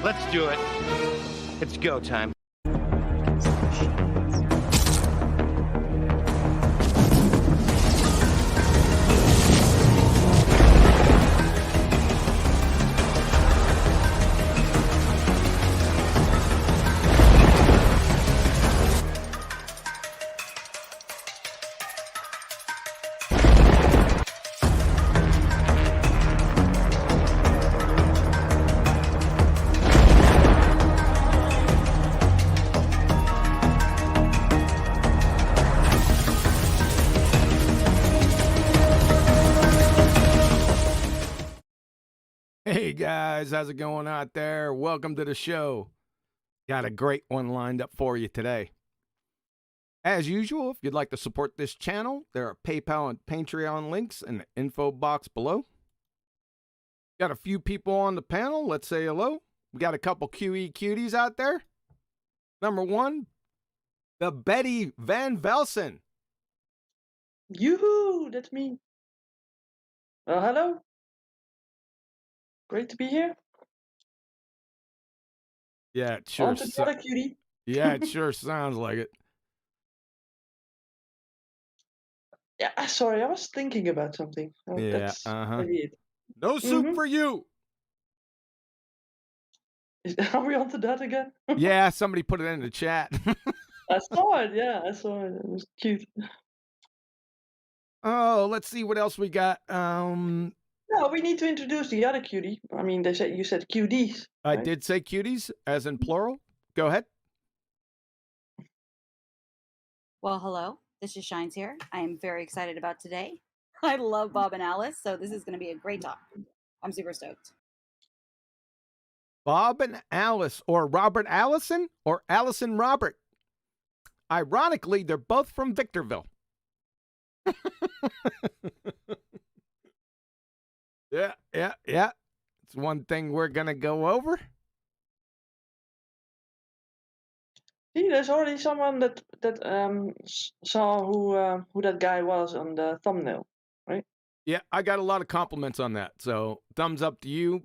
Let's do it. It's go time. Hey guys, how's it going out there? Welcome to the show. Got a great one lined up for you today. As usual, if you'd like to support this channel, there are PayPal and Patreon links in the info box below. Got a few people on the panel. Let's say hello. We got a couple QE cuties out there. Number one, the Betty Van Velsen. Yoo-hoo, that's me. Well, hello. Great to be here. Yeah, it sure. On to the other cutie. Yeah, it sure sounds like it. Yeah, sorry, I was thinking about something. Oh, Yeah, that's maybe it. No soup for you. Are we on to that again? Yeah, somebody put it in the chat. I saw it, yeah, I saw it. It was cute. Oh, let's see what else we got. No, we need to introduce the other cutie. I mean, you said cuties. I right? did say cuties, as in plural. Go ahead. Well, hello. This is Shines here. I am very excited about today. I love Bob and Alice, so this is going to be a great talk. I'm super stoked. Bob and Alice, or Robert Allison, or Allison Robert. Ironically, they're both from Victorville. Yeah. It's one thing we're going to go over. See, there's already someone that saw who that guy was on the thumbnail, right? Yeah, I got a lot of compliments on that. So thumbs up to you,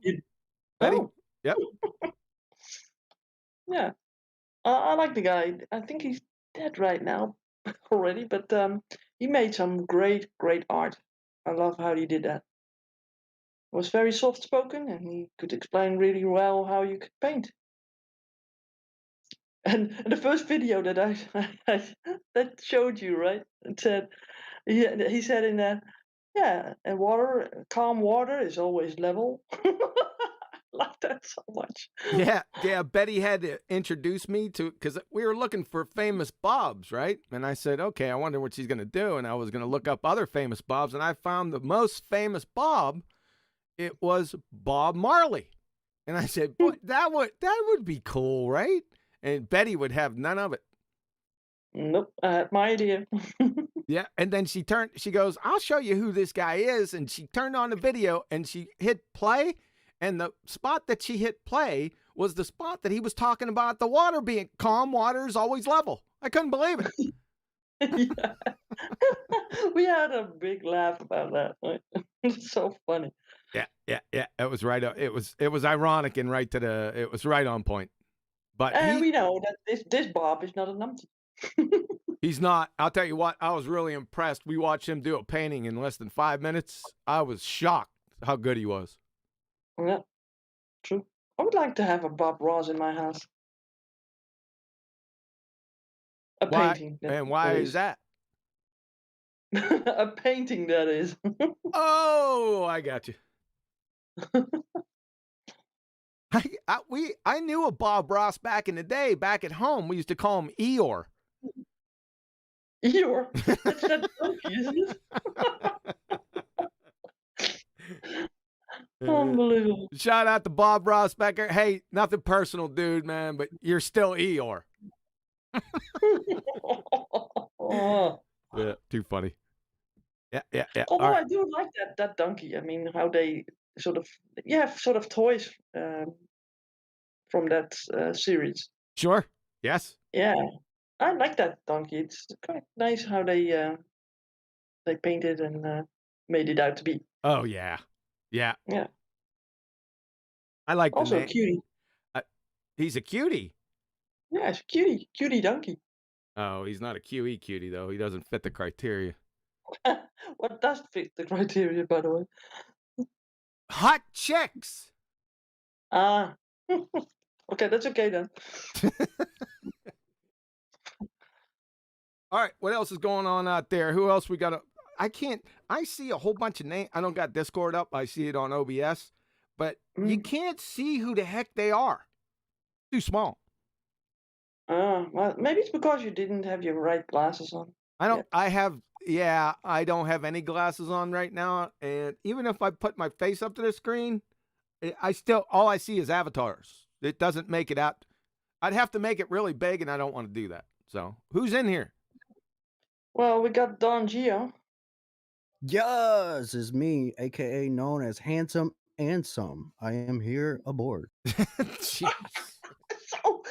Betty. Oh. Yep. Yeah. I like the guy. I think he's dead right now already, but he made some great art. I love how he did that. It was very soft-spoken, and he could explain really well how you could paint. And the first video that I that showed you, right? It said, he said in there, yeah, and calm water is always level. I like that so much. Yeah. Betty had to introduce me to, because we were looking for famous Bobs, right? And I said, okay, I wonder what she's going to do. And I was going to look up other famous Bobs, and I found the most famous Bob. It was Bob Marley. And I said, boy, that would be cool, right? And Betty would have none of it. Nope, I had my idea. Yeah, and then she goes, I'll show you who this guy is. And she turned on the video and she hit play. And the spot that she hit play was the spot that he was talking about the water being calm, water is always level. I couldn't believe it. Yeah. We had a big laugh about that. Right? It's so funny. Yeah. It was right. It was ironic and it was right on point. But we know that this Bob is not a numpty. He's not. I'll tell you what, I was really impressed. We watched him do a painting in less than 5 minutes. I was shocked how good he was. Yeah, true. I would like to have a Bob Ross in my house. A painting. And why is that? A painting, that is. Oh, I got you. I knew a Bob Ross back in the day, back at home. We used to call him Eeyore. Eeyore? That's that donkey, isn't it? Unbelievable. Shout out to Bob Ross Becker. Hey, nothing personal, dude, man, but you're still Eeyore. Yeah, too funny. Yeah. Although I do like that donkey. I mean, how they sort of toys from that series. Sure. Yes. Yeah, I like that donkey. It's quite nice how they painted and made it out to be. Oh yeah. Yeah. I like Also the cutie. He's a cutie. Yeah, it's a cutie. Cutie donkey. Oh, he's not a QE cutie, though. He doesn't fit the criteria. What does fit the criteria, by the way? Hot chicks. Ah. Okay, that's okay then. All right, what else is going on out there? Who else we got? I see a whole bunch of names. I don't got Discord up. I see it on OBS, but you can't see who the heck they are. Too small. Well, maybe it's because you didn't have your right glasses on. I don't. I don't have any glasses on right now, and even if I put my face up to the screen, all I see is avatars. It doesn't make it out. I'd have to make it really big, and I don't want to do that. So, who's in here? Well, we got Don Gio. Yes, it's me, aka known as Handsome and Some. I am here aboard. Jeez. So,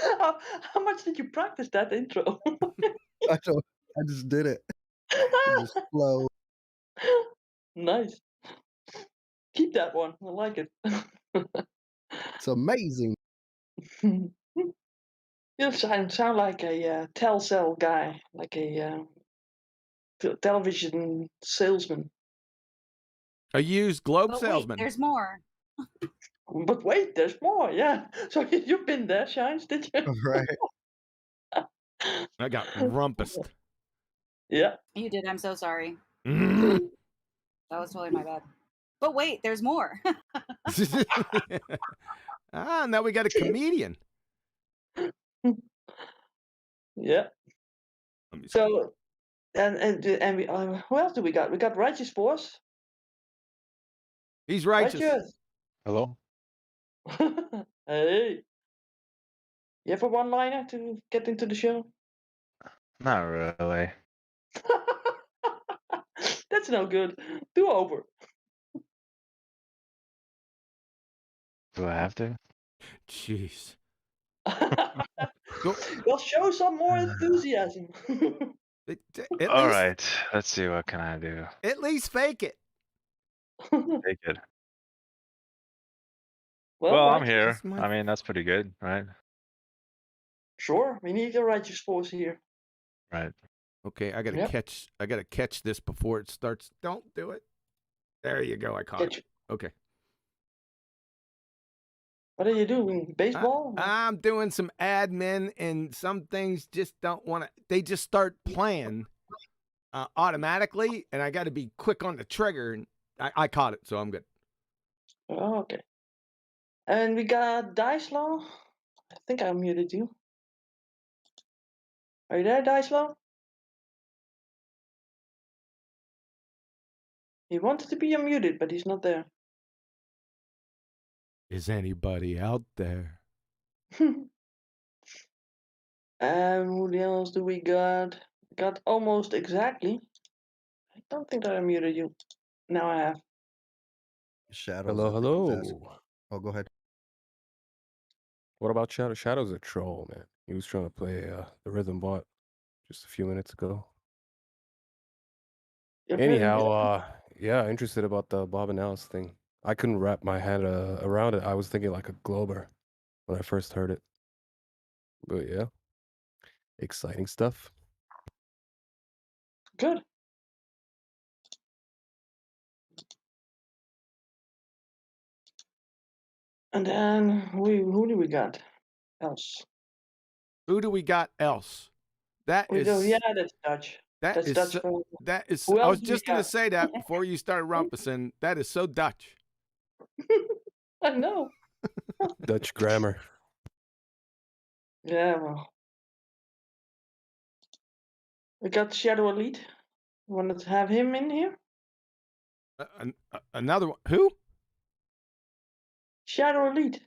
how much did you practice that intro? I just did it. It just flow. Nice. Keep that one. I like it. It's amazing. You sound like a Telcel guy, like a television salesman. A used globe But salesman. wait, there's more. But wait, there's more. Yeah. So you've been there, Shines, did you? Right. I got rumpused. Yeah. You did. I'm so sorry. Mm. That was totally my bad. But wait, there's more. Now we got a comedian. Yeah. Let me see. So, and we who else do we got? We got Righteous Force. He's righteous. Hello? Hey. You have a one-liner to get into the show? Not really. That's no good. Do over. Do I have to? Jeez. Well, show some more enthusiasm. All right, let's see, what can I do? At least fake it. Take it. Well, I'm Righteous- here. that's my- I mean, that's pretty good, right? Sure, we need a Righteous Force here. Right. Okay, I gotta catch this before it starts. Don't do it. There you go. I caught Catch it. it. Okay. What are you doing? Baseball? I'm doing some admin, and some things just don't want to. They just start playing automatically, and I got to be quick on the trigger. And I caught it, so I'm good. Oh, okay. And we got Dice Law. I think I muted you. Are you there, Dice Law? He wanted to be unmuted, but he's not there. Is anybody out there? Who else do we got? Got almost exactly. I don't think that I muted you. Now I have. Shadows. Hello, I think he's asking. hello. Oh, go ahead. What about Shadow? Shadow's a troll, man. He was trying to play the rhythm bot just a few minutes ago. You're very- Anyhow, yeah, interested about the Bob and Alice thing. I couldn't wrap my head around it. I was thinking like a Glober when I first heard it. But yeah, exciting stuff. Good. And then who do we got else? Who do we got else? That We is. go, yeah, that's Dutch. That That's is. Dutch. That is. Who I else was do we just gonna got? say that before you started rumpusing. That is so Dutch. I know. Dutch grammar. Yeah, well. We got Shadow Elite. Want to have him in here? Another one. Who? Shadow Elite.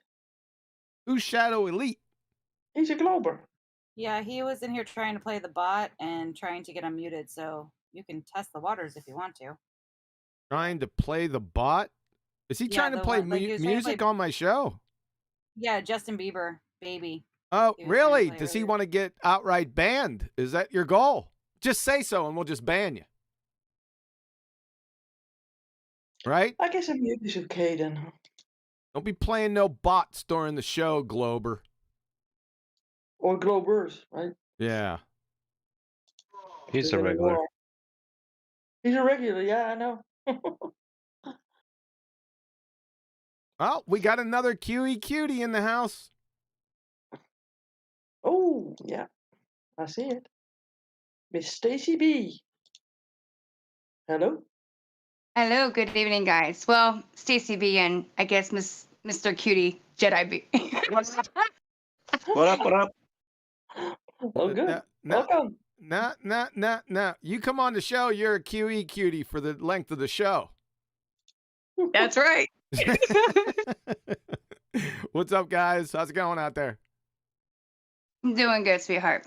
Who's Shadow Elite? He's a Glober. Yeah, he was in here trying to play the bot and trying to get unmuted, so you can test the waters if you want to. Trying to play the bot? Is he Yeah, trying to the play one- like he was trying to music play- on my show? Yeah, Justin Bieber, baby. Oh, He was trying to really? play Does he earlier. want to get outright banned? Is that your goal? Just say so and we'll just ban you. Right? I guess a mute is okay then. Don't be playing no bots during the show, Glober. Or Globers, right? Yeah. He's They're a gonna regular. war. He's a regular, yeah, I know. Oh, we got another QE cutie in the house. Oh, yeah, I see it. Miss Stacy B. Hello? Hello, good evening, guys. Well, Stacy B and I guess Mr. Cutie Jedi B. What up? What up? Oh, good. Welcome. No. You come on the show, you're a QE cutie for the length of the show. That's right. What's up, guys? How's it going out there? I'm doing good, sweetheart.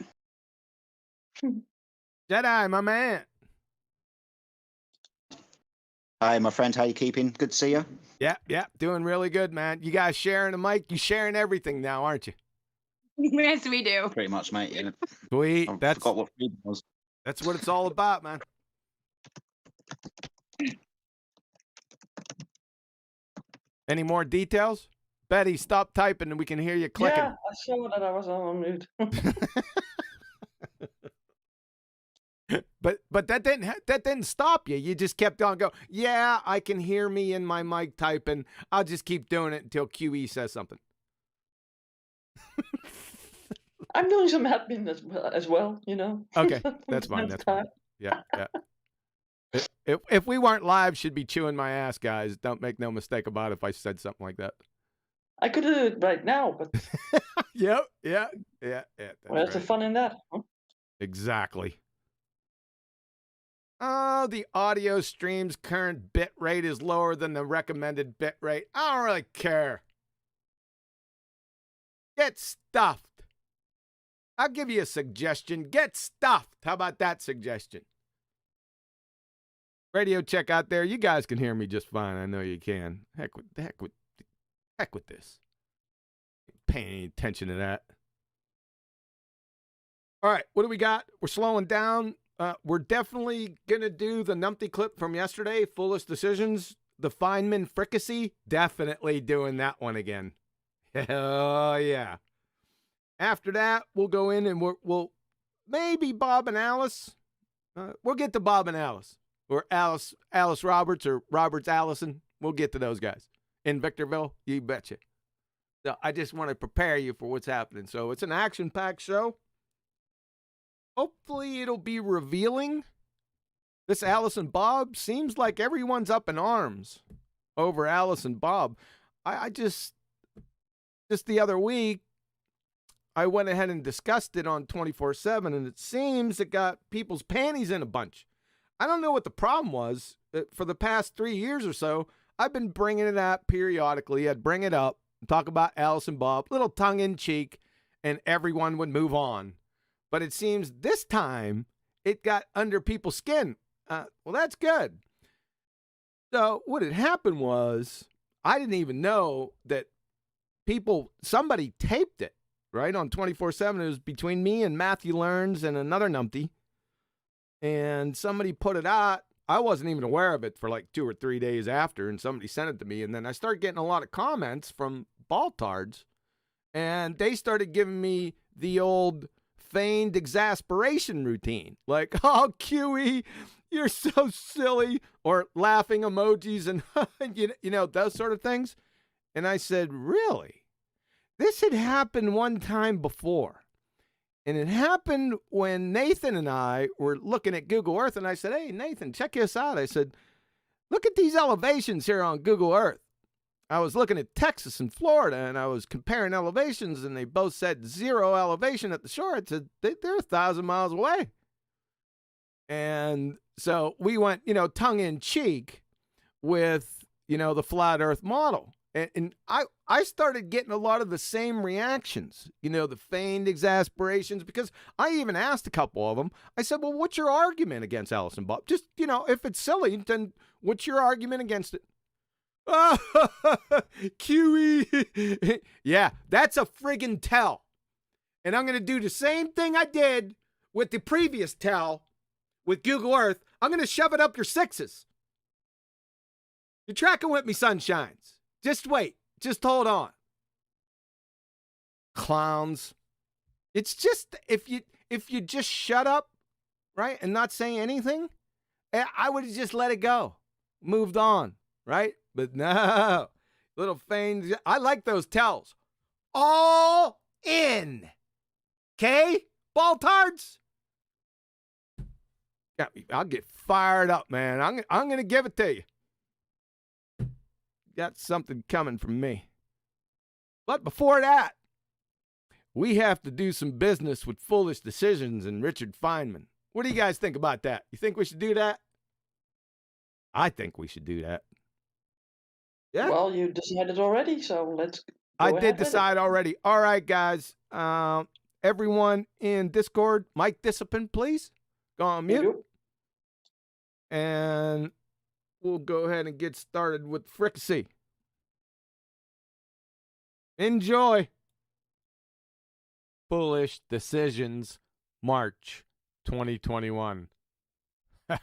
Jedi, my man. Hi, my friend. How you keeping? Good to see you. Yeah, doing really good, man. You guys sharing the mic? You sharing everything now, aren't you? Yes, we do. Pretty much, mate. Yeah. Sweet. I forgot what freedom was. That's what it's all about, man. Any more details? Betty, stop typing and we can hear you clicking. Yeah, I saw that I was on mute. But that didn't stop you. You just kept on going. Yeah, I can hear me in my mic typing. I'll just keep doing it until QE says something. I'm doing some admin as well, you know. Okay, that's fine. That's fine. Yeah. If we weren't live, she'd be chewing my ass, guys. Don't make no mistake about it if I said something like that. I could do it right now, but Yeah. where's the fun in that? Huh? Exactly. Oh, the audio stream's current bit rate is lower than the recommended bit rate. I don't really care. Get stuffed. I'll give you a suggestion. Get stuffed. How about that suggestion? Radio check out there. You guys can hear me just fine. I know you can. Heck with this. Paying any attention to that. All right, what do we got? We're slowing down. We're definitely going to do the numpty clip from yesterday, Foolish Decisions, the Feynman fricassee. Definitely doing that one again. Hell yeah. After that, we'll go in and we'll maybe Bob and Alice. We'll get to Bob and Alice. Or Alice Roberts or Roberts Allison. We'll get to those guys. In Victorville, you betcha. So I just want to prepare you for what's happening. So it's an action-packed show. Hopefully it'll be revealing. This Alice and Bob seems like everyone's up in arms over Alice and Bob. I just the other week, I went ahead and discussed it on 24/7, and it seems it got people's panties in a bunch. I don't know what the problem was. For the past 3 years or so, I've been bringing it up periodically. I'd bring it up, talk about Alice and Bob, little tongue-in-cheek, and everyone would move on. But it seems this time it got under people's skin. Well, that's good. So what had happened was I didn't even know that somebody taped it, right, on 24/7. It was between me and Matthew Learns and another numpty. And somebody put it out. I wasn't even aware of it for like 2 or 3 days after, and somebody sent it to me. And then I started getting a lot of comments from baltards, and they started giving me the old feigned exasperation routine. Like, oh, QE, you're so silly, or laughing emojis and, you know, those sort of things. And I said, really? This had happened one time before. And it happened when Nathan and I were looking at Google Earth, and I said, hey, Nathan, check this out. I said, look at these elevations here on Google Earth. I was looking at Texas and Florida, and I was comparing elevations, and they both said 0 elevation at the shore. I said, they're 1,000 miles away. And so we went, you know, tongue-in-cheek with, you know, the flat Earth model. And I started getting a lot of the same reactions, you know, the feigned exasperations, because I even asked a couple of them. I said, well, what's your argument against Alice and Bob? Just, you know, if it's silly, then what's your argument against it? QE. Yeah, that's a friggin' tell. And I'm going to do the same thing I did with the previous tell with Google Earth. I'm going to shove it up your 6's. You're tracking with me, sunshines. Just wait. Just hold on. Clowns. It's just if you just shut up, right, and not say anything, I would have just let it go, moved on, right? But no, little feigns. I like those tells. All in. Okay, Baltards? I'll get fired up, man. I'm going to give it to you. Got something coming from me. But before that, we have to do some business with Foolish Decisions and Richard Feynman. What do you guys think about that? You think we should do that? I think we should do that. Yeah. Well, you decided already, so let's go I ahead did with it. decide already. All right, guys. Everyone in Discord, mic discipline, please. Go on mute. You. And we'll go ahead and get started with Fricassee. Enjoy. Foolish Decisions, March 2021. We're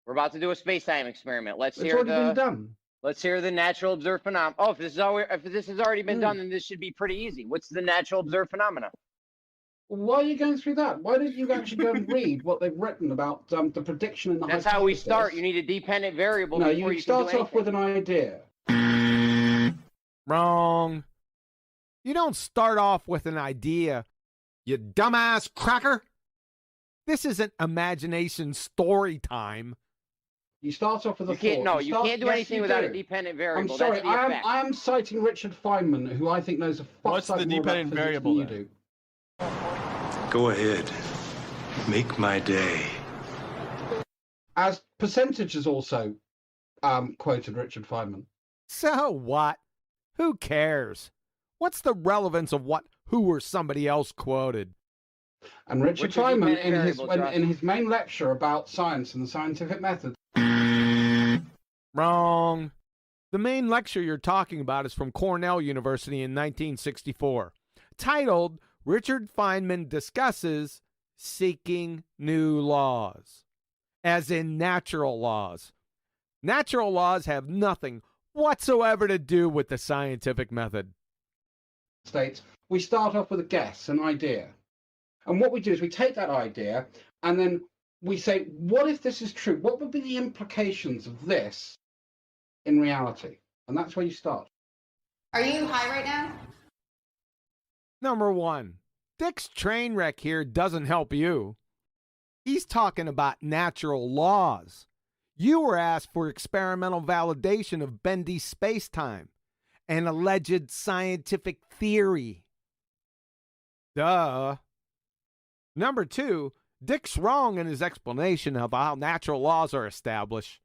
about to do a space-time experiment. Let's It's hear already been the done. let's hear the natural observed phenomena. Oh, if this has already been done, then this should be pretty easy. What's the natural observed phenomena? Why are you going through that? Why didn't you actually go and read what they've written about the prediction and the That's how we hypothesis? start. You need a dependent variable No, before you you can start do off with anything. an idea. Wrong. You don't start off with an idea, you dumbass cracker. This isn't imagination story time. You start off with a You can't. thought. No, you can't do Yes, anything you without do. a dependent I'm variable. sorry, That's the I effect. am citing Richard Feynman, who I think knows a fuck What's the more about dependent physics variable than you then? do. Go ahead. Make my day. As percentages also quoted Richard Feynman. So what? Who cares? What's the relevance of what who or somebody else quoted? And Richard Which is Feynman, dependent variable, in his main lecture about science and the scientific method. Wrong. The main lecture you're talking about is from Cornell University in 1964, titled Richard Feynman Discusses Seeking New Laws, as in natural laws. Natural laws have nothing whatsoever to do with the scientific method. States, we start off with a guess, an idea. And what we do is we take that idea and then we say, what if this is true? What would be the implications of this in reality? And that's where you start. Are you high right now? Number one, Dick's train wreck here doesn't help you. He's talking about natural laws. You were asked for experimental validation of bendy space-time, an alleged scientific theory. Duh. Number two, Dick's wrong in his explanation of how natural laws are established,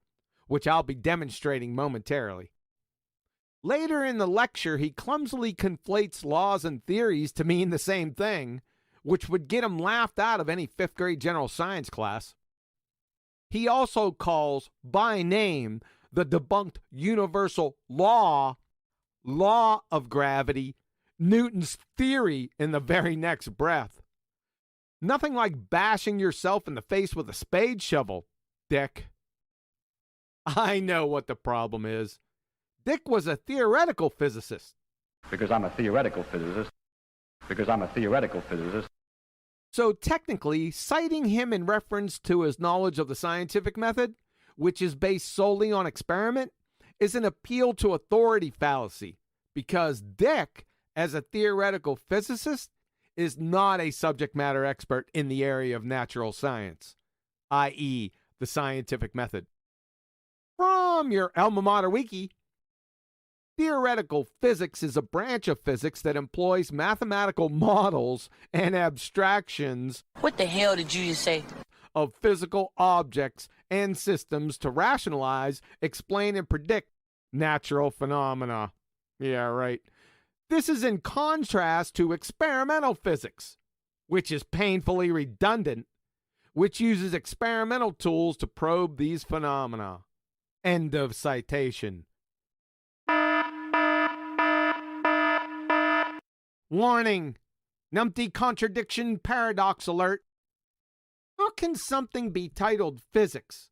which I'll be demonstrating momentarily. Later in the lecture, he clumsily conflates laws and theories to mean the same thing, which would get him laughed out of any fifth-grade general science class. He also calls by name the debunked universal law of gravity, Newton's theory, in the very next breath. Nothing like bashing yourself in the face with a spade shovel, Dick. I know what the problem is. Dick was a theoretical physicist. Because I'm a theoretical physicist. Because I'm a theoretical physicist. So technically, citing him in reference to his knowledge of the scientific method, which is based solely on experiment, is an appeal to authority fallacy, because Dick, as a theoretical physicist, is not a subject matter expert in the area of natural science, i.e., the scientific method. From your alma mater wiki, theoretical physics is a branch of physics that employs mathematical models and abstractions. What the hell did you just say? Of physical objects and systems to rationalize, explain, and predict natural phenomena. Yeah, right. This is in contrast to experimental physics, which is painfully redundant, which uses experimental tools to probe these phenomena. End of citation. Warning! Numpty contradiction paradox alert. How can something be titled physics,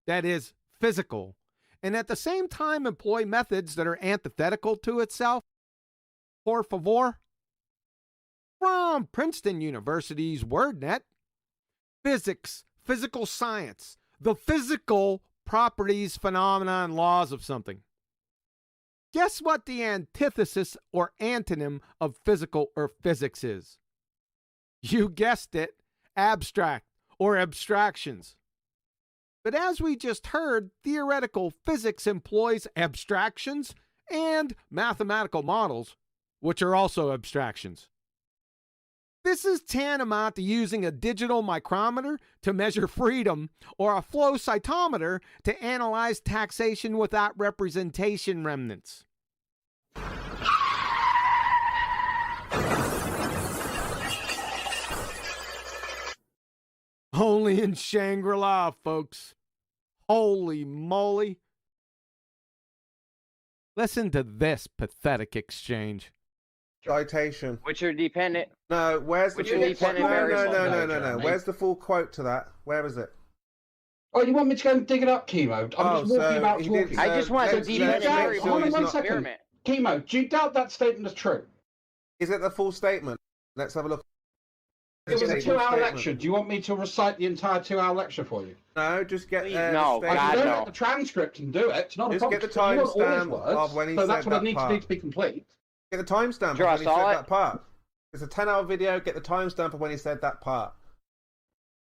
that is, physical, and at the same time employ methods that are antithetical to itself? Por favor? From Princeton University's WordNet, physics, physical science, the physical properties, phenomena, and laws of something. Guess what the antithesis or antonym of physical or physics is? You guessed it, abstract or abstractions. But as we just heard, theoretical physics employs abstractions and mathematical models, which are also abstractions. This is tantamount to using a digital micrometer to measure freedom or a flow cytometer to analyze taxation without representation remnants. Only in Shangri-La, folks. Holy moly. Listen to this pathetic exchange. Citation. Which are dependent. No, where's the Which full are dependent variables. No. Where's the full quote to that? Where is it? Oh, you want me to go and dig it up, Chemo? I'm just walking about he talking. did- I just want so the do you dependent doubt- variables. Hold on he's one not- second. Experiment. Chemo, do you doubt that statement is true? Is it the full statement? Let's have a look. It was a Full 2-hour statement. lecture. Do you want me to recite the entire 2-hour lecture for you? No, just get Please, the no, statement. I God, can no. go get the transcript and do it. It's not a Just problem. get the You want all his timestamp words, of when he so said that's what I that need part. to do to be complete. Get the timestamp of Sure, I when he saw said it. that part. It's a 10-hour video. Get the timestamp of when he said that part.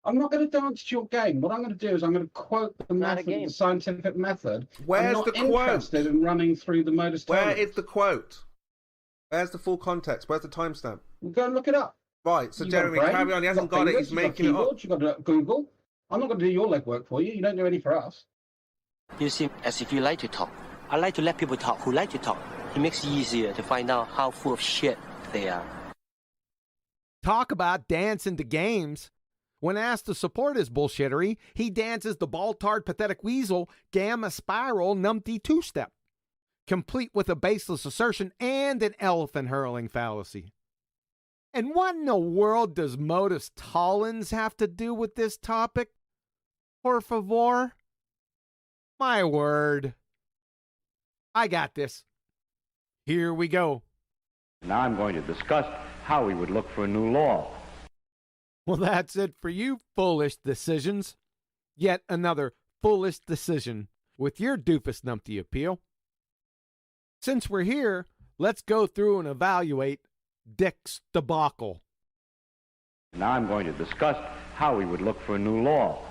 I'm not going to dance to your game. What I'm going to do is I'm going to quote the Not a method, game. the scientific method. Where's I'm not the quote? interested in running through the modus Where tollens. is the quote? Where's the full context? Where's the timestamp? Go and look it up. Right, so You've got a Jeremy, brain, carry on. He you've hasn't got it. fingers, He's you've got making it up. keyboards, you've got Google. I'm not going to do your legwork for you. You don't do any for us. You seem as if you like to talk. I like to let people talk who like to talk. It makes it easier to find out how full of shit they are. Talk about dancing to games. When asked to support his bullshittery, he dances the ball-tard pathetic weasel gamma spiral numpty two-step, complete with a baseless assertion and an elephant-hurling fallacy. And what in the world does modus tollens have to do with this topic? Por favor? My word. I got this. Here we go. Now I'm going to discuss how we would look for a new law. Well, that's it for you foolish decisions. Yet another foolish decision with your doofus numpty appeal. Since we're here, let's go through and evaluate Dick's debacle. Now I'm going to discuss how we would look for a new law.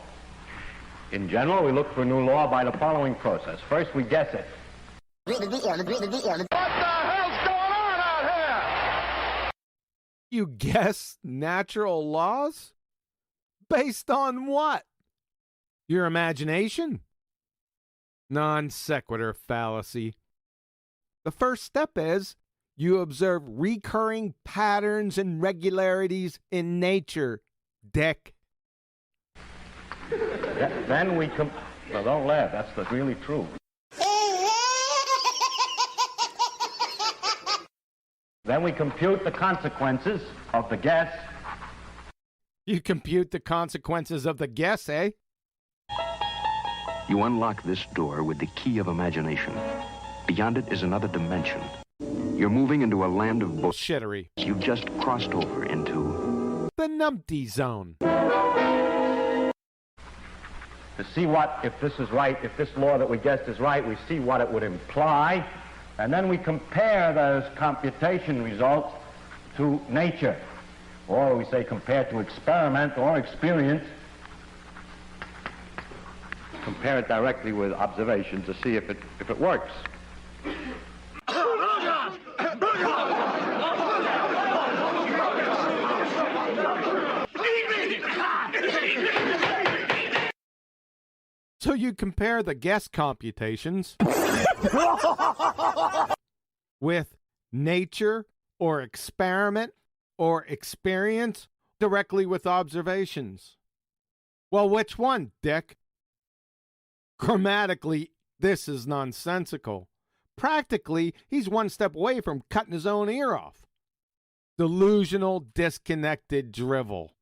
In general, we look for a new law by the following process. First, we guess it. You guess natural laws? Based on what? Your imagination? Non sequitur fallacy. The first step is you observe recurring patterns and regularities in nature, Dick. Then we well, don't laugh. That's really true. Then we compute the consequences of the guess. You compute the consequences of the guess, eh? You unlock this door with the key of imagination. Beyond it is another dimension. You're moving into a land of bullshittery. You've just crossed over into the numpty zone. To see what, if this is right, if this law that we guessed is right, we see what it would imply, and then we compare those computation results to nature. Or we say compare to experiment or experience. Compare it directly with observation to see if it works. So you compare the guess computations with nature or experiment or experience directly with observations. Well, which one, Dick? Grammatically, this is nonsensical. Practically, he's one step away from cutting his own ear off. Delusional, disconnected drivel.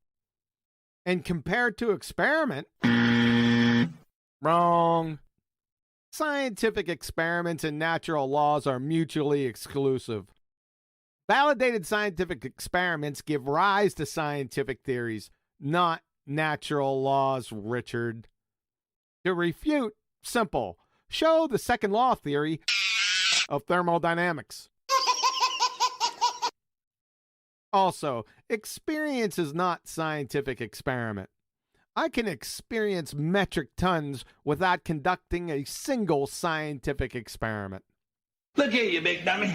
And compared to experiment, wrong. Scientific experiments and natural laws are mutually exclusive. Validated scientific experiments give rise to scientific theories, not natural laws, Richard. To refute, simple. Show the second law theory of thermodynamics. Also, experience is not scientific experiment. I can experience metric tons without conducting a single scientific experiment. Look at you, big dummy.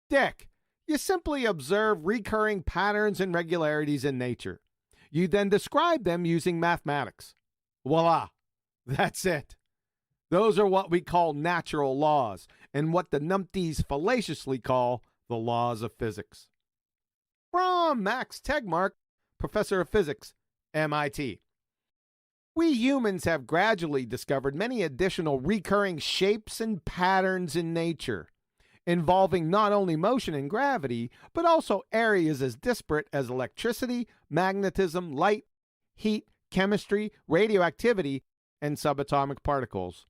Dick, you simply observe recurring patterns and regularities in nature. You then describe them using mathematics. Voila, that's it. Those are what we call natural laws, and what the numpties fallaciously call the laws of physics. From Max Tegmark, Professor of Physics, MIT. We humans have gradually discovered many additional recurring shapes and patterns in nature, involving not only motion and gravity, but also areas as disparate as electricity, magnetism, light, heat, chemistry, radioactivity, and subatomic particles.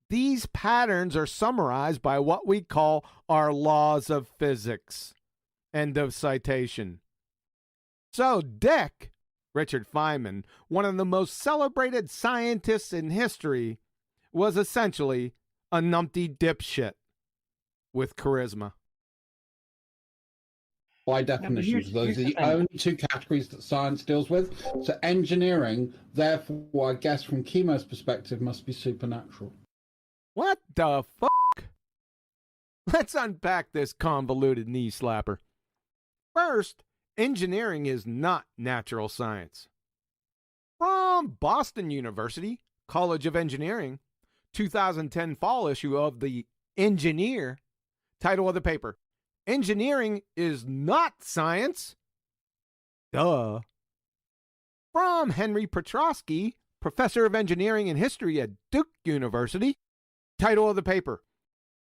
These patterns are summarized by what we call our laws of physics. End of citation. So, Dick, Richard Feynman, one of the most celebrated scientists in history, was essentially a numpty dipshit with charisma. By definition, those are the only two categories that science deals with. So engineering, therefore, I guess from Chemo's perspective, must be supernatural. What the fuck? Let's unpack this convoluted knee slapper. First, engineering is not natural science. From Boston University, College of Engineering, 2010 fall issue of the Engineer, title of the paper, Engineering is not science. Duh. From Henry Petrosky, Professor of Engineering and History at Duke University, title of the paper,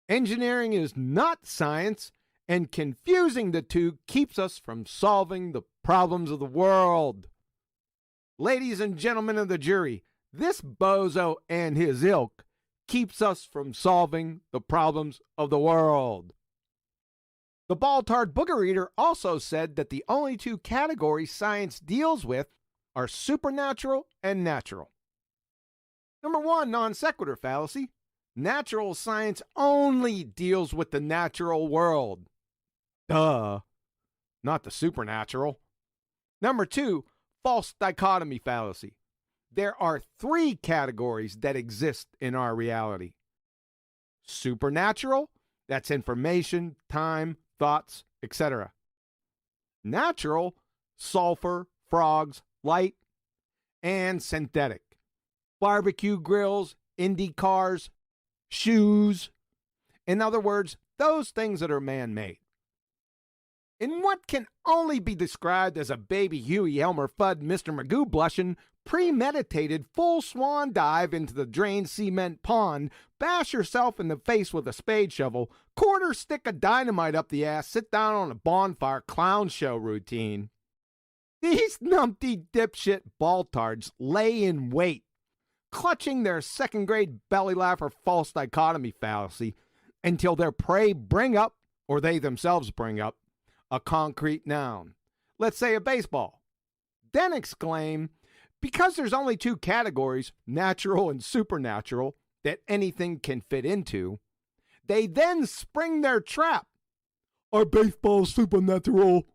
Engineering is not science, and confusing the two keeps us from solving the problems of the world. Ladies and gentlemen of the jury, this bozo and his ilk keeps us from solving the problems of the world. The Ball-Tard Booger Eater also said that the only two categories science deals with are supernatural and natural. Number one, non sequitur fallacy. Natural science only deals with the natural world. Duh. Not the supernatural. Number two, false dichotomy fallacy. There are three categories that exist in our reality. Supernatural, that's information, time, thoughts, etc. Natural, sulfur, frogs, light, and synthetic. Barbecue grills, Indy cars, shoes. In other words, those things that are man-made. In what can only be described as a baby Huey, Elmer Fudd, Mr. Magoo blushing, premeditated full swan dive into the drained cement pond, bash yourself in the face with a spade shovel, quarter stick of dynamite up the ass, sit down on a bonfire clown show routine. These numpty dipshit baltards lay in wait, clutching their second-grade belly laugh or false dichotomy fallacy until their prey bring up, or they themselves bring up, a concrete noun, let's say a baseball. Then exclaim, because there's only two categories, natural and supernatural, that anything can fit into, they then spring their trap. Are baseballs supernatural?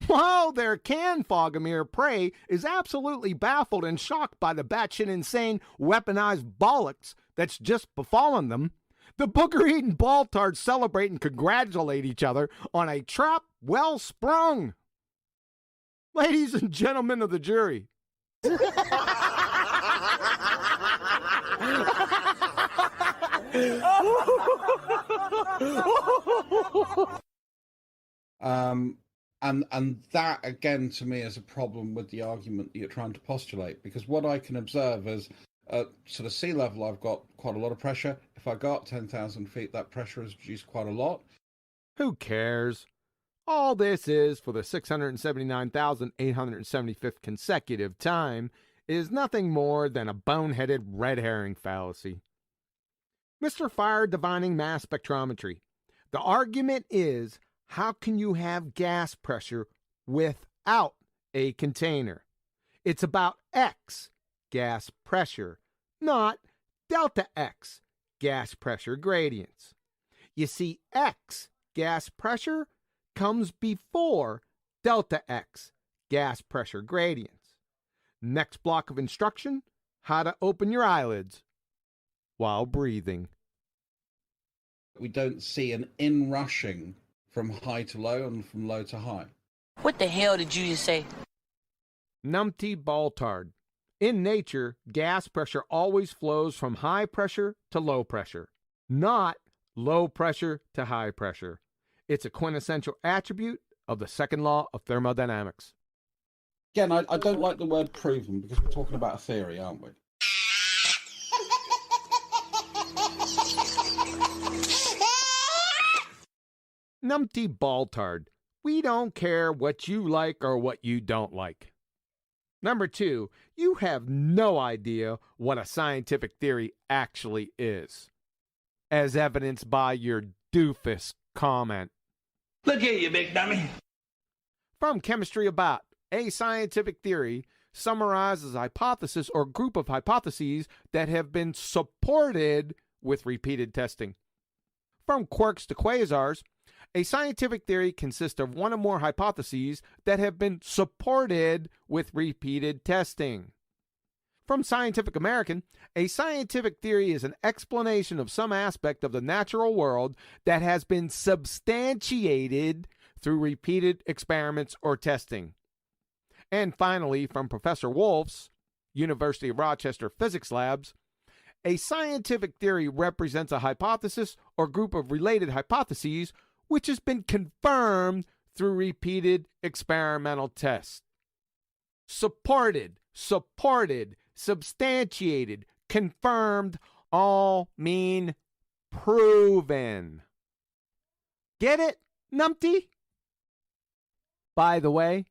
While their can-fogamier prey is absolutely baffled and shocked by the batshit insane weaponized bollocks that's just befallen them, the booger-eating baltards celebrate and congratulate each other on a trap well sprung. Ladies and gentlemen of the jury. And that again to me is a problem with the argument that you're trying to postulate, because what I can observe is at sort of sea level I've got quite a lot of pressure. If I go up 10,000 feet, that pressure is reduced quite a lot. Who cares? All this is, for the 679,875th consecutive time, is nothing more than a boneheaded red herring fallacy. Mr. Fire divining mass spectrometry. The argument is, how can you have gas pressure without a container? It's about X, gas pressure, not delta X, gas pressure gradients. You see, X, gas pressure, comes before delta X, gas pressure gradients. Next block of instruction, how to open your eyelids while breathing. We don't see an inrushing from high to low and from low to high. What the hell did you just say? Numpty Baltard. In nature, gas pressure always flows from high pressure to low pressure, not low pressure to high pressure. It's a quintessential attribute of the second law of thermodynamics. Again, I don't like the word proven because we're talking about a theory, aren't we? Numpty Baltard. We don't care what you like or what you don't like. Number 2, you have no idea what a scientific theory actually is, as evidenced by your doofus comment. Look here, you big dummy. From Chemistry About, a scientific theory summarizes a hypothesis or group of hypotheses that have been supported with repeated testing. From Quarks to Quasars, a scientific theory consists of one or more hypotheses that have been supported with repeated testing. From Scientific American, a scientific theory is an explanation of some aspect of the natural world that has been substantiated through repeated experiments or testing. And finally, from Professor Wolf's University of Rochester Physics Labs, a scientific theory represents a hypothesis or group of related hypotheses which has been confirmed through repeated experimental tests. Supported, substantiated, confirmed all mean proven. Get it, numpty? By the way,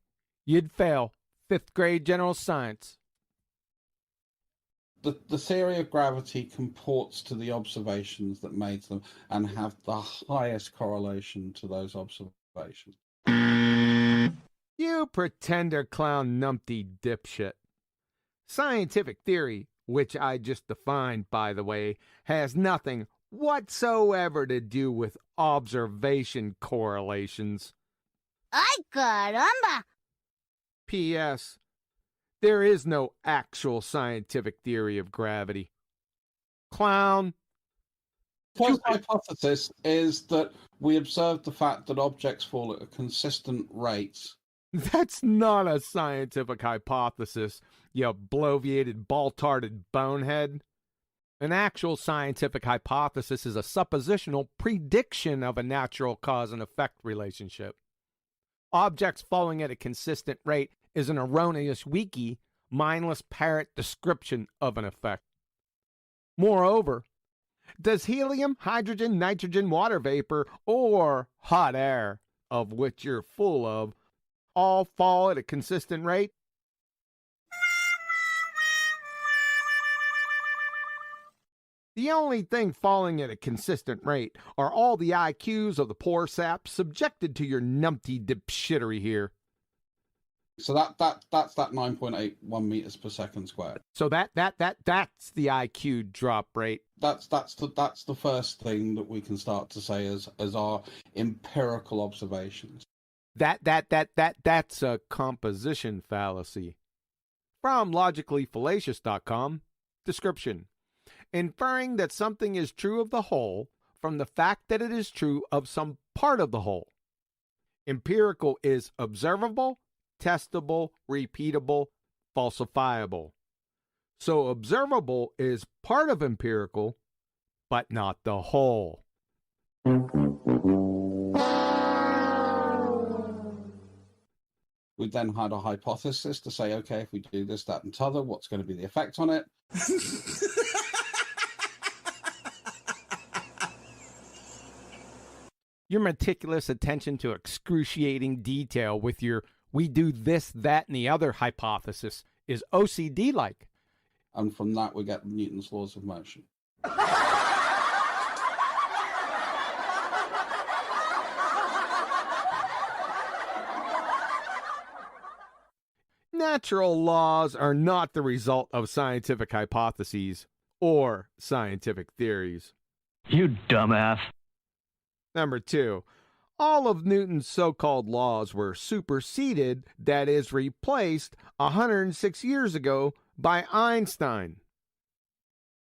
you'd fail 5th grade general science. The theory of gravity comports to the observations that made them and have the highest correlation to those observations. You pretender clown numpty dipshit. Scientific theory, which I just defined, by the way, has nothing whatsoever to do with observation correlations. Ay, caramba! P.S. There is no actual scientific theory of gravity. Clown. First hypothesis is that we observed the fact that objects fall at a consistent rate. That's not a scientific hypothesis, you bloviated, ball-tarded bonehead. An actual scientific hypothesis is a suppositional prediction of a natural cause and effect relationship. Objects falling at a consistent rate is an erroneous, weaky, mindless parrot description of an effect. Moreover, does helium, hydrogen, nitrogen, water vapor, or hot air, of which you're full of, all fall at a consistent rate? The only thing falling at a consistent rate are all the IQs of the poor saps subjected to your numpty dipshittery here. So that's that 9.81 meters per second squared. So that's the IQ drop rate. That's the first thing that we can start to say as our empirical observations. That's a composition fallacy. From logicallyfallacious.com, description: inferring that something is true of the whole from the fact that it is true of some part of the whole. Empirical is observable, testable, repeatable, falsifiable. So observable is part of empirical, but not the whole. We then had a hypothesis to say, okay, if we do this, that, and t'other, what's going to be the effect on it? Your meticulous attention to excruciating detail with your we do this, that, and the other hypothesis is OCD-like. And from that, we get Newton's laws of motion. Natural laws are not the result of scientific hypotheses or scientific theories. You dumbass. Number 2, all of Newton's so-called laws were superseded, that is, replaced 106 years ago by Einstein.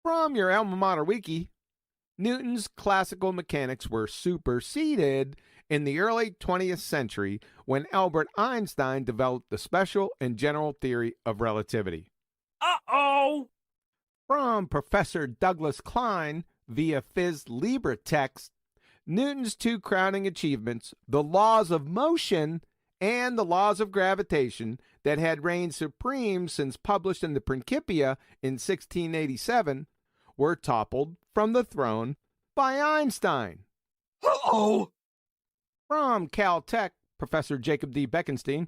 From your alma mater wiki, Newton's classical mechanics were superseded in the early 20th century when Albert Einstein developed the special and general theory of relativity. Uh-oh! From Professor Douglas Klein via Phys Libre text, Newton's two crowning achievements, the laws of motion and the laws of gravitation that had reigned supreme since published in the Principia in 1687, were toppled from the throne by Einstein. Uh-oh! From Caltech, Professor Jacob D. Bekenstein,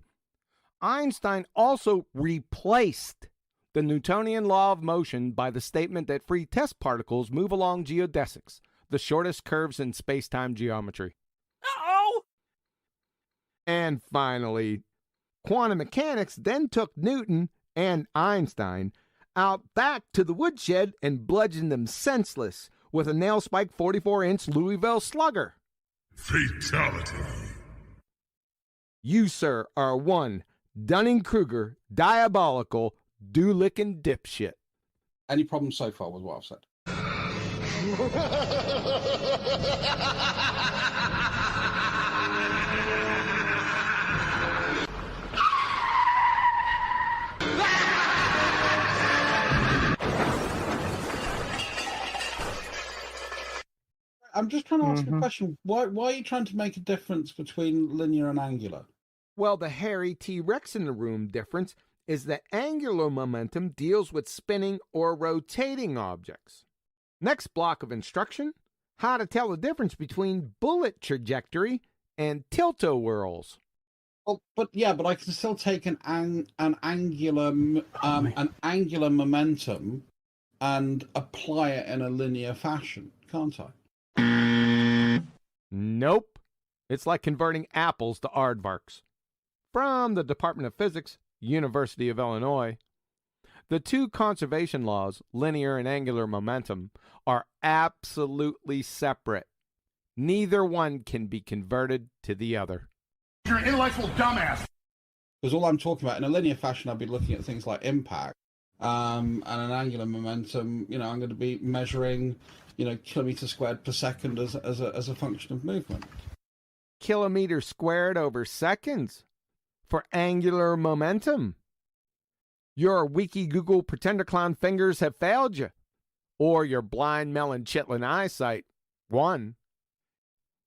Einstein also replaced the Newtonian law of motion by the statement that free test particles move along geodesics, the shortest curves in space-time geometry. Uh-oh! And finally, quantum mechanics then took Newton and Einstein out back to the woodshed and bludgeoned them senseless with a nail-spike 44-inch Louisville slugger. Fatality. You, sir, are one Dunning-Kruger, diabolical, do-licking dipshit. Any problems so far with what I've said? I'm just trying to ask a question. Why are you trying to make a difference between linear and angular? Well, the hairy T-Rex in the room difference is that angular momentum deals with spinning or rotating objects. Next block of instruction, how to tell the difference between bullet trajectory and tilt-o-whirls. Well, but I can still take an angular momentum and apply it in a linear fashion, can't I? Nope. It's like converting apples to aardvarks. From the Department of Physics, University of Illinois, the two conservation laws, linear and angular momentum, are absolutely separate. Neither one can be converted to the other. You're an intellectual dumbass. Because all I'm talking about, in a linear fashion, I'd be looking at things like impact, and an angular momentum, I'm going to be measuring, kilometers squared per second as a function of movement. Kilometers squared over seconds for angular momentum. Your wiki Google pretender clown fingers have failed you, or your blind melon chitlin eyesight won.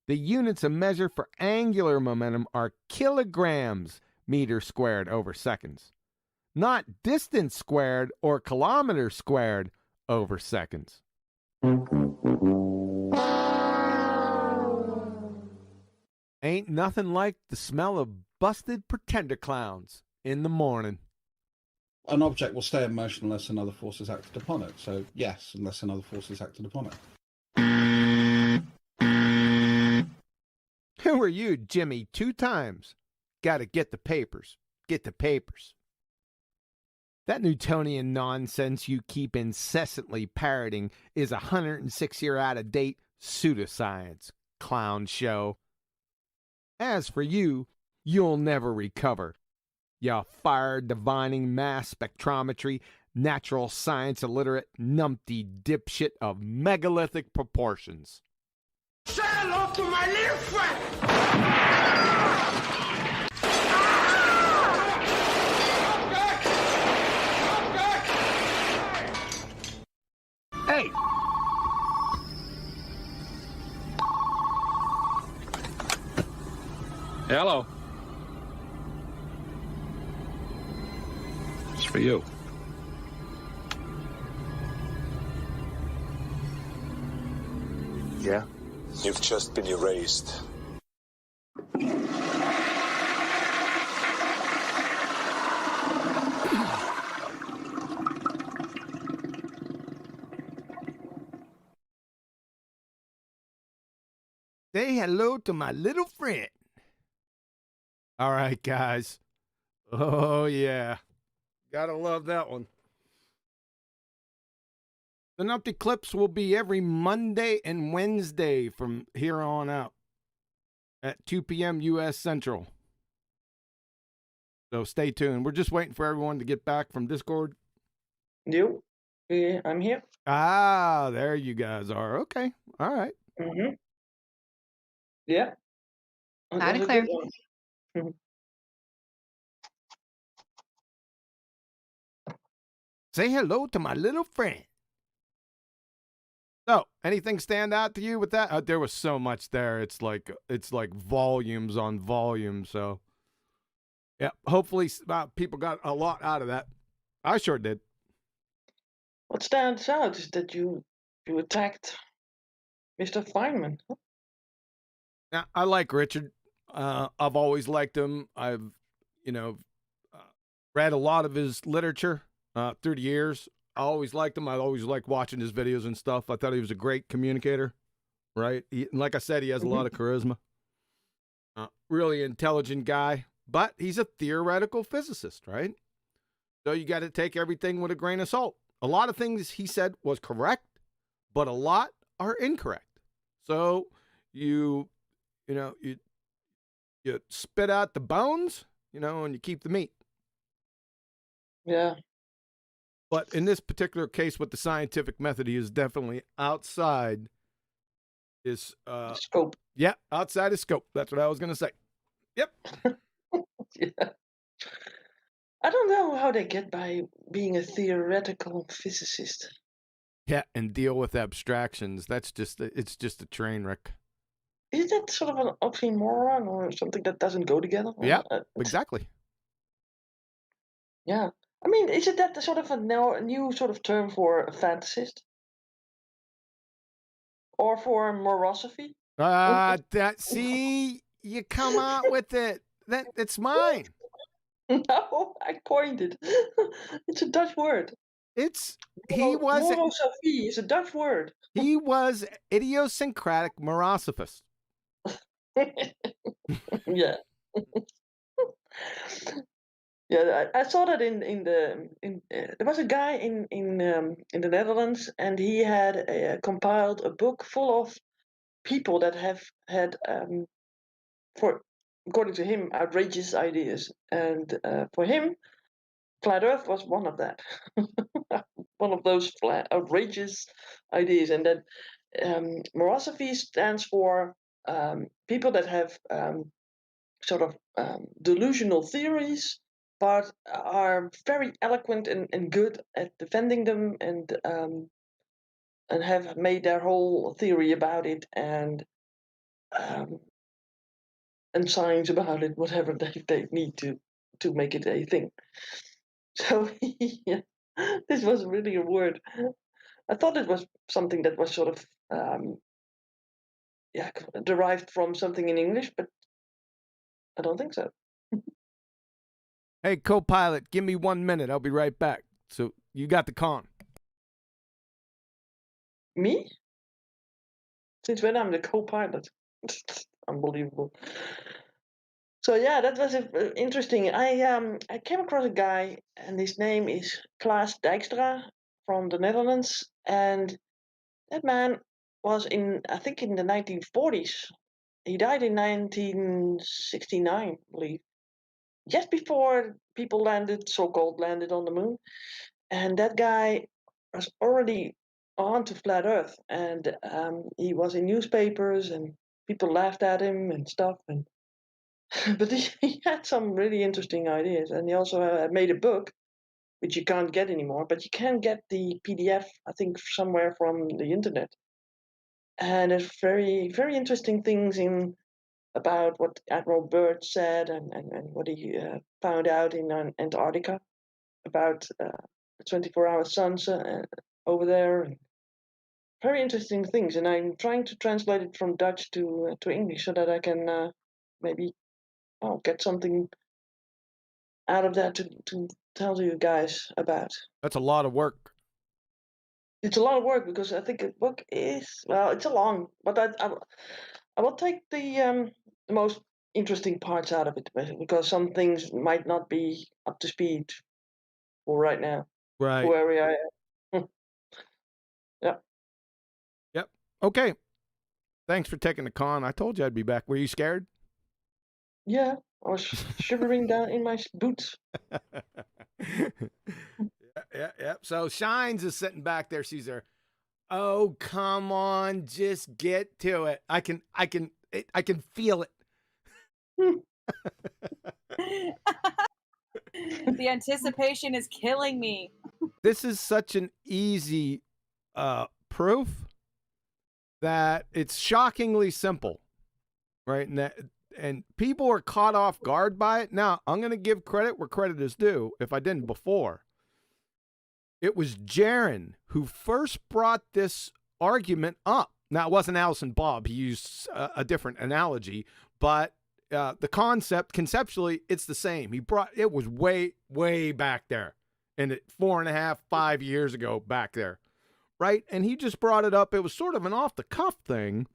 The units of measure for angular momentum are kilograms meters squared over seconds, not distance squared or kilometers squared over seconds. Ain't nothing like the smell of busted pretender clowns in the morning. An object will stay in motion unless another force is acted upon it. So, yes, unless another force is acted upon it. Who are you, Jimmy? 2 times. Gotta get the papers. Get the papers. That Newtonian nonsense you keep incessantly parroting is a 106-year out-of-date pseudoscience clown show. As for you, you'll never recover. You fire-divining mass spectrometry, natural science illiterate numpty dipshit of megalithic proportions. Say hello to my little friend! Hey! Hello. It's for you. Yeah? You've just been erased. Say hello to my little friend. All right, guys. Oh, yeah. Gotta love that one. The Numpty Clips will be every Monday and Wednesday from here on out at 2 p.m. U.S. Central. So stay tuned. We're just waiting for everyone to get back from Discord. You? Yeah, I'm here. Ah, there you guys are. Okay. All right. Mm-hmm. Yeah. Loud That's and a clear. good one. Mhm. Say hello to my little friend. So, anything stand out to you with that? There was so much there. It's like volumes on volumes. So, yeah, hopefully people got a lot out of that. I sure did. What stands out is that you attacked Mr. Feynman. Now, I like Richard. I've always liked him. I've, read a lot of his literature through the years. I always liked him. I always liked watching his videos and stuff. I thought he was a great communicator, right? Like I said, he has a lot of charisma. Really intelligent guy, but he's a theoretical physicist, right? So you got to take everything with a grain of salt. A lot of things he said was correct, but a lot are incorrect. So you spit out the bones, and you keep the meat. Yeah. But in this particular case with the scientific method, he is definitely outside his scope. Yeah, outside his scope. That's what I was going to say. Yep. Yeah. I don't know how they get by being a theoretical physicist. Yeah, and deal with abstractions. It's just a train wreck. Is that sort of an oxymoron or something that doesn't go together? Yeah, exactly. Yeah. I mean, isn't that the sort of a new sort of term for a fantasist? Or for morosophy? See, you come out with it. It's mine. No, I coined it. It's a Dutch word. Morosophy is a Dutch word. He was idiosyncratic morosophist. Yeah. Yeah, I saw that there was a guy in the Netherlands, and he had compiled a book full of people that have had, according to him, outrageous ideas, and for him, flat Earth was one of that, one of those outrageous ideas, and that morosophy stands for people that have sort of delusional theories, but are very eloquent and good at defending them, and have made their whole theory about it and science about it, whatever they need to make it a thing. So yeah, this was really a word. I thought it was something that was sort of derived from something in English, but I don't think so. Hey, co-pilot, give me 1 minute. I'll be right back. So you got the con. Me? Since when I'm the co-pilot? Unbelievable. So yeah, that was interesting. I came across a guy, and his name is Klaas Dijkstra from the Netherlands, and that man was I think in the 1940s. He died in 1969, I believe, just before people so-called landed on the moon. And that guy was already on to flat Earth, and he was in newspapers, and people laughed at him and stuff. And but he had some really interesting ideas, and he also made a book, which you can't get anymore, but you can get the PDF, I think, somewhere from the internet. And there's very, very interesting things about what Admiral Byrd said and what he found out in Antarctica about the 24-hour suns over there. And very interesting things, and I'm trying to translate it from Dutch to English so that I can maybe get something out of that to tell you guys about. That's a lot of work. It's a lot of work because I think a book is, well, it's a long, but I will take the most interesting parts out of it because some things might not be up to speed for right now. Right. For where we are at. Yeah. Yep. Okay. Thanks for taking the con. I told you I'd be back. Were you scared? Yeah, I was shivering down in my boots. Yeah. So Shines is sitting back there. She's there. Oh, come on, just get to it. I can feel it. The anticipation is killing me. This is such an easy proof that it's shockingly simple, right? And people are caught off guard by it. Now, I'm going to give credit where credit is due, if I didn't before. It was Jaron who first brought this argument up. Now, it wasn't Allison Bob. He used a different analogy, but the conceptually, it's the same. It was way back there, and 4.5, 5 years ago back there, right? And he just brought it up. It was sort of an off-the-cuff thing.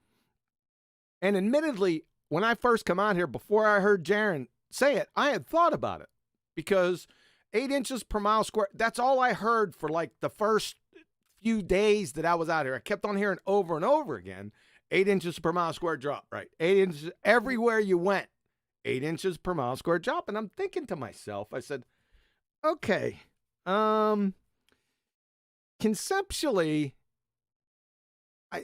And admittedly, when I first come out here, before I heard Jaron say it, I had thought about it because 8 inches per mile square, that's all I heard for like the first few days that I was out here. I kept on hearing over and over again, 8 inches per mile square drop, right? 8 inches everywhere you went, 8 inches per mile square drop. And I'm thinking to myself, I said, okay, conceptually, I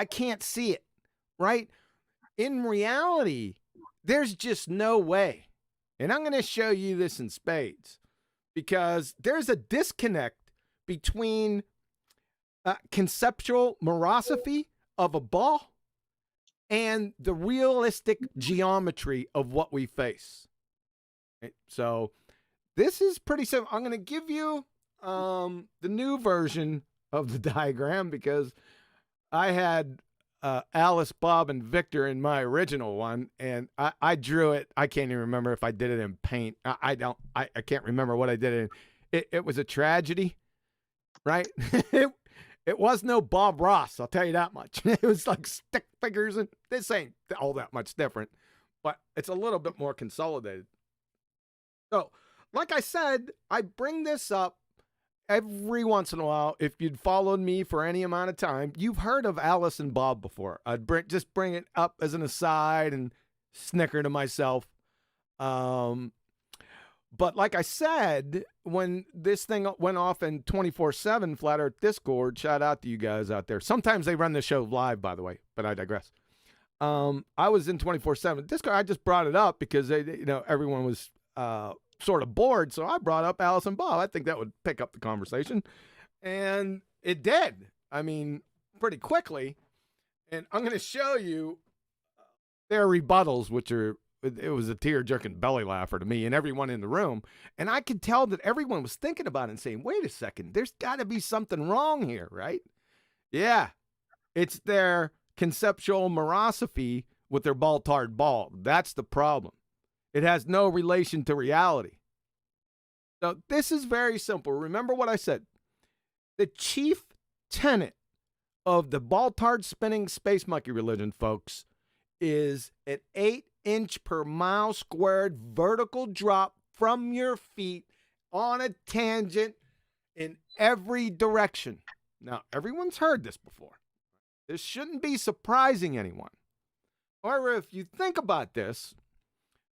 can't see it, right? In reality, there's just no way. And I'm going to show you this in spades because there's a disconnect between conceptual morosity of a ball and the realistic geometry of what we face. Okay, so this is pretty simple. I'm going to give you the new version of the diagram because I had Alice, Bob, and Victor in my original one, and I drew it. I can't even remember if I did it in paint. I can't remember what I did in. It was a tragedy, right? It was no Bob Ross, I'll tell you that much. It was like stick figures, and this ain't all that much different, but it's a little bit more consolidated. So, like I said, I bring this up every once in a while. If you'd followed me for any amount of time, you've heard of Alice and Bob before. I'd just bring it up as an aside and snicker to myself. But like I said, when this thing went off in 24/7 Flat Earth Discord, shout out to you guys out there. Sometimes they run the show live, by the way, but I digress. I was in 24/7 Discord. I just brought it up because everyone was sort of bored, so I brought up Alice and Bob. I think that would pick up the conversation, and it did. I mean, pretty quickly. And I'm going to show you their rebuttals, which are, it was a tear-jerking belly laugher to me and everyone in the room. And I could tell that everyone was thinking about it and saying, wait a second, there's got to be something wrong here, right? Yeah, it's their conceptual morosity with their ball-tarred ball. That's the problem. It has no relation to reality. So this is very simple. Remember what I said. The chief tenet of the ball-tarred spinning space monkey religion, folks, is an 8-inch per mile squared vertical drop from your feet on a tangent in every direction. Now, everyone's heard this before. This shouldn't be surprising anyone. However, if you think about this,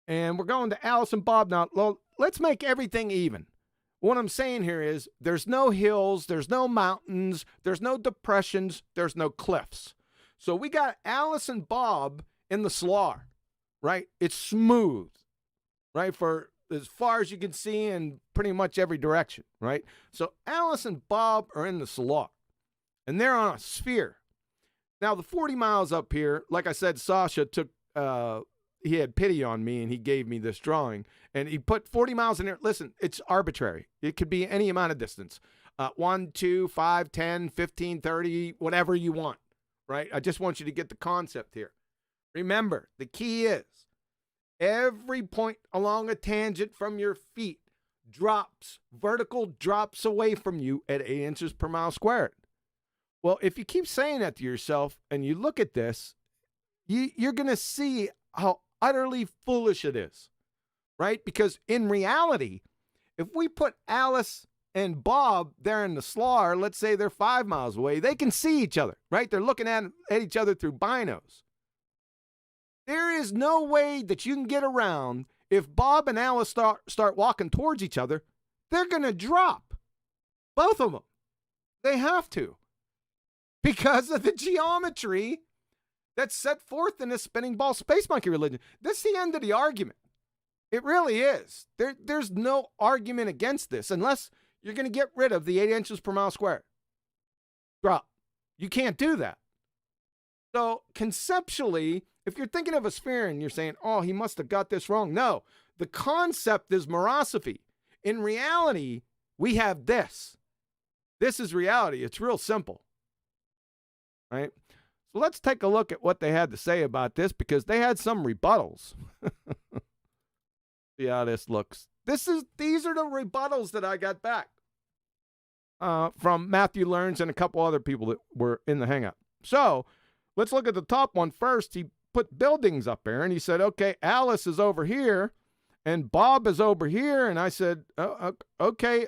and we're going to Alice and Bob now, well, let's make everything even. What I'm saying here is there's no hills, there's no mountains, there's no depressions, there's no cliffs. So we got Alice and Bob in the slar, right? It's smooth, right? For as far as you can see in pretty much every direction, right? So Alice and Bob are in the slar, and they're on a sphere. Now, the 40 miles up here, like I said, Sasha took, he had pity on me, and he gave me this drawing, and he put 40 miles in there. Listen, it's arbitrary. It could be any amount of distance, 1, 2, 5, 10, 15, 30, whatever you want, right? I just want you to get the concept here. Remember, the key is every point along a tangent from your feet drops, vertical drops away from you at 8 inches per mile squared. Well, if you keep saying that to yourself and you look at this, you're going to see how utterly foolish it is, right? Because in reality, if we put Alice and Bob there in the slaughter, let's say they're 5 miles away, they can see each other, right? They're looking at each other through binos. There is no way that you can get around if Bob and Alice start walking towards each other, they're going to drop. Both of them. They have to. Because of the geometry that's set forth in the spinning ball space monkey religion. That's the end of the argument. It really is. There's no argument against this unless you're going to get rid of the 8 inches per mile squared. Drop. You can't do that. So conceptually, if you're thinking of a sphere and you're saying, oh, he must have got this wrong. No, the concept is morosophy. In reality, we have this. This is reality. It's real simple. Right? So let's take a look at what they had to say about this because they had some rebuttals. See how this looks. These are the rebuttals that I got back from Matthew Learns and a couple other people that were in the hangout. So let's look at the top one first. He put buildings up there and he said, okay, Alice is over here and Bob is over here. And I said, okay,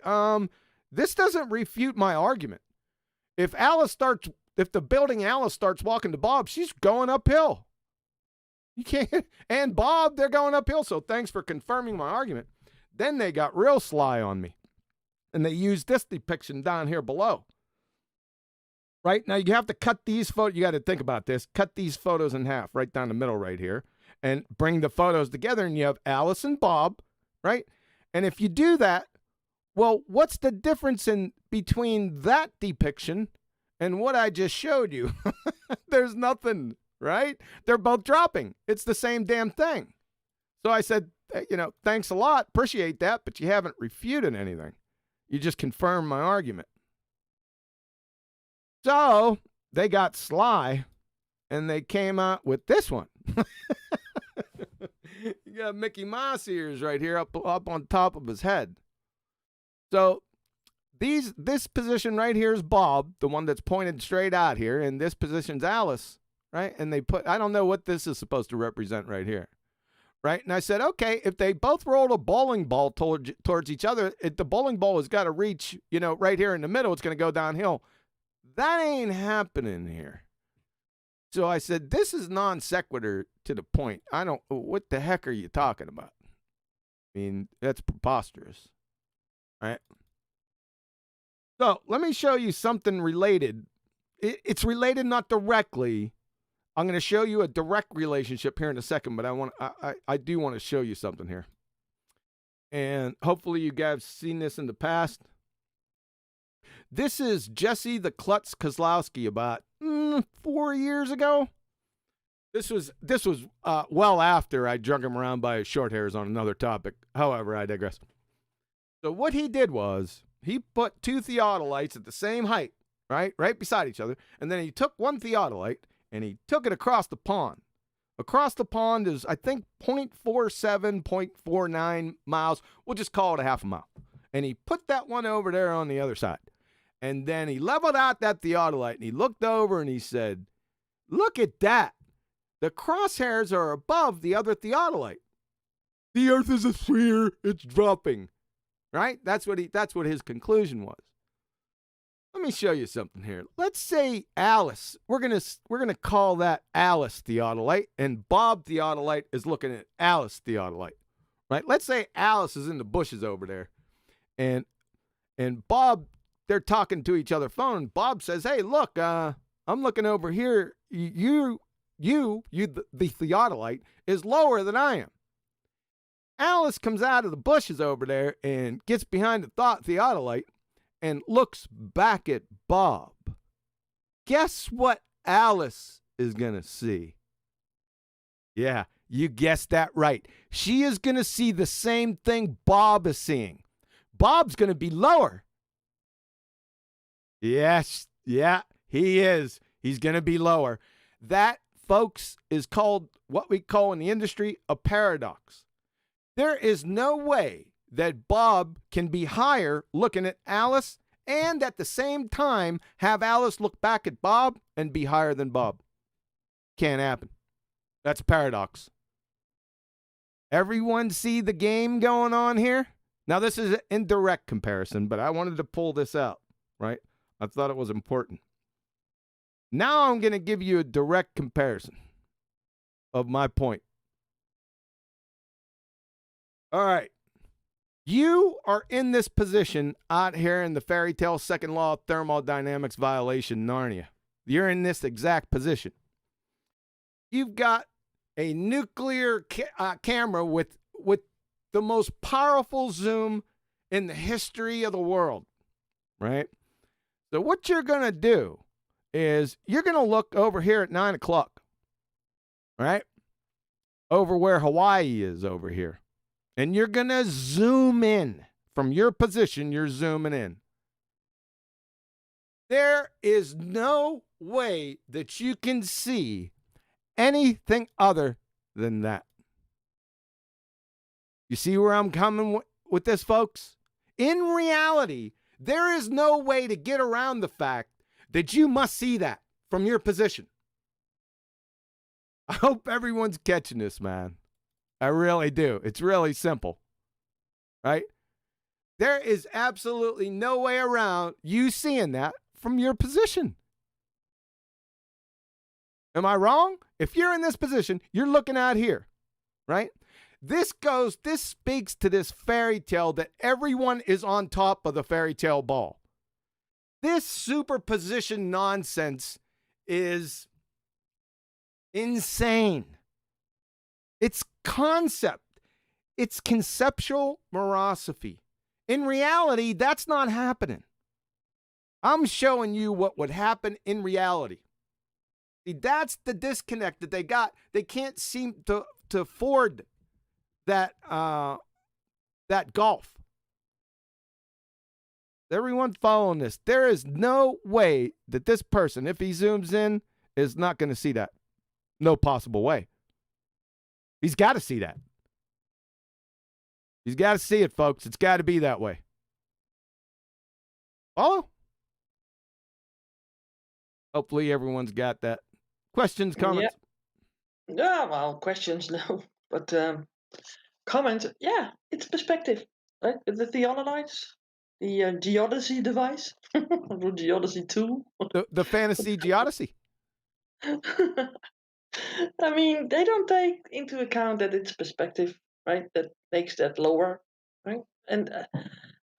this doesn't refute my argument. If the building Alice starts walking to Bob, she's going uphill. You can't, and Bob, they're going uphill. So thanks for confirming my argument. Then they got real sly on me. And they used this depiction down here below. Right? Now you have to cut these photos. You got to think about this. Cut these photos in half right down the middle right here. And bring the photos together. And you have Alice and Bob. Right? And if you do that, well, what's the difference in between that depiction and what I just showed you? There's nothing, right? They're both dropping. It's the same damn thing. So I said, thanks a lot. Appreciate that, but you haven't refuted anything. You just confirmed my argument. So they got sly and they came out with this one. You got Mickey Mouse ears right here up on top of his head. So this position right here is Bob, the one that's pointed straight out here, and this position's Alice, right? And they put, I don't know what this is supposed to represent right here, right? And I said, okay, if they both rolled a bowling ball towards each other, the bowling ball has got to reach, right here in the middle, it's going to go downhill. That ain't happening here. So I said, this is non sequitur to the point. What the heck are you talking about? I mean, that's preposterous. Right. So let me show you something related. It's related not directly. I'm going to show you a direct relationship here in a second, but I do want to show you something here. And hopefully you guys have seen this in the past. This is Jesse the Klutz Kozlowski about 4 years ago. This was well after I drug him around by his short hairs on another topic. However, I digress. So what he did was he put 2 theodolites at the same height, right beside each other, and then he took one theodolite and he took it across the pond. Across the pond is, I think, 0.47, 0.49 miles. We'll just call it a half a mile. And he put that one over there on the other side. And then he leveled out that theodolite and he looked over and he said, look at that. The crosshairs are above the other theodolite. The earth is a sphere. It's dropping. Right? That's what his conclusion was. Let me show you something here. Let's say Alice. We're gonna call that Alice theodolite, and Bob theodolite is looking at Alice theodolite. Right? Let's say Alice is in the bushes over there, and Bob, they're talking to each other phone. Bob says, "Hey, look, I'm looking over here. You, the theodolite, is lower than I am." Alice comes out of the bushes over there and gets behind the theodolite and looks back at Bob. Guess what Alice is going to see? Yeah, you guessed that right. She is going to see the same thing Bob is seeing. Bob's going to be lower. Yes, yeah, he is. He's going to be lower. That, folks, is called what we call in the industry a paradox. There is no way that Bob can be higher looking at Alice and at the same time have Alice look back at Bob and be higher than Bob. Can't happen. That's a paradox. Everyone see the game going on here? Now, this is an indirect comparison, but I wanted to pull this out, right? I thought it was important. Now I'm going to give you a direct comparison of my point. All right. You are in this position out here in the fairy tale second law of thermodynamics violation, Narnia. You're in this exact position. You've got a nuclear camera with the most powerful zoom in the history of the world, right? So what you're going to do is you're going to look over here at 9 o'clock, right? Over where Hawaii is over here. And you're going to zoom in. From your position, you're zooming in. There is no way that you can see anything other than that. You see where I'm coming with this, folks? In reality, there is no way to get around the fact that you must see that from your position. I hope everyone's catching this, man. I really do. It's really simple, right? There is absolutely no way around you seeing that from your position. Am I wrong? If you're in this position, you're looking out here, right? This speaks to this fairy tale that everyone is on top of the fairy tale ball. This superposition nonsense is insane. It's concept. It's conceptual morosophy. In reality, that's not happening. I'm showing you what would happen in reality. See, that's the disconnect that they got. They can't seem to afford that gulf. Everyone following this, there is no way that this person, if he zooms in, is not going to see that. No possible way. He's got to see that. He's got to see it, folks. It's got to be that way. Follow? Hopefully everyone's got that. Questions, comments? Yeah, well, questions, no. But comments, yeah, it's perspective. Right? The theodolites, the geodesy device, or geodesy tool. The fantasy geodesy. I mean, they don't take into account that it's perspective, right? That makes that lower, right? And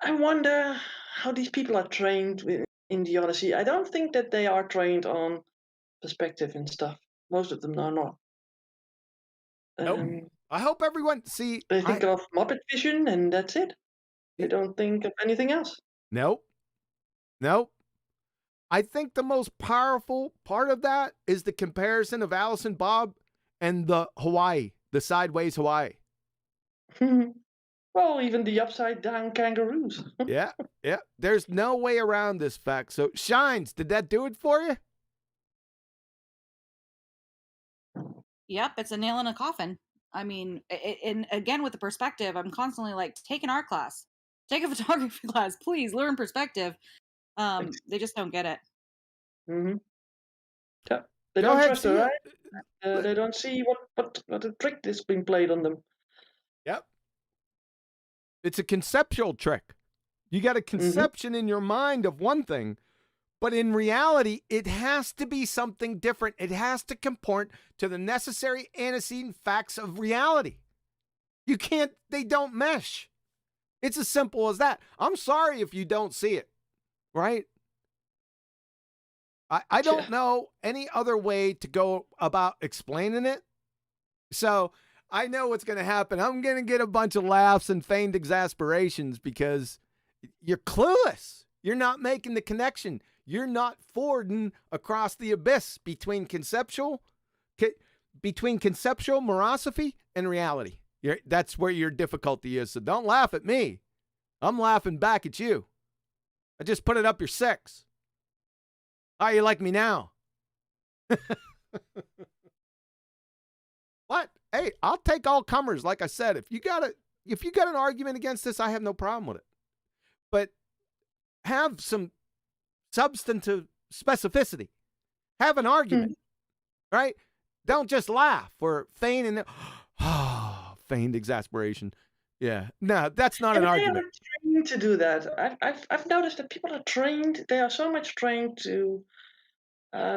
I wonder how these people are trained in geodesy. I don't think that they are trained on perspective and stuff. Most of them are not. Nope. I hope everyone see. They think of Muppet vision and that's it. They don't think of anything else. Nope. I think the most powerful part of that is the comparison of Alice and Bob and the Hawaii, the sideways Hawaii. Well, even the upside down kangaroos. Yeah. There's no way around this fact. So, Shines, did that do it for you? Yep, it's a nail in a coffin. I mean, and again, with the perspective, I'm constantly like, take an art class, take a photography class, please learn perspective. They just don't get it. Mm-hmm. Yeah. They don't trust her, right? They don't see what a trick is being played on them. Yep. It's a conceptual trick. You got a conception in your mind of one thing, but in reality, it has to be something different. It has to comport to the necessary antecedent facts of reality. You can't, they don't mesh. It's as simple as that. I'm sorry if you don't see it, right? I don't know any other way to go about explaining it. So I know what's going to happen. I'm going to get a bunch of laughs and feigned exasperations because you're clueless. You're not making the connection. You're not fording across the abyss between conceptual morosophy and reality. That's where your difficulty is. So don't laugh at me. I'm laughing back at you. I just put it up your 6. How you like me now? What? Hey, I'll take all comers. Like I said, if you got an argument against this, I have no problem with it. But have some substantive specificity. Have an argument, right? Don't just laugh or feign feigned exasperation. Yeah. No, that's not And an they argument. are trained to do that. I've noticed that people are trained. They are so much trained to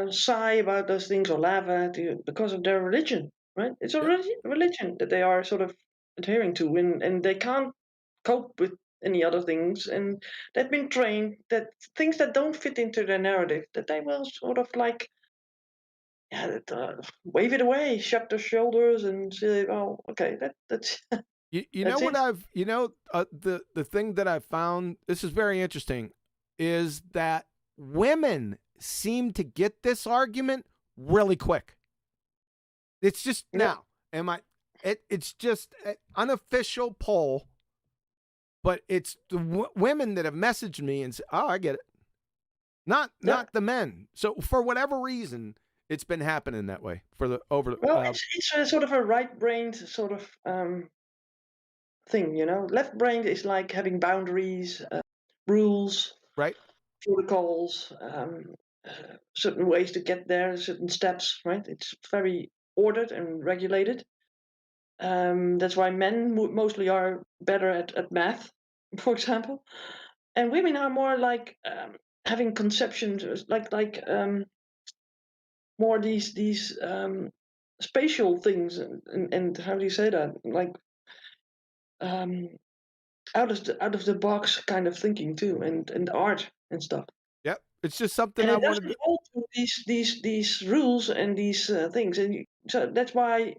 sigh about those things or laugh at you because of their religion, right? It's a religion that they are sort of adhering to, and they can't cope with any other things. And they've been trained that things that don't fit into their narrative, that they will sort of like, wave it away, shrug their shoulders, and say, "Oh, okay, that's." You know That's what it. the thing that I found, this is very interesting, is that women seem to get this argument really quick. It's just now. It's just an unofficial poll, but it's the women that have messaged me and said, "Oh, I get it." Not the men. So for whatever reason, it's been happening that way for the over. Well, it's a sort of a right-brained sort of thing, you know. Left-brained is like having boundaries, rules, right, protocols, certain ways to get there, certain steps, right? It's very ordered and regulated. That's why men mostly are better at math, for example, and women are more like having conceptions, like more these spatial things, and how do you say that? Like um, out of the box kind of thinking too, and art and stuff. Yep, it's just something And I it wanted doesn't to. hold to these rules and these things, and so that's why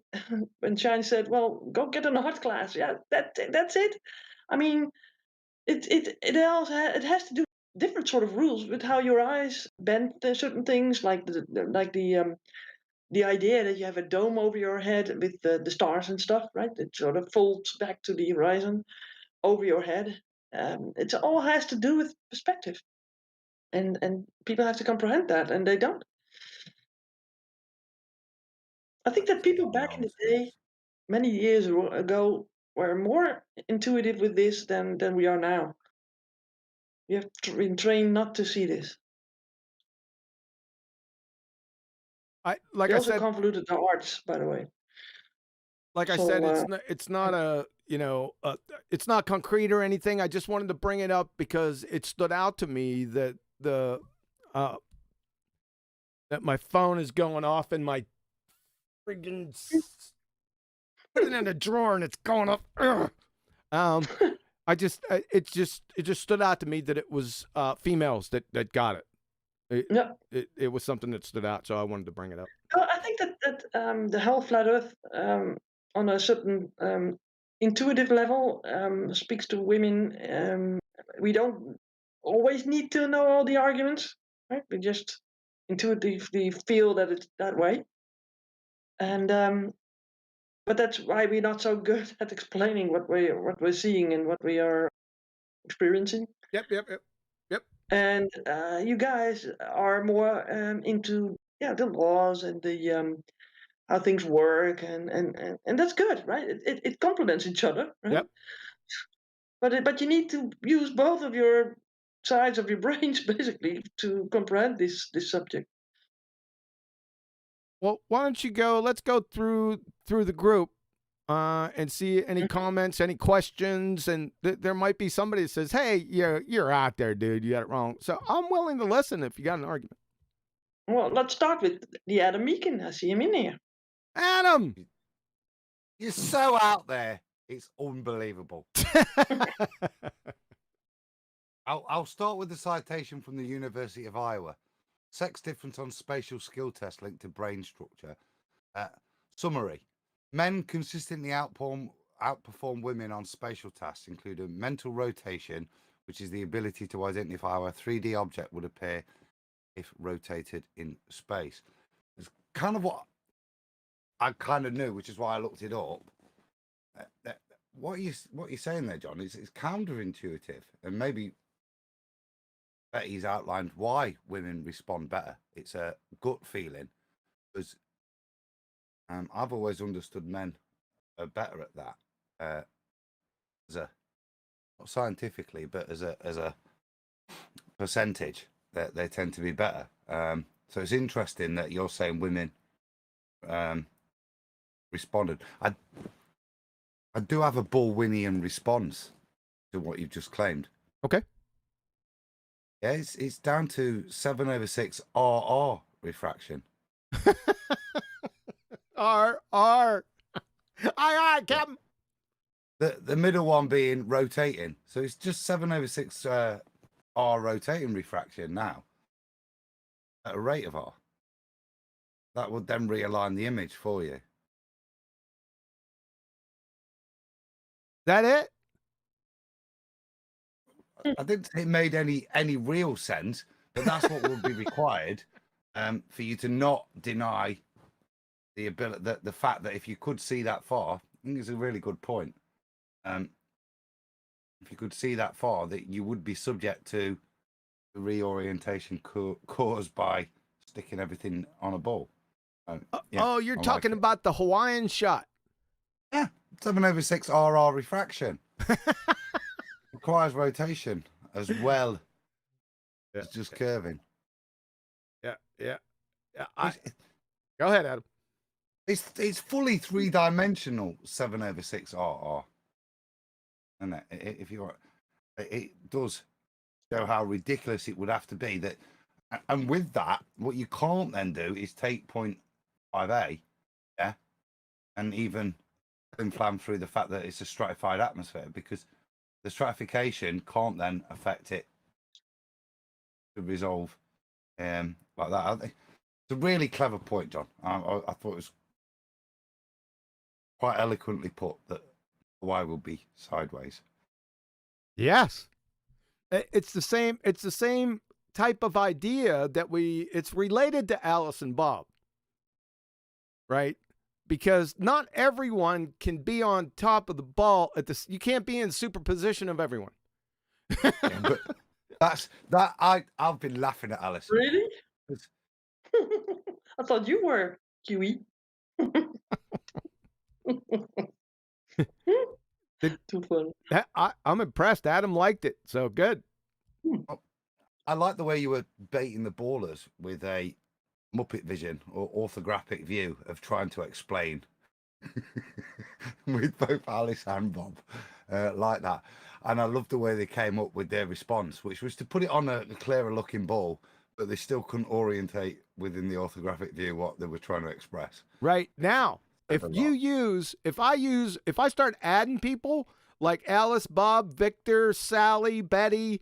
when Shine said, "Well, go get an art class," yeah, that's it. I mean, it also it has to do with different sort of rules with how your eyes bend to certain things, like the idea that you have a dome over your head with the stars and stuff, right? It sort of folds back to the horizon over your head. It all has to do with perspective, and people have to comprehend that, and they don't. I think that people back in the day, many years ago, were more intuitive with this than we are now. We have been trained not to see this. Like They I also said, convoluted the arts, by the way. like I So, said, it's not a it's not concrete or anything. I just wanted to bring it up because it stood out to me that that my phone is going off and my friggin' put it in a drawer and it's going off. It just stood out to me that it was females that got it. It was something that stood out, so I wanted to bring it up. Well, I think that the whole flat Earth, on a certain intuitive level, speaks to women. We don't always need to know all the arguments, right? We just intuitively feel that it's that way, and but that's why we're not so good at explaining what we're seeing and what we are experiencing. Yep. And you guys are more into the laws and the how things work, and that's good, right? It complements each other, right? Yep. But you need to use both of your sides of your brains basically to comprehend this subject. Well, why don't you go? Let's go through the group and see any comments, any questions, and there might be somebody that says, "Hey, you're out there, dude. You got it wrong." So I'm willing to listen if you got an argument. Well, let's start with the Adam Meakin. I see him in here. Adam, you're so out there. It's unbelievable. I'll start with the citation from the University of Iowa. Sex difference on spatial skill test linked to brain structure. Summary. Men consistently outperform women on spatial tasks, including mental rotation, which is the ability to identify how a 3D object would appear if rotated in space. It's kind of what I kind of knew, which is why I looked it up. What you're saying there, John, is counterintuitive, and maybe Betty's outlined why women respond better. It's a gut feeling, because I've always understood men are better at that, not scientifically, but as a percentage, that they tend to be better. So it's interesting that you're saying women responded. I I do have a Baldwinian response to what you've just claimed. Okay. Yeah, it's down to 7/6 RR refraction. R. Aye, Captain. The middle one being rotating. So it's just 7/6 R rotating refraction now at a rate of R. That would then realign the image for you. That it? I didn't think it made any real sense, but that's what would be required for you to not deny the ability, the fact that if you could see that far, I think it's a really good point. If you could see that far, that you would be subject to the reorientation caused by sticking everything on a ball. Yeah, Oh, you're I talking like about the Hawaiian shot. it. 7/6 RR refraction requires rotation as well as just curving. Yeah. Go ahead, Adam. It's fully 3-dimensional 7/6 RR. And if you want, it does show how ridiculous it would have to be. That, and with that, what you can't then do is take 0.5a, yeah, and even flam through the fact that it's a stratified atmosphere, because the stratification can't then affect it to resolve like that. It's a really clever point, John. I thought it was quite eloquently put that Hawaii will be sideways. Yes. It's the same type of idea that it's related to Alice and Bob. Right? Because not everyone can be on top of the ball you can't be in superposition of everyone. Yeah, but I've been laughing at Alice. Really? I thought you were Kiwi. Too funny. I'm impressed. Adam liked it, so good. I like the way you were baiting the ballers with a Muppet vision or orthographic view of trying to explain with both Alice and Bob like that. And I love the way they came up with their response, which was to put it on a clearer looking ball, but they still couldn't orientate within the orthographic view what they were trying to express. Right now, if I start adding people like Alice, Bob, Victor, Sally, Betty,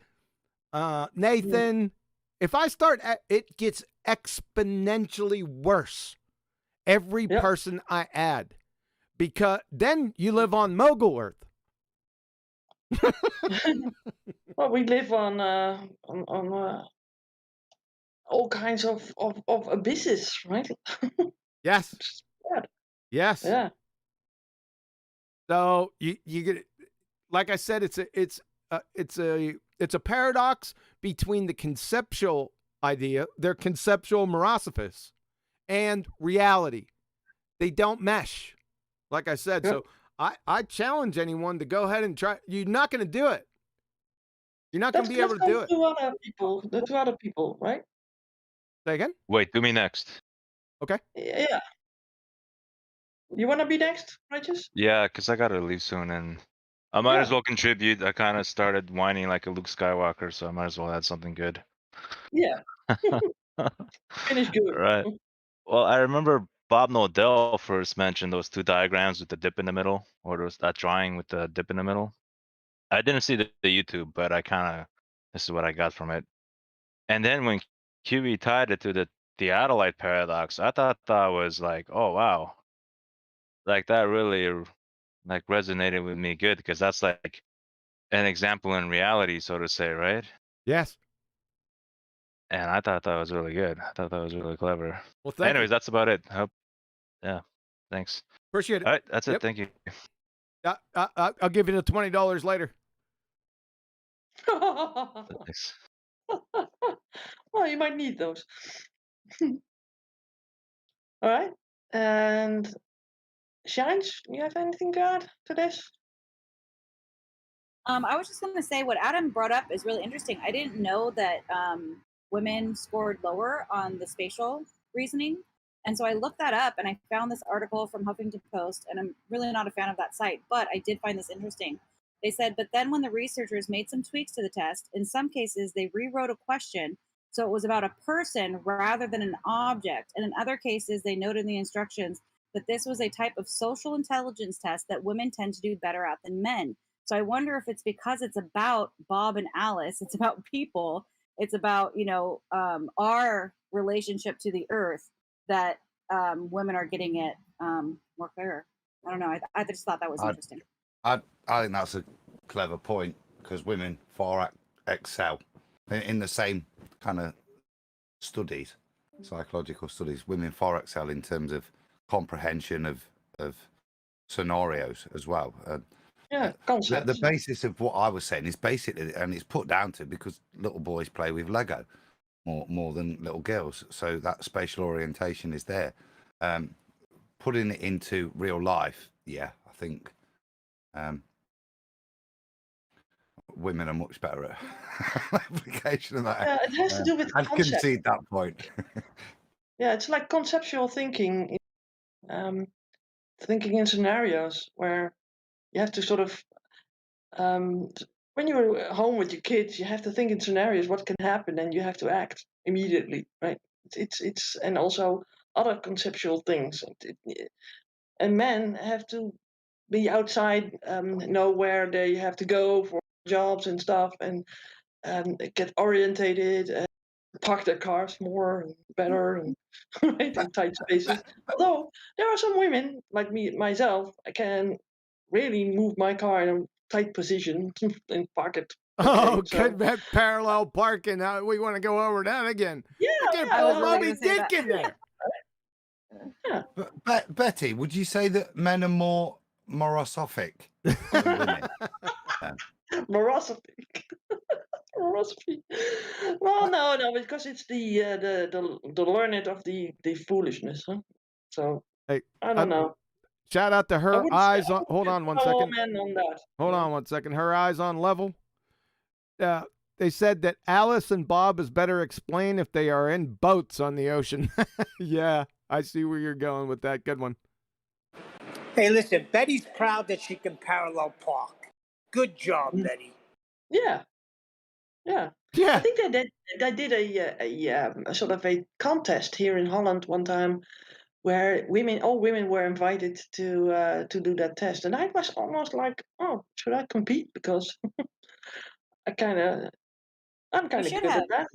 Nathan, if I start it gets exponentially worse every person I add, because then you live on Mogul Earth. Well, we live on all kinds of abysses, right? Yes. Yes. Yeah. So you get, like I said, it's a paradox between the conceptual idea, their conceptual morosophists, and reality. They don't mesh, like I said. So I challenge anyone to go ahead and try. You're not going to do it. You're not going to be able to do it. The two other people, right? Say again? Wait, do me next. Okay. Yeah. You want to be next, Righteous? Yeah, because I gotta leave soon, and I might as well contribute. I kind of started whining like a Luke Skywalker, so I might as well add something good. Yeah. Finish good. Right. Well, I remember Bob Nodell first mentioned those two diagrams with the dip in the middle, or that drawing with the dip in the middle. I didn't see the YouTube, but this is what I got from it. And then when QE tied it to the Theodolite paradox, I thought that was like, oh wow, like that really like resonated with me good, because that's like an example in reality, so to say, right? Yes. And I thought that was really good. I thought that was really clever. Well, thank you. That's about it. Yeah, thanks. Appreciate it. All right, that's it. Thank you. I'll give you the $20 later. Thanks. Well, you might need those. All right. And Shines, you have anything to add to this? I was just going to say what Adam brought up is really interesting. I didn't know that women scored lower on the spatial reasoning And so I looked that up and I found this article from Huffington Post, and I'm really not a fan of that site, but I did find this interesting. They said, but then when the researchers made some tweaks to the test, in some cases they rewrote a question so it was about a person rather than an object. And in other cases, they noted in the instructions that this was a type of social intelligence test that women tend to do better at than men. So I wonder if it's because it's about Bob and Alice, it's about people, it's about, our relationship to the earth, that women are getting it more clear. I don't know. I just thought that was interesting. I think that's a clever point, because women far excel in the same kind of studies, psychological studies. Women far excel in terms of comprehension of scenarios as well. Concepts. The basis of what I was saying is basically, and it's put down to because little boys play with Lego more than little girls, so that spatial orientation is there. Putting it into real life, I think women are much better at application of that. Yeah, it has to do with I concept. concede that point. Yeah, it's like conceptual thinking, thinking in scenarios where you have to sort of, when you're at home with your kids, you have to think in scenarios what can happen, and you have to act immediately, right? It's and also other conceptual things, and men have to be outside, know where they have to go for jobs and stuff, and get orientated, park their cars more and better, and right, in tight spaces. Although there are some women like myself, I can really move my car in a tight position and park it. Oh, Okay, so good man, parallel parking. We want to go over that again. yeah, You can yeah, pull well, Moby Dick in there. yeah. But Betty, would you say that men are more morosophic than women? Morosity. Morosity. Well, no, because it's the learned of the foolishness, huh? So Hey, I don't know. Shout out to I her wouldn't say, eyes on. Hold on one all second. men on that. Hold on one second. Her eyes on level. They said that Alice and Bob is better explained if they are in boats on the ocean. Yeah, I see where you're going with that. Good one. Hey, listen, Betty's proud that she can parallel park. Good job, Betty. Yeah. I think they did a sort of a contest here in Holland one time, where all women were invited to do that test, and I was almost like, oh, should I compete? Because I'm kind of should good have. at that.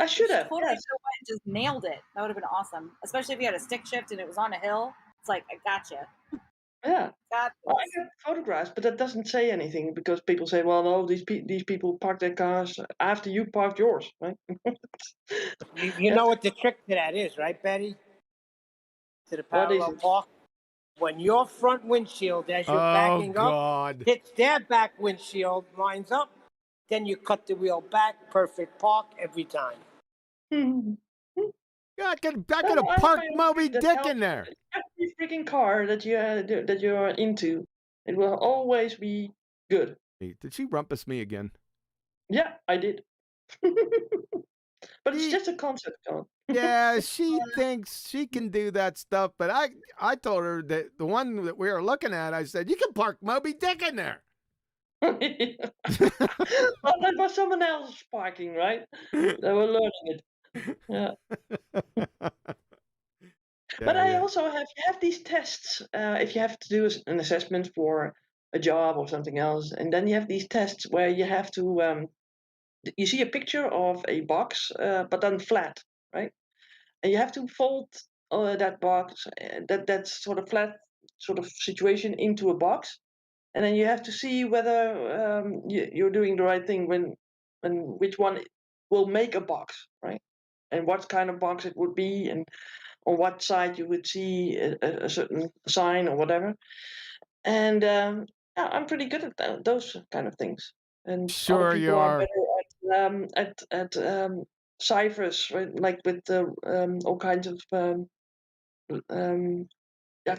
I should have. Totally Yes. should have went and just nailed it. That would have been awesome. Especially if you had a stick shift and it was on a hill. It's like, I gotcha. Yeah. Got Well, I got photographs, but that doesn't say anything, because people say, well, no, these people park their cars after you parked yours, right? You know what the trick to that is, right, Betty? To the What is parallel it? park? When your front windshield, as you're Oh, backing God. up, hits their back windshield, lines up, then you cut the wheel back, perfect park every time. Yeah, I could have parked Moby Dick in there. Every freaking car that you're into, it will always be good. Hey, did she rumpus me again? Yeah, I did. But it's just a concept, John. Yeah, she thinks she can do that stuff, but I told her that the one that we were looking at, I said, you can park Moby Dick in there. Well, that was someone else parking, right? They were learning it. Yeah. But I also have these tests. If you have to do an assessment for a job or something else, and then you have these tests where you have to you see a picture of a box, but then flat, right? And you have to fold that box, that sort of flat sort of situation, into a box, and then you have to see whether you're doing the right thing when which one will make a box, right? And what kind of box it would be, and on what side you would see a certain sign or whatever. And yeah, I'm pretty good at those kind of things. And Sure other you people are. better at ciphers, right? Like with all kinds of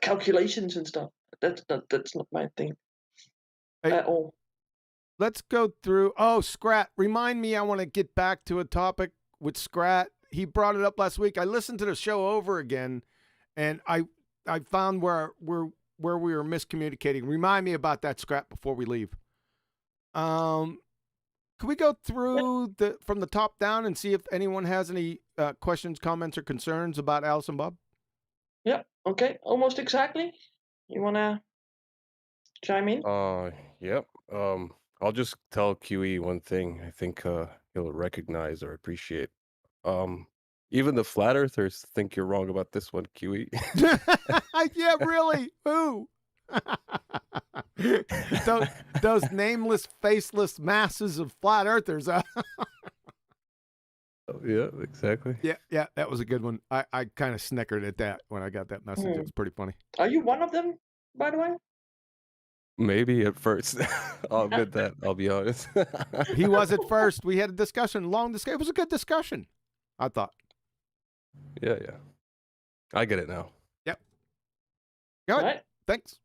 calculations and stuff. That's not my thing at all. Let's go through. Oh, Scrat, remind me. I want to get back to a topic with Scrat. he brought it up last week. I listened to the show over again, and I found where we were miscommunicating. Remind me about that, Scrap, before we leave. Can we go through from the top down and see if anyone has any questions, comments, or concerns about Alice and Bob? Yeah. Okay. Almost exactly. You wanna chime in? Yep. I'll just tell QE one thing. I think he'll recognize or appreciate. Even the flat earthers think you're wrong about this one, QE. Yeah, really? Who? those nameless, faceless masses of flat earthers. Yeah, exactly. Yeah, that was a good one. I kind of snickered at that when I got that message. It was pretty funny. Are you one of them, by the way? Maybe at first. I'll admit that. I'll be honest. He was at first. We had a discussion, long discussion. It was a good discussion, I thought. Yeah. I get it now. Yep. Good. Right. Thanks.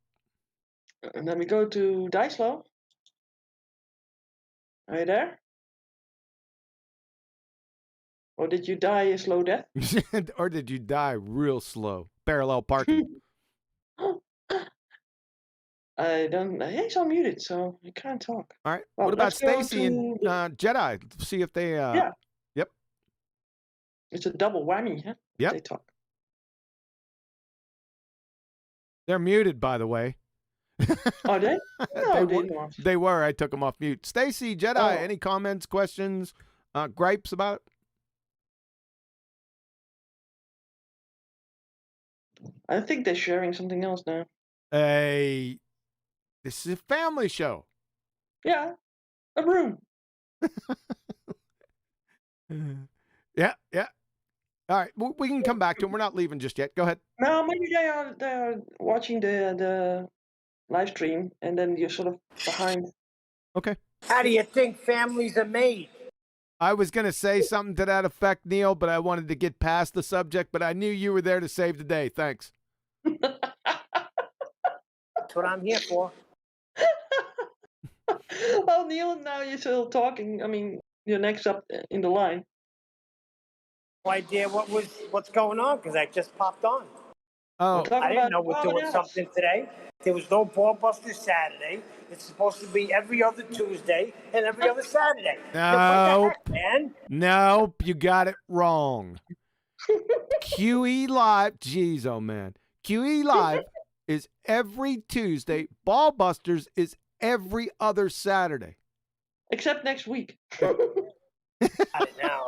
And then we go to Dicelo. Are you there? Or did you die a slow death? Or did you die real slow? Parallel parking. I don't. He's unmuted, so I can't talk. All right. Well, What about let's go Stacy and Jedi? See if they. Yeah. Yep. It's a double whammy, huh? Yep. They talk. They're muted, by the way. Are they? No, they were. I took them off mute. Stacy, Jedi, Oh. any comments, questions, gripes about? I think they're sharing something else now. Hey, this is a family show. Yeah, a room. Yeah. All right, we can come back to them. We're not leaving just yet. Go ahead. No, maybe they are watching the live stream, and then you're sort of behind. Okay. How do you think families are made? I was going to say something to that effect, Neil, but I wanted to get past the subject, but I knew you were there to save the day. Thanks. That's what I'm here for. Well, Neil, now you're still talking. I mean, you're next up in the line. No idea what's going on because I just popped on. Oh, I didn't know we're doing Ballbusters. something today. There was no Ballbusters Saturday. It's supposed to be every other Tuesday and every other Saturday. Now, what the heck, man? Nope, you got it wrong. QE Live, jeez, oh man. QE Live is every Tuesday. Ballbusters is every other Saturday. Except next week. Got it now.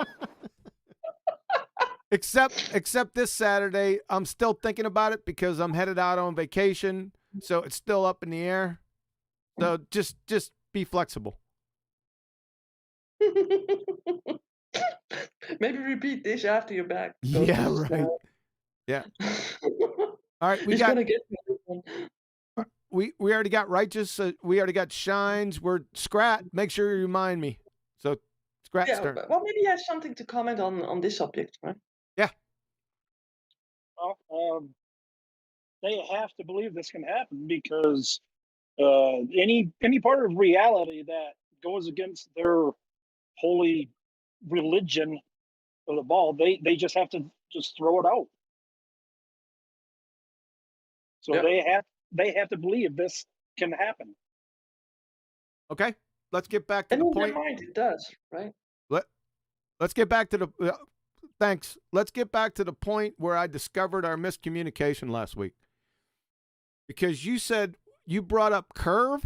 Except this Saturday, I'm still thinking about it because I'm headed out on vacation, so it's still up in the air. So just be flexible. Maybe repeat this after you're back. Yeah, right. Yeah. All right, He's gonna get me this one. we already got Righteous. We already got Shines. We're Scrat. Make sure you remind me. So Scrat's Yeah, turn. well, maybe he has something to comment on this subject, right? Yeah. Well, they have to believe this can happen because any part of reality that goes against their holy religion of the ball, they just have to just throw it out. So Yeah. they have to believe this can happen. Okay. Let's get back to And the in their point. mind, it does, right? Let's get back to the. Thanks. Let's get back to the point where I discovered our miscommunication last week. Because you brought up curve,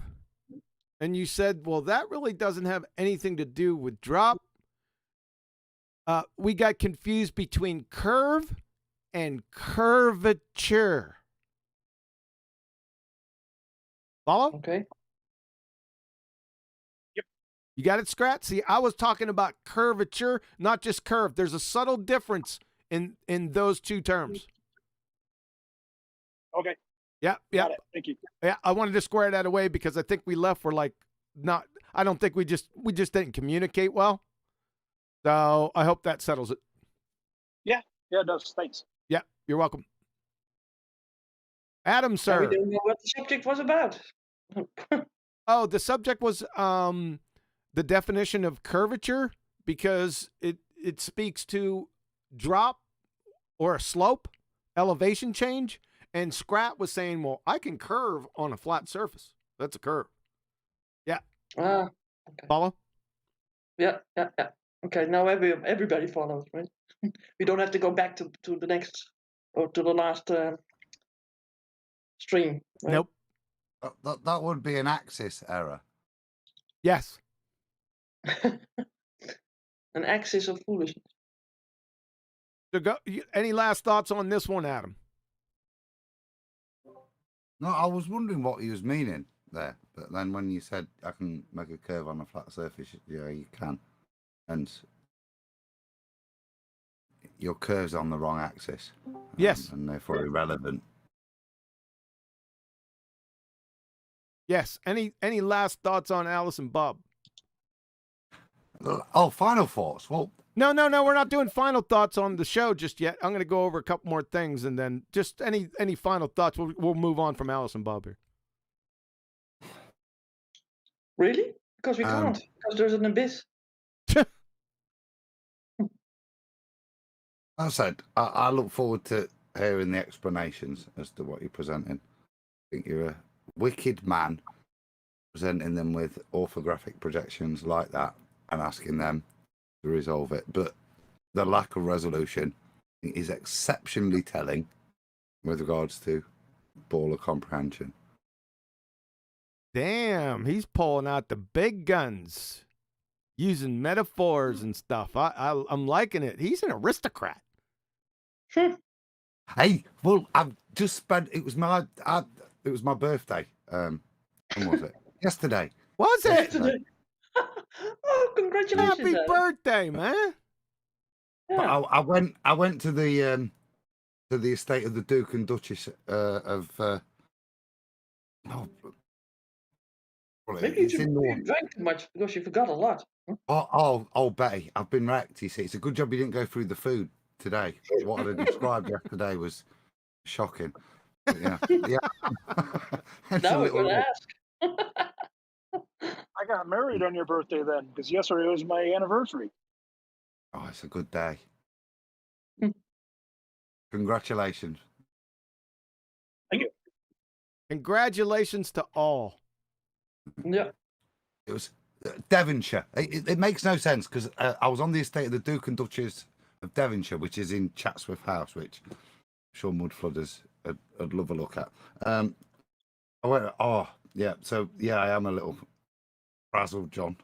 and you said, well, that really doesn't have anything to do with drop. We got confused between curve and curvature. Follow? Okay. You got it, Scrat? See, I was talking about curvature, not just curve. There's a subtle difference in those two terms. Okay. Yeah. Got it. Thank you. Yeah, I wanted to square that away because I think we left. We're like, not. I don't think we just didn't communicate well. So I hope that settles it. Yeah, it does. Thanks. Yeah, you're welcome. Adam, We sir. didn't know what the subject was about. Oh, the subject was the definition of curvature because it speaks to drop or a slope, elevation change, and Scrat was saying, well, I can curve on a flat surface. That's a curve. Yeah. Okay. Follow? Yeah. Okay, now everybody follows, right? We don't have to go back to the next or to the last stream. Right? Nope. That would be an axis error. Yes. An axis of foolishness. So any last thoughts on this one, Adam? No, I was wondering what he was meaning there, but then when you said I can make a curve on a flat surface, yeah, you can, and your curve's on the wrong axis. Yes, and therefore irrelevant. Yes. Any last thoughts on Alice and Bob? Oh, final thoughts. Well, no, we're not doing final thoughts on the show just yet. I'm going to go over a couple more things, and then just any final thoughts. We'll move on from Alice and Bob here. Really? Because we can't. Because there's an abyss. I said I look forward to hearing the explanations as to what you're presenting. I think you're a wicked man presenting them with orthographic projections like that and asking them to resolve it. But the lack of resolution is exceptionally telling with regards to ball of comprehension. Damn, he's pulling out the big guns, using metaphors and stuff. I'm liking it. He's an aristocrat. Hey, well, I've just spent. It was my birthday. When was it? Yesterday. Was it? Oh, congratulations! Happy birthday, man! Yeah. I went to the estate of the Duke and Duchess of. Maybe you drank too much because you forgot a lot. Oh, Betty, I've been wrecked. You see, it's a good job you didn't go through the food today. What I described yesterday was shocking. But yeah. Now we're going to ask. I got married on your birthday then, because yesterday was my anniversary. Oh, it's a good day. Congratulations. Thank you. Congratulations to all. Yeah. It was Devonshire. It makes no sense because I was on the estate of the Duke and Duchess of Devonshire, which is in Chatsworth House, which I'm sure Mudflooders would love a look at. I went, oh, yeah. So, yeah, I am a little frazzled, John.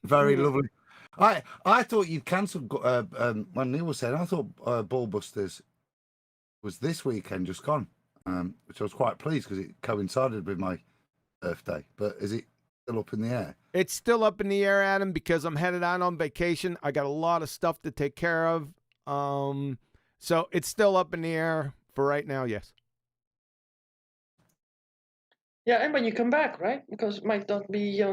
Very lovely. I thought you'd cancelled, when Neil was saying, I thought BALLBUSTERS was this weekend just gone, which I was quite pleased because it coincided with my birthday. But is it still up in the air? It's still up in the air, Adam, because I'm headed out on vacation. I got a lot of stuff to take care of. So it's still up in the air for right now, yes. Yeah, and when you come back, right? Because it might not be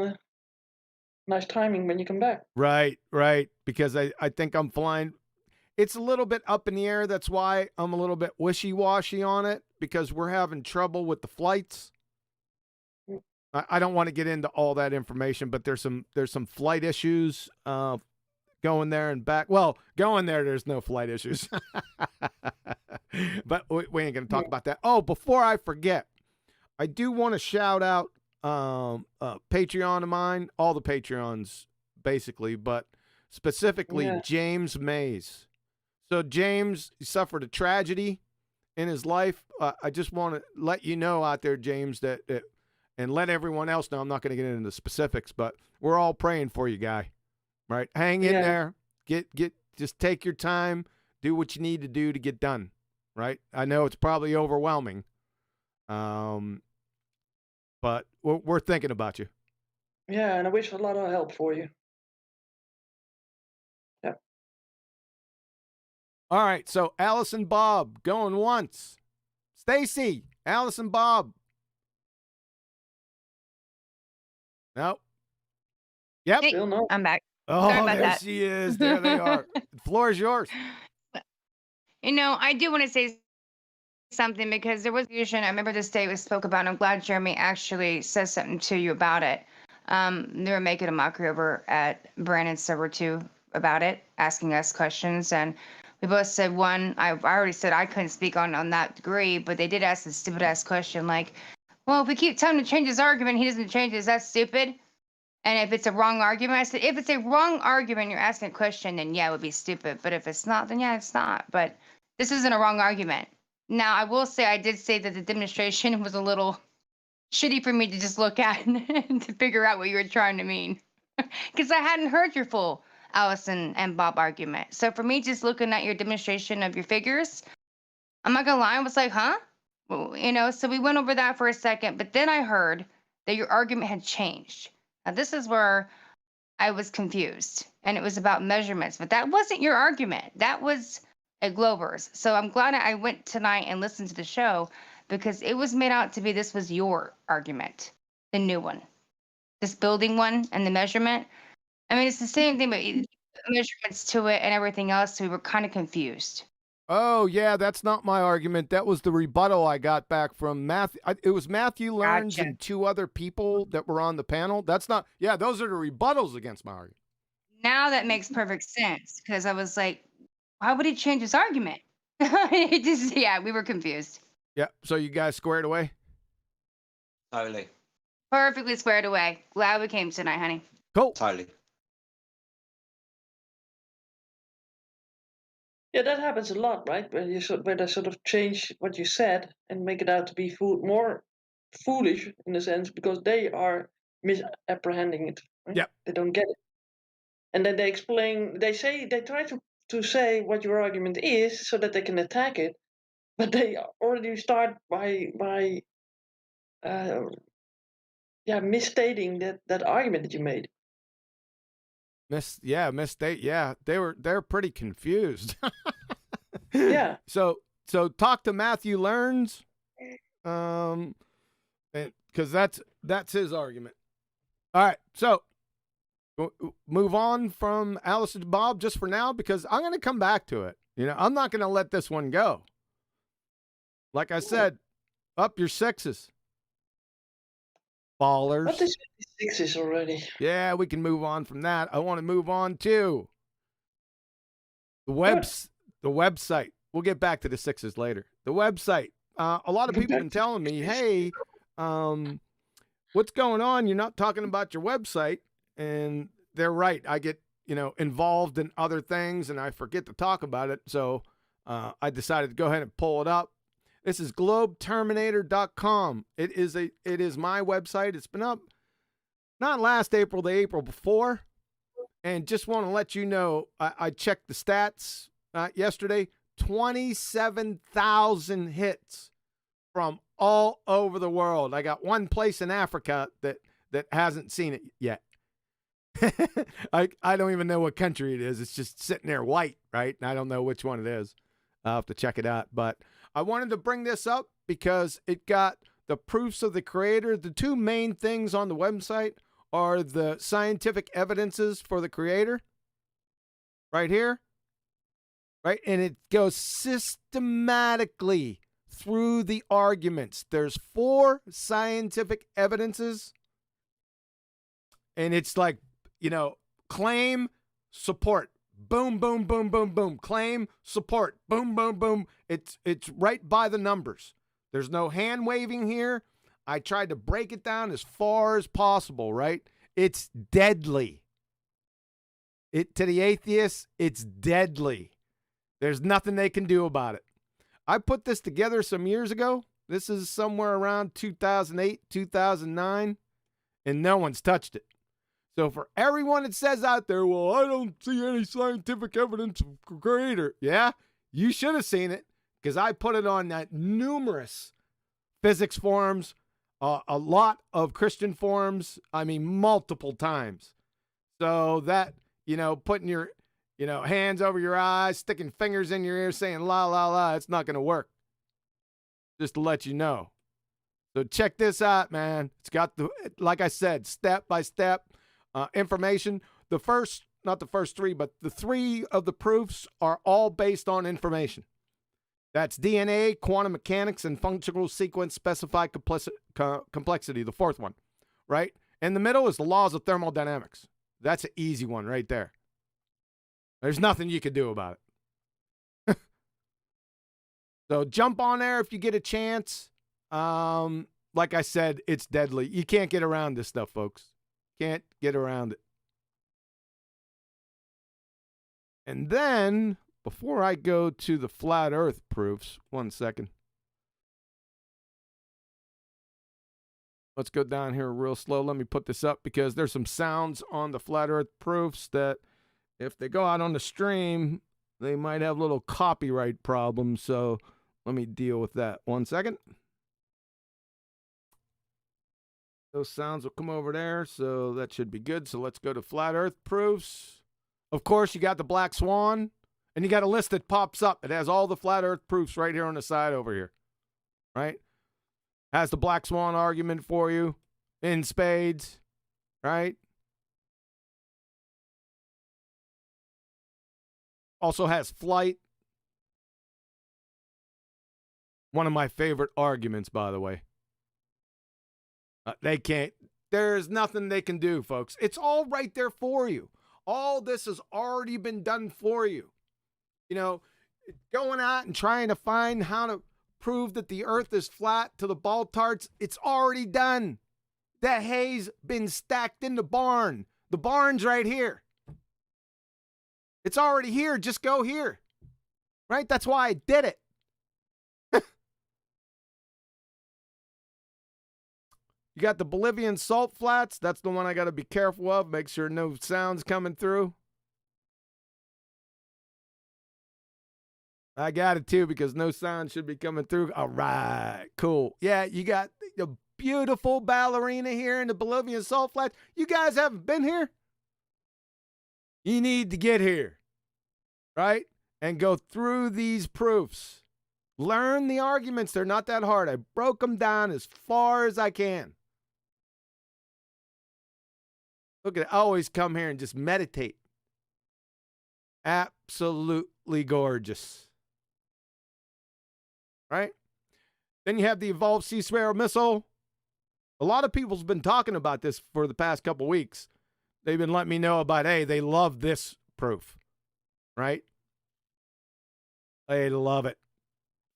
nice timing when you come back. Right. Because I think I'm flying. It's a little bit up in the air. That's why I'm a little bit wishy-washy on it, because we're having trouble with the flights. I don't want to get into all that information, but there's some flight issues going there and back. Well, going there, there's no flight issues. But we ain't going to talk about that. Oh, before I forget, I do want to shout out Patreon of mine, all the Patreons, basically, but specifically James Mays. So James suffered a tragedy in his life. I just want to let you know out there, James, that and let everyone else know. I'm not going to get into the specifics, but we're all praying for you, guy. Right? Hang in there. Just take your time. Do what you need to do to get done. Right? I know it's probably overwhelming. But we're thinking about you. Yeah, and I wish for a lot of help for you. Yeah. All right, so Alice and Bob going once. Stacy, Alice and Bob. No. Yep. Hey, I'm back. Oh, Sorry about there that. she is. There they are. The floor is yours. You know, I do want to say something because there was I remember this day we spoke about, and I'm glad Jeremy actually says something to you about it. They were making a mockery over at Brandon's server too about it, asking us questions, and we both said one. I already said I couldn't speak on that degree, but they did ask a stupid ass question like, "Well, if we keep telling him to change his argument, he doesn't change it. Is that stupid?" And if it's a wrong argument, I said, if it's a wrong argument, you're asking a question, then yeah, it would be stupid. But if it's not, then yeah, it's not. But this isn't a wrong argument. Now, I will say, I did say that the demonstration was a little shitty for me to just look at and to figure out what you were trying to mean. Because I hadn't heard your full Allison and Bob argument. So for me, just looking at your demonstration of your figures, I'm not going to lie, I was like, huh? Well, you know, so we went over that for a second. But then I heard that your argument had changed. Now, this is where I was confused, and it was about measurements, but that wasn't your argument. That was a Glover's. So I'm glad I went tonight and listened to the show because it was made out to be this was your argument, the new one, this building one and the measurement. I mean, it's the same thing, but measurements to it and everything else. So we were kind of confused. Oh, yeah, that's not my argument. That was the rebuttal I got back from Matthew. It was Matthew Learns and two other people that were on the panel. That's not, yeah, those are the rebuttals against my argument. Now that makes perfect sense because I was like, why would he change his argument? It just, yeah, we were confused. Yeah, so you guys squared away? Totally. Perfectly squared away. Glad we came tonight, honey. Cool. Totally. Yeah, that happens a lot, right? Where they sort of change what you said and make it out to be more foolish in a sense because they are misapprehending it. Right? Yeah. They don't get it, and then they explain. They try to say what your argument is so that they can attack it, but they already start by misstating that argument that you made. Misstate. Yeah, they're pretty confused. Yeah. So talk to Matthew Learns, because that's his argument. All right, so move on from Alice to Bob just for now because I'm going to come back to it. You know, I'm not going to let this one go. Like I said, up your 6's. Ballers. What is 6's already? Yeah, we can move on from that. I want to move on to the website. We'll get back to the 6's later. The website. A lot of people have been telling me, hey, what's going on? You're not talking about your website. And they're right. I get, involved in other things and I forget to talk about it. So I decided to go ahead and pull it up. This is globeterminator.com. It is my website. It's been up not last April, the April before. And just want to let you know, I checked the stats yesterday. 27,000 hits from all over the world. I got one place in Africa that hasn't seen it yet. I don't even know what country it is. It's just sitting there white, right? And I don't know which one it is. I'll have to check it out. But I wanted to bring this up because it got the proofs of the creator. The two main things on the website are the scientific evidences for the creator right here, right? And it goes systematically through the arguments. There's 4 scientific evidences, and it's like, claim, support. Boom, boom, boom, boom, boom. Claim, support. Boom, boom, boom. It's right by the numbers. There's no hand waving here. I tried to break it down as far as possible, right? It's deadly. To the atheists, it's deadly. There's nothing they can do about it. I put this together some years ago. This is somewhere around 2008, 2009, and no one's touched it. So for everyone that says out there, well, I don't see any scientific evidence of creator. Yeah, you should have seen it because I put it on numerous physics forums, a lot of Christian forums. I mean, multiple times. So that, putting your, hands over your eyes, sticking fingers in your ears, saying la, la, la, it's not going to work. Just to let you know. So check this out, man. It's got like I said, step by step. Information. Not the first 3, but the 3 of the proofs are all based on information. That's DNA, quantum mechanics, and functional sequence specified complexity, the 4th one, right? In the middle is the laws of thermodynamics. That's an easy one right there. There's nothing you can do about it. So jump on there if you get a chance. Like I said, it's deadly. You can't get around this stuff, folks. Can't get around it. And then, before I go to the flat earth proofs, 1 second. Let's go down here real slow. Let me put this up because there's some sounds on the flat earth proofs that if they go out on the stream, they might have little copyright problems. So let me deal with that. 1 second. Those sounds will come over there, so that should be good. So let's go to flat earth proofs. Of course, you got the black swan, and you got a list that pops up. It has all the flat earth proofs right here on the side over here, right? Has the black swan argument for you in spades, right? Also has flight. One of my favorite arguments, by the way. They can't, there's nothing they can do, folks. It's all right there for you. All this has already been done for you. You know, going out and trying to find how to prove that the earth is flat to the ball tarts, it's already done. That hay's been stacked in the barn. The barn's right here. It's already here. Just go here. Right? That's why I did it. You got the Bolivian salt flats. That's the one I got to be careful of. Make sure no sounds coming through. I got it too because no sound should be coming through. All right, cool. Yeah, you got the beautiful ballerina here in the Bolivian salt flats. You guys haven't been here? You need to get here, right? And go through these proofs. Learn the arguments. They're not that hard. I broke them down as far as I can. Look at it. I always come here and just meditate. Absolutely gorgeous. Right? Then you have the evolved sea sparrow missile. A lot of people's been talking about this for the past couple weeks. They've been letting me know about, hey, they love this proof. Right? They love it.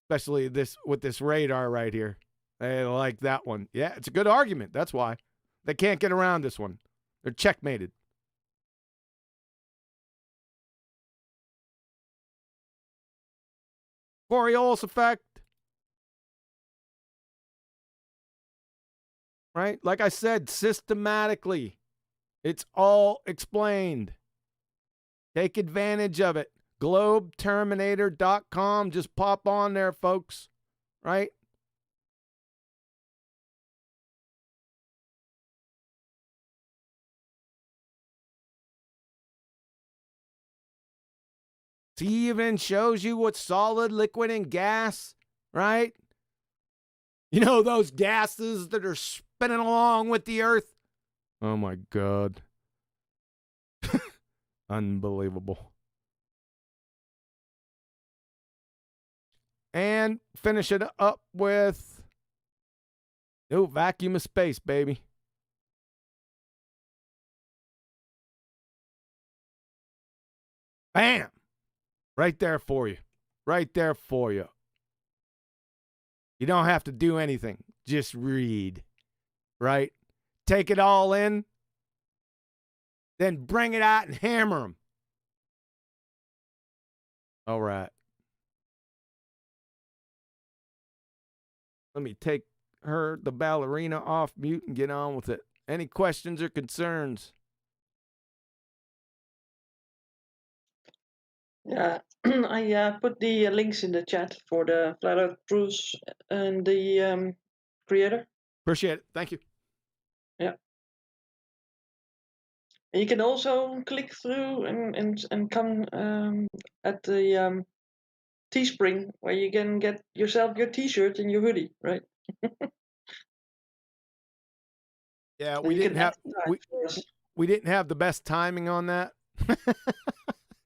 Especially this with this radar right here. They like that one. Yeah, it's a good argument. That's why. They can't get around this one. They're checkmated. Coriolis effect. Right? Like I said, systematically. It's all explained. Take advantage of it. GlobeTerminator.com. Just pop on there, folks. Right? He even shows you what's solid, liquid, and gas, right? You know those gases that are spinning along with the earth? Oh my God. Unbelievable. And finish it up with no vacuum of space, baby. Bam! Right there for you. Right there for you. You don't have to do anything. Just read. Right? Take it all in. Then bring it out and hammer them. All right. Let me take the ballerina off mute and get on with it. Any questions or concerns? Yeah, I put the links in the chat for the flat earth proofs and the creator. Appreciate it. Thank you. Yeah. And you can also click through and come at the Teespring where you can get yourself your t-shirt and your hoodie, right? Yeah, we didn't have we didn't have the best timing on that.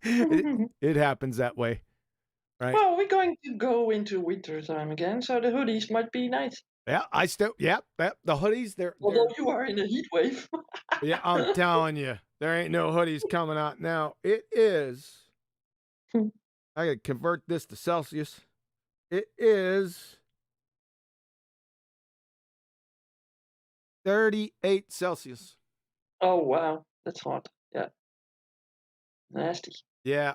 It happens that way, right? Well, we're going to go into winter time again, so the hoodies might be nice. Yeah, the hoodies, they're Although you are in a heat wave. yeah, I'm telling you, there ain't no hoodies coming out now. It is I gotta convert this to Celsius. It is 38 Celsius. Oh wow, that's hot. Yeah, nasty. Yeah,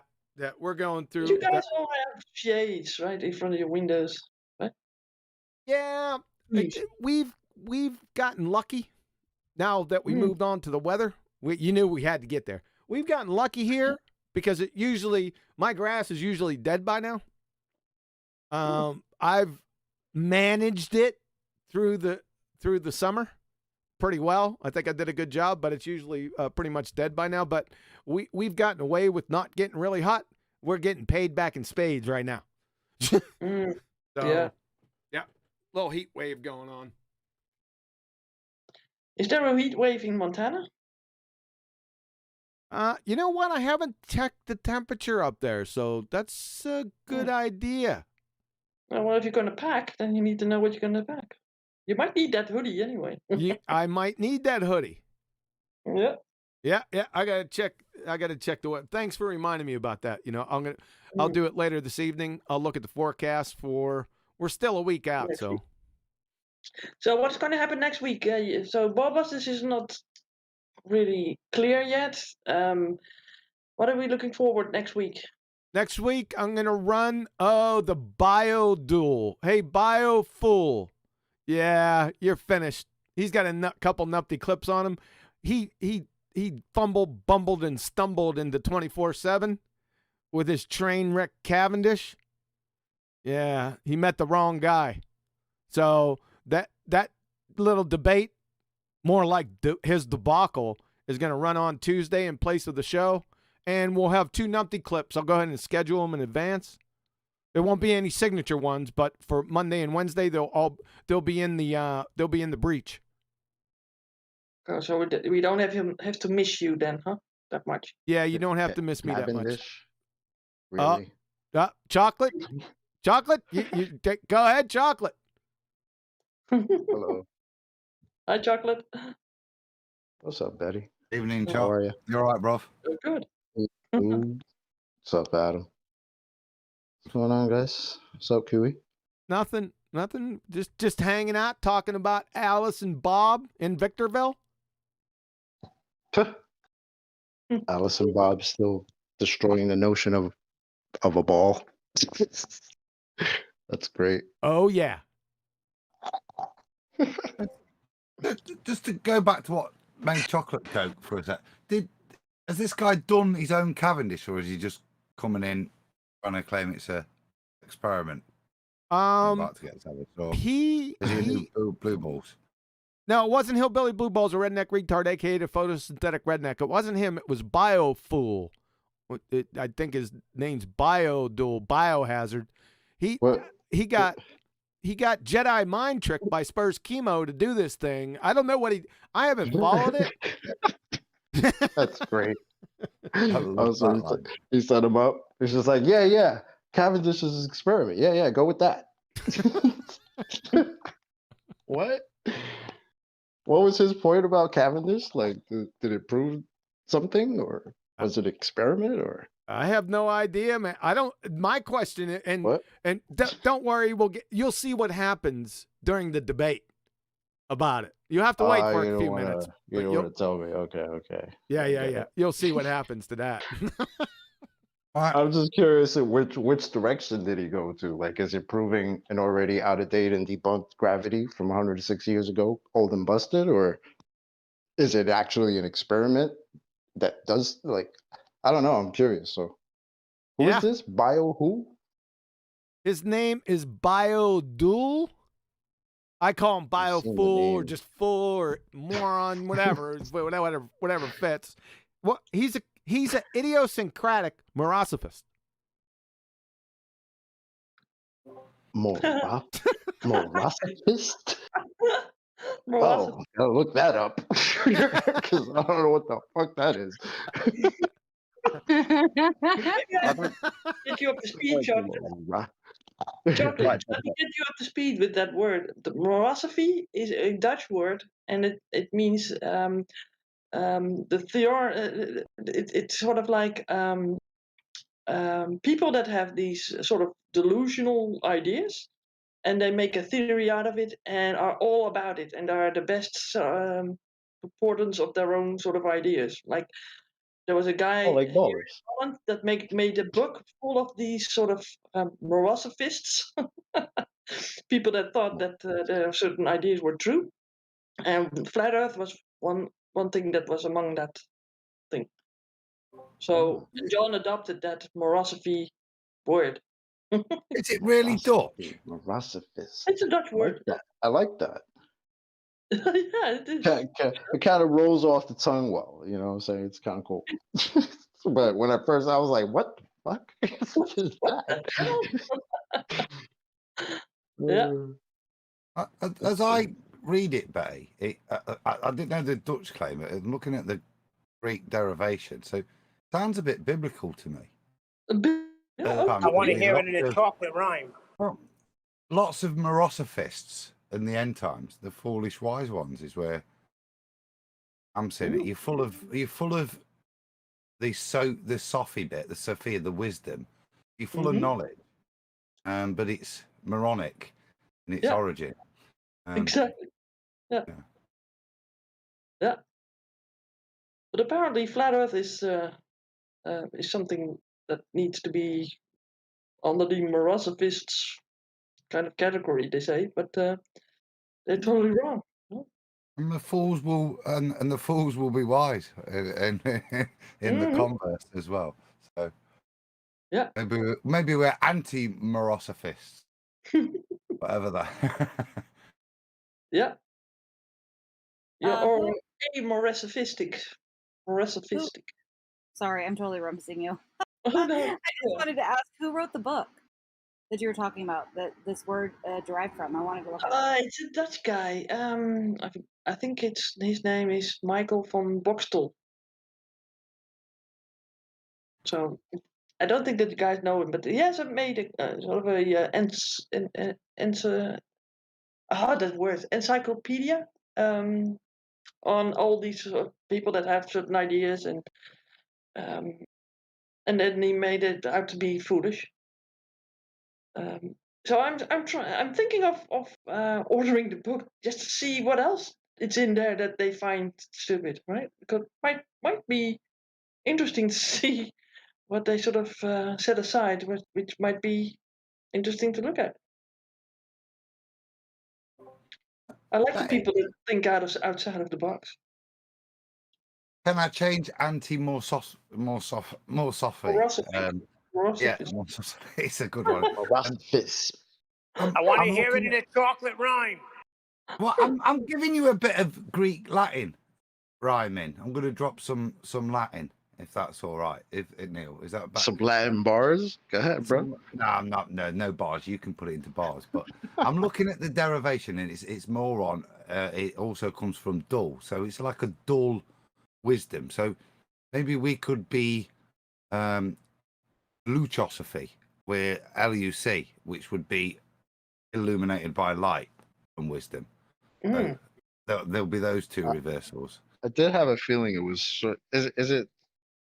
we're going through. You guys all have shades right in front of your windows, right? Yeah, we've gotten lucky now that we moved on to the weather. You knew we had to get there. We've gotten lucky here because my grass is usually dead by now. I've managed it through the summer pretty well. I think I did a good job, but it's usually pretty much dead by now. But we've gotten away with not getting really hot. We're getting paid back in spades right now. Yeah. Little heat wave going on. Is there a heat wave in Montana? You know what? I haven't checked the temperature up there, so that's a good idea. Well, if you're going to pack, then you need to know what you're going to pack. You might need that hoodie anyway. I might need that hoodie. Yeah. Yeah. I gotta check the weather. Thanks for reminding me about that. I'll do it later this evening. I'll look at the forecast we're still a week out, so. So what's going to happen next week? So BALLBUSTERS is not really clear yet. What are we looking forward next week? Next week, I'm going to run, the Bio Duel. Hey, Bio Fool. Yeah, you're finished. He's got a couple nupty clips on him. He fumbled, bumbled, and stumbled into 24/7 with his train wreck Cavendish. Yeah, he met the wrong guy. So that little debate, more like his debacle, is going to run on Tuesday in place of the show. And we'll have 2 numpty clips. I'll go ahead and schedule them in advance. There won't be any signature ones, but for Monday and Wednesday, they'll be in the breach. Oh, so we don't have to miss you then, huh? That much? Yeah, you don't have to miss me that much. Really? Chocolate, chocolate. You go ahead, chocolate. Hello. Hi, chocolate. What's up, Betty? Evening, How Chop. are you? You all right, bruv? Good. What's up, Adam? What's going on, guys? What's up, Kiwi? Nothing. Just hanging out, talking about Alice and Bob in Victorville. Alice and Bob still destroying the notion of a ball. That's great. Oh yeah. Just to go back to what made chocolate Coke for a sec. Has this guy done his own Cavendish, or is he just coming in trying to claim it's a experiment? About to get established, or is he blue balls? No, it wasn't Hillbilly Blue Balls, a redneck retard, aka the photosynthetic redneck. It wasn't him. It was Biofool. I think his name's Bioduel, Biohazard. He got Jedi mind tricked by Spurs Chemo to do this thing. I don't know what I haven't followed it. That's great. He set him up. He's just like, yeah. Cavendish is an experiment. Yeah, go with that. What? What was his point about Cavendish? Like, did it prove something, or was it an experiment, or? I have no idea, man. My question, and don't worry, you'll see what happens during the debate about it. You have to wait for a few minutes. You don't want to tell me. Okay. Yeah. You'll see what happens to that. I'm just curious, which direction did he go to? Like, is it proving an already out of date and debunked gravity from 106 years ago, old and busted, or is it actually an experiment that does, like, I don't know. I'm curious. So, who is this? Who? His name is Bioduel. I call him Biofool or just fool or moron, whatever fits. Well, he's an idiosyncratic morasophist. Morasophist? Oh, I'll look that up because I don't know what the fuck that is. Get you up to speed, Chocolate. Chocolate, let me get you up to speed with that word. The morosophy is a Dutch word, and it means it's sort of like people that have these sort of delusional ideas, and they make a theory out of it and are all about it and are the best purportants of their own sort of ideas. Like there was a guy Oh, like here in ballers. Holland that made a book full of these sort of morosophists, people that thought that there certain ideas were true, and flat Earth was one thing that was among that thing. So John adopted that morosophy word. Is it really Dutch? Morosophists. It's a Dutch word. I like that. Yeah, it is. It kind of rolls off the tongue well, you know what I'm saying? It's kind of cool. But when I was like, what the fuck? What is that? Yeah. As I read it, Bay, I didn't know the Dutch claim it. I'm looking at the Greek derivation, so it sounds a bit biblical to me. I want to hear it in a chocolate rhyme. Well, lots of morosophists in the end times, the foolish wise ones, is where I'm seeing it. You're full of the Sophie bit, the Sophia, the wisdom. You're full of knowledge, but it's moronic in its origin. Exactly. Yeah. But apparently, flat Earth is something that needs to be under the morosophists kind of category. They say, but they're totally wrong. And the fools will be wise, and in the converse as well. So yeah, maybe we're anti-morosophists, whatever that. Yeah. Or amorosophistic. Sorry, I'm totally rumpusing you. Oh, no. I just wanted to ask, who wrote the book that you were talking about, that this word derived from? I wanted to look at it. It's a Dutch guy. I think his name is Michael van Boxtel. So I don't think that you guys know him, but he has made a sort of a that word, encyclopedia on all these people that have certain ideas, and then he made it out to be foolish. So I'm thinking of ordering the book just to see what else it's in there that they find stupid, right? Because it might be interesting to see what they sort of set aside, which might be interesting to look at. I like the people that think outside of the box. Can I change anti-morosophy? Yeah, it's a good one. I want to hear it in a chocolate rhyme. Well, I'm giving you a bit of Greek Latin rhyming. I'm going to drop some Latin, if that's all right. Neil, is that some Latin bars? Go ahead, bro. No, I'm not. No bars. You can put it into bars. But I'm looking at the derivation, and it's moron. It also comes from dull, so it's like a dull wisdom. So maybe we could be Luchosophy, where LUC, which would be illuminated by light and wisdom. So there'll be those two reversals. I did have a feeling it was. Is it?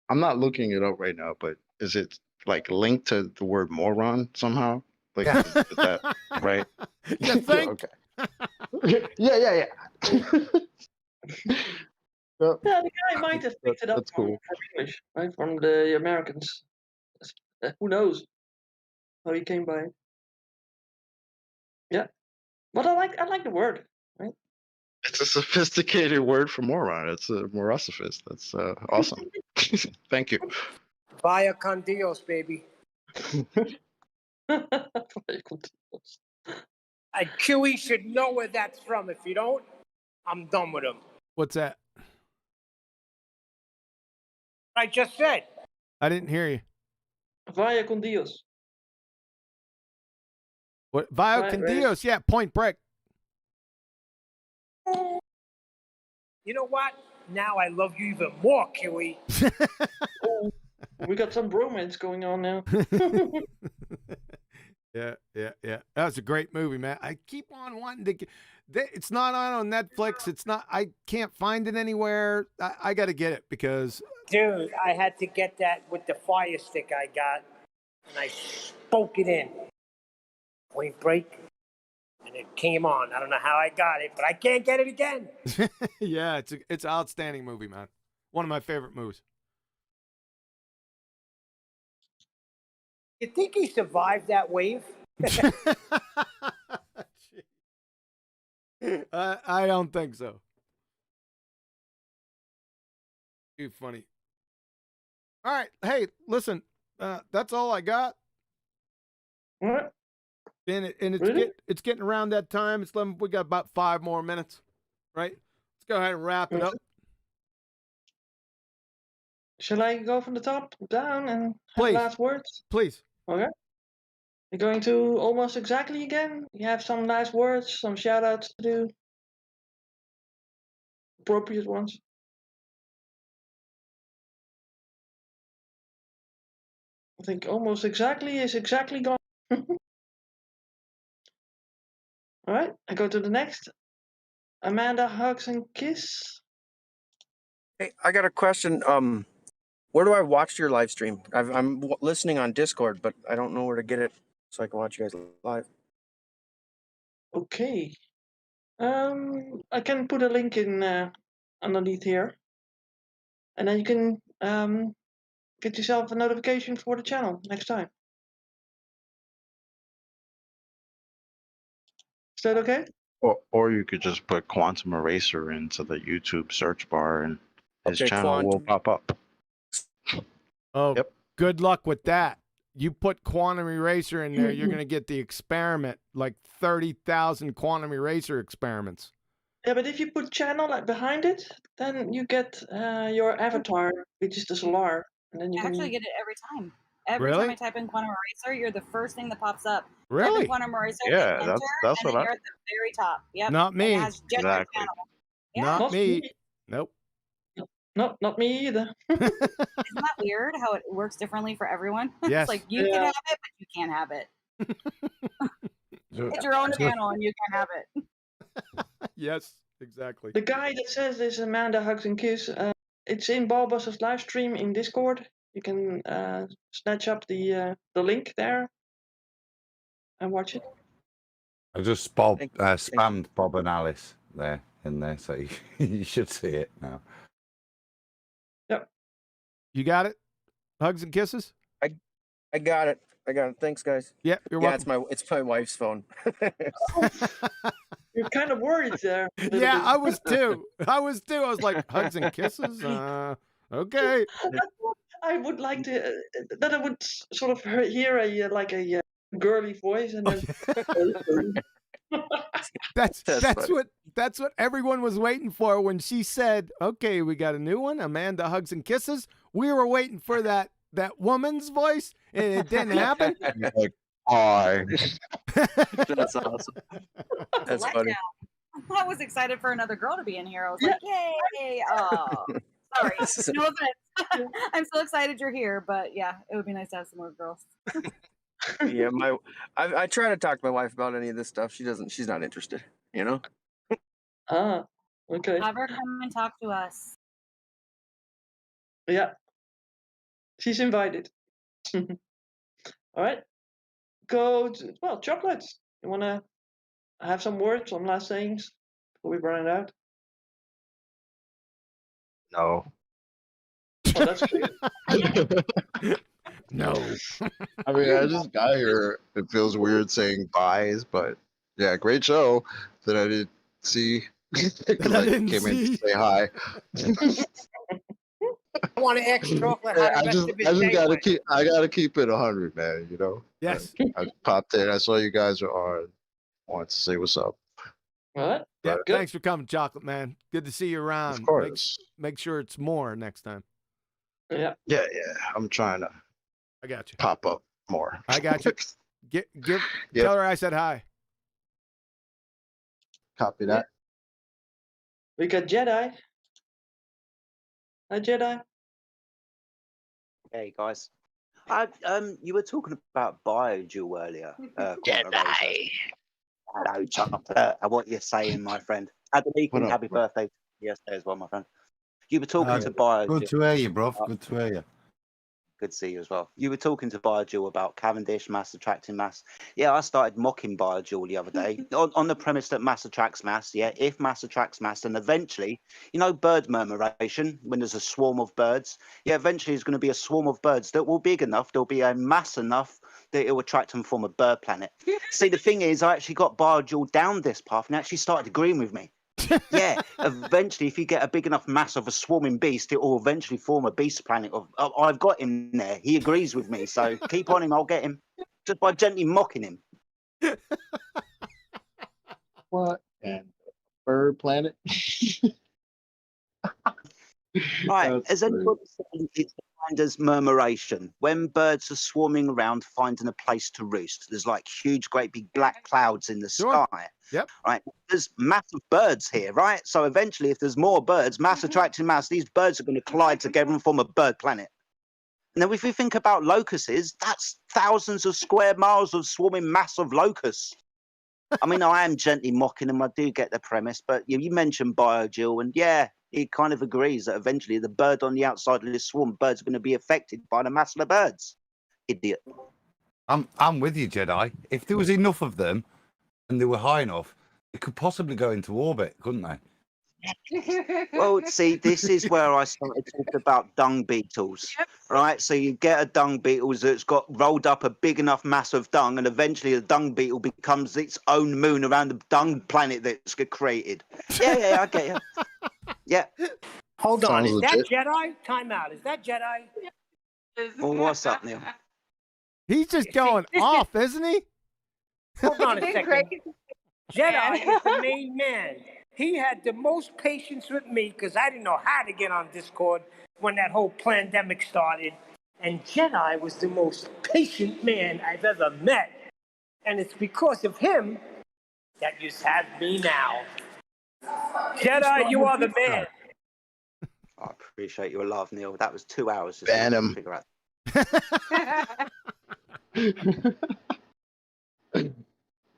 I'm not looking it up right now, but is it like linked to the word moron somehow? Like, yeah. Is that right? You think? Okay. Yeah. The guy might have picked it up from English, right? From the Americans. Who knows how he came by it? Yeah, but I like the word, right? It's a sophisticated word for moron. It's a morosophist. That's awesome. Thank you. Vaya con Dios, baby. And QE should know where that's from. If you don't, I'm done with him. What's that? I just said. I didn't hear you. Vaya con Dios. What? Vaya con Dios? Yeah, Point Break. You know what? Now I love you even more, QE. We got some bromance going on now. Yeah. That was a great movie, man. I keep on wanting to get. It's not on Netflix. It's not. I can't find it anywhere. I got to get it because Dude, I had to get that with the fire stick I got, and I spoke it in. Point break, and it came on. I don't know how I got it, but I can't get it again. Yeah, it's an outstanding movie, man. One of my favorite movies. You think he survived that wave? I don't think so. Too funny. All right, hey, listen, that's all I got. What? And it's Really? it's getting around that time. It's 11. We got about 5 more minutes, right? Let's go ahead and wrap it up. Shall I go from the top down and have Please. last words? Please. Okay. You're going to almost exactly again. You have some last words, some shout outs to do. Appropriate ones. I think almost exactly is exactly gone. All right, I go to the next. Amanda, hugs and kiss. Hey, I got a question. Where do I watch your live stream? I'm listening on Discord, but I don't know where to get it so I can watch you guys live. Okay. I can put a link in underneath here, and then you can get yourself a notification for the channel next time. Is that okay? Or you could just put Quantum Eraser into the YouTube search bar and his Okay, channel will pop up. Oh, good luck with that. You put Quantum Eraser in there, you're going to get the experiment, like 30,000 Quantum Eraser experiments. Yeah, but if you put channel behind it, then you get your avatar, which is the solar, and then you I can actually get it every time. Every Really? time I type in quantum eraser, you're the first thing that pops up. Type Really? in quantum eraser, Yeah, hit enter, that's and what then you're at the very top. Yep. Not And me. it has general Exactly. channel. Yeah. Not me. Nope. Not me either. Isn't that weird how it works differently for everyone? Yes. It's like you can have it, but you can't have it. It's your own channel and you can have it. Yes, exactly. The guy that says this, Amanda hugs and kiss, it's in BALLBUSTERS live stream in Discord. You can snatch up the link there and watch it. I just spammed Bob and Alice there in there, so you should see it now. Yep. You got it? Hugs and kisses? I got it. Thanks, guys. Yeah, you're welcome. It's my wife's phone. You're kind of worried there. Yeah, I was too. I was like, hugs and kisses? Okay. I would like to, that I would sort of hear a girly voice and then. That's what everyone was waiting for when she said, "Okay, we got a new one, Amanda hugs and kisses." We were waiting for that woman's voice, and it didn't happen. Like, hi. That's awesome. That's funny. I was excited for another girl to be in here. I was like, yay! Oh, sorry. No offense. I'm so excited you're here, but yeah, it would be nice to have some more girls. Yeah, I try to talk to my wife about any of this stuff. She's not interested, you know? Okay. Have her come and talk to us. Yeah. She's invited. All right. Chocolates. You want to have some words, some last sayings before we burn it out? No. Oh, that's good. No. I mean, I just got here. It feels weird saying byes, but yeah, great show that I didn't see because I came in to say hi. I want an extra chocolate. Yeah, I gotta keep it 100, man. You know. Yes. I popped in. I saw you guys are on. Wanted to say what's up. What? Yeah. Thanks for coming, Chocolate Man. Good to see you around. Of course. Make sure it's more next time. Yeah. Yeah. I'm trying to. I got you. Pop up more. I got you. Tell her I said hi. Copy that. We got Jedi. Hi, Jedi. Hey guys, you were talking about biodual earlier. Jedi. Hello, Chocolate. What you're saying, my friend? Happy birthday yesterday as well, my friend. You were talking to Bio. Good to hear you, bro. Good to hear you. Good to see you as well. You were talking to Biodual about Cavendish, mass attracting mass. Yeah, I started mocking Biodual the other day on the premise that mass attracts mass. Yeah, if mass attracts mass, then eventually, you know, bird murmuration, when there's a swarm of birds, yeah, eventually there's going to be a swarm of birds that will be big enough, there'll be a mass enough that it will attract them from a bird planet. See, the thing is, I actually got Biodual down this path and actually started agreeing with me. Yeah, eventually, if you get a big enough mass of a swarming beast, it will eventually form a beast planet. I've got him there. He agrees with me. So keep on him. I'll get him just by gently mocking him. What? And bird planet? Right. That's As anybody said, it's defined as murmuration. When birds are swarming around finding a place to roost, there's like huge, great big black clouds in the sky. Yep. Right. There's massive birds here, right? So eventually, if there's more birds, mass attracting mass, these birds are going to collide together and form a bird planet. Now, if we think about locusts, that's thousands of square miles of swarming mass of locusts. I mean, I am gently mocking them. I do get the premise, but you mentioned Biodual, and yeah, he kind of agrees that eventually the bird on the outside of this swarm of birds are going to be affected by the mass of the birds. Idiot. I'm with you, Jedi. If there was enough of them and they were high enough, they could possibly go into orbit, couldn't they? Well, see, this is where I started talking about dung beetles, right? So you get a dung beetle that's got rolled up a big enough mass of dung, and eventually the dung beetle becomes its own moon around the dung planet that's created. Yeah, I get you. Yeah. Hold on, Sounds is that legit. Jedi? Time out. Is that Jedi? Well, what's up, Neil? He's just going off, isn't he? Hold on a Been second. great. Jedi is the main man. He had the most patience with me because I didn't know how to get on Discord when that whole pandemic started. And Jedi was the most patient man I've ever met. And it's because of him that you have me now. Jedi, you are the man. I appreciate your love, Neil. That was 2 hours just Ban to him. figure out.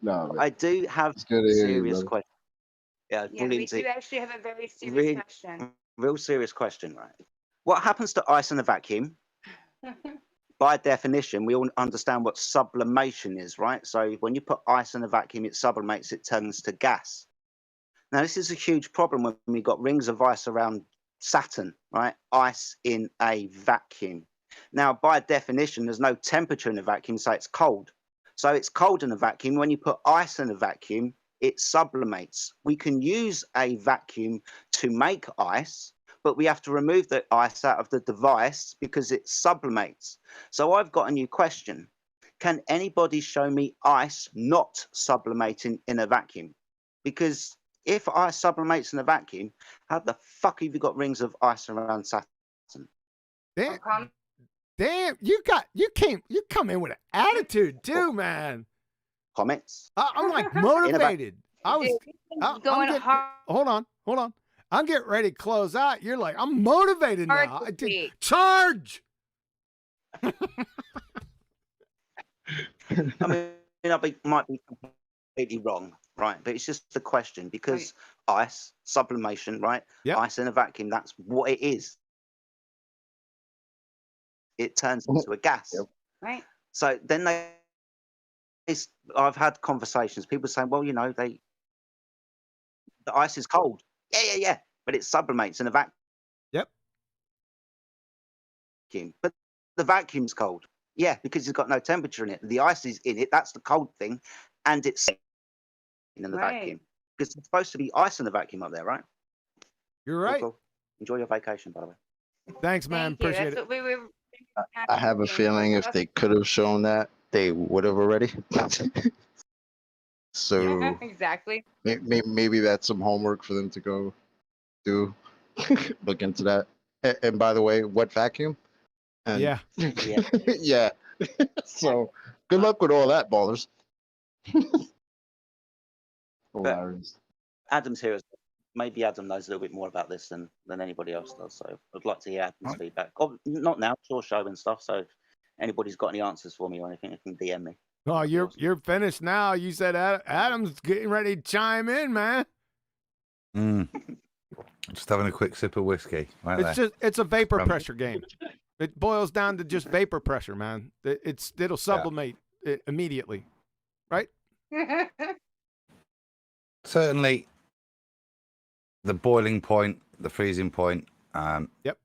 No, man. I do have It's good to a hear you, serious brother. question. Yeah, Yeah, we brilliant. do actually have a very serious Really, question. real serious question, right? What happens to ice in a vacuum? By definition, we all understand what sublimation is, right? So when you put ice in a vacuum, it sublimates, it turns to gas. Now, this is a huge problem when we got rings of ice around Saturn, right? Ice in a vacuum. Now, by definition, there's no temperature in a vacuum, so it's cold. So it's cold in a vacuum. When you put ice in a vacuum, it sublimates. We can use a vacuum to make ice, but we have to remove the ice out of the device because it sublimates. So I've got a new question. Can anybody show me ice not sublimating in a vacuum? Because if ice sublimates in a vacuum, how the fuck have you got rings of ice around Saturn? Damn, you come in with an attitude too, man. Comments? I'm like motivated. I'm Going getting, hard. hold on. I'm getting ready to close out. You're like, I'm motivated Hard now. to I did, see. charge. I mean, I might be completely wrong, right? But it's just a question because ice, sublimation, right? Yep. Ice in a vacuum, that's what it is. It turns into a gas. Right. So then I've had conversations, people saying, well, you know, the ice is cold. Yeah. But it sublimates in a vacuum. Yep. But the vacuum's cold. Yeah, because it's got no temperature in it. The ice is in it. That's the cold thing. And it's in the vacuum. Because it's supposed to be ice in the vacuum up there, right? You're right. Cool. Enjoy your vacation, by the way. Thanks, man. Thank you. Appreciate That's it. what we were. I have a feeling if they could have shown that, they would have already. So Exactly. maybe that's some homework for them to go do. Look into that. And by the way, what vacuum? And Yeah. yeah. So good luck with all that, ballers. Hilarious. Adam's here. Maybe Adam knows a little bit more about this than anybody else does. So I'd like to hear Adam's feedback. Oh, not now, sure, show and stuff. So if anybody's got any answers for me or anything, they can DM me. Oh, you're finished now. You said Adam's getting ready to chime in, man. Just having a quick sip of whiskey. Right It's there. it's a vapor Rum. pressure game. It boils down to just vapor pressure, man. It'll sublimate it immediately, right? Certainly, the boiling point, the freezing point. Yep.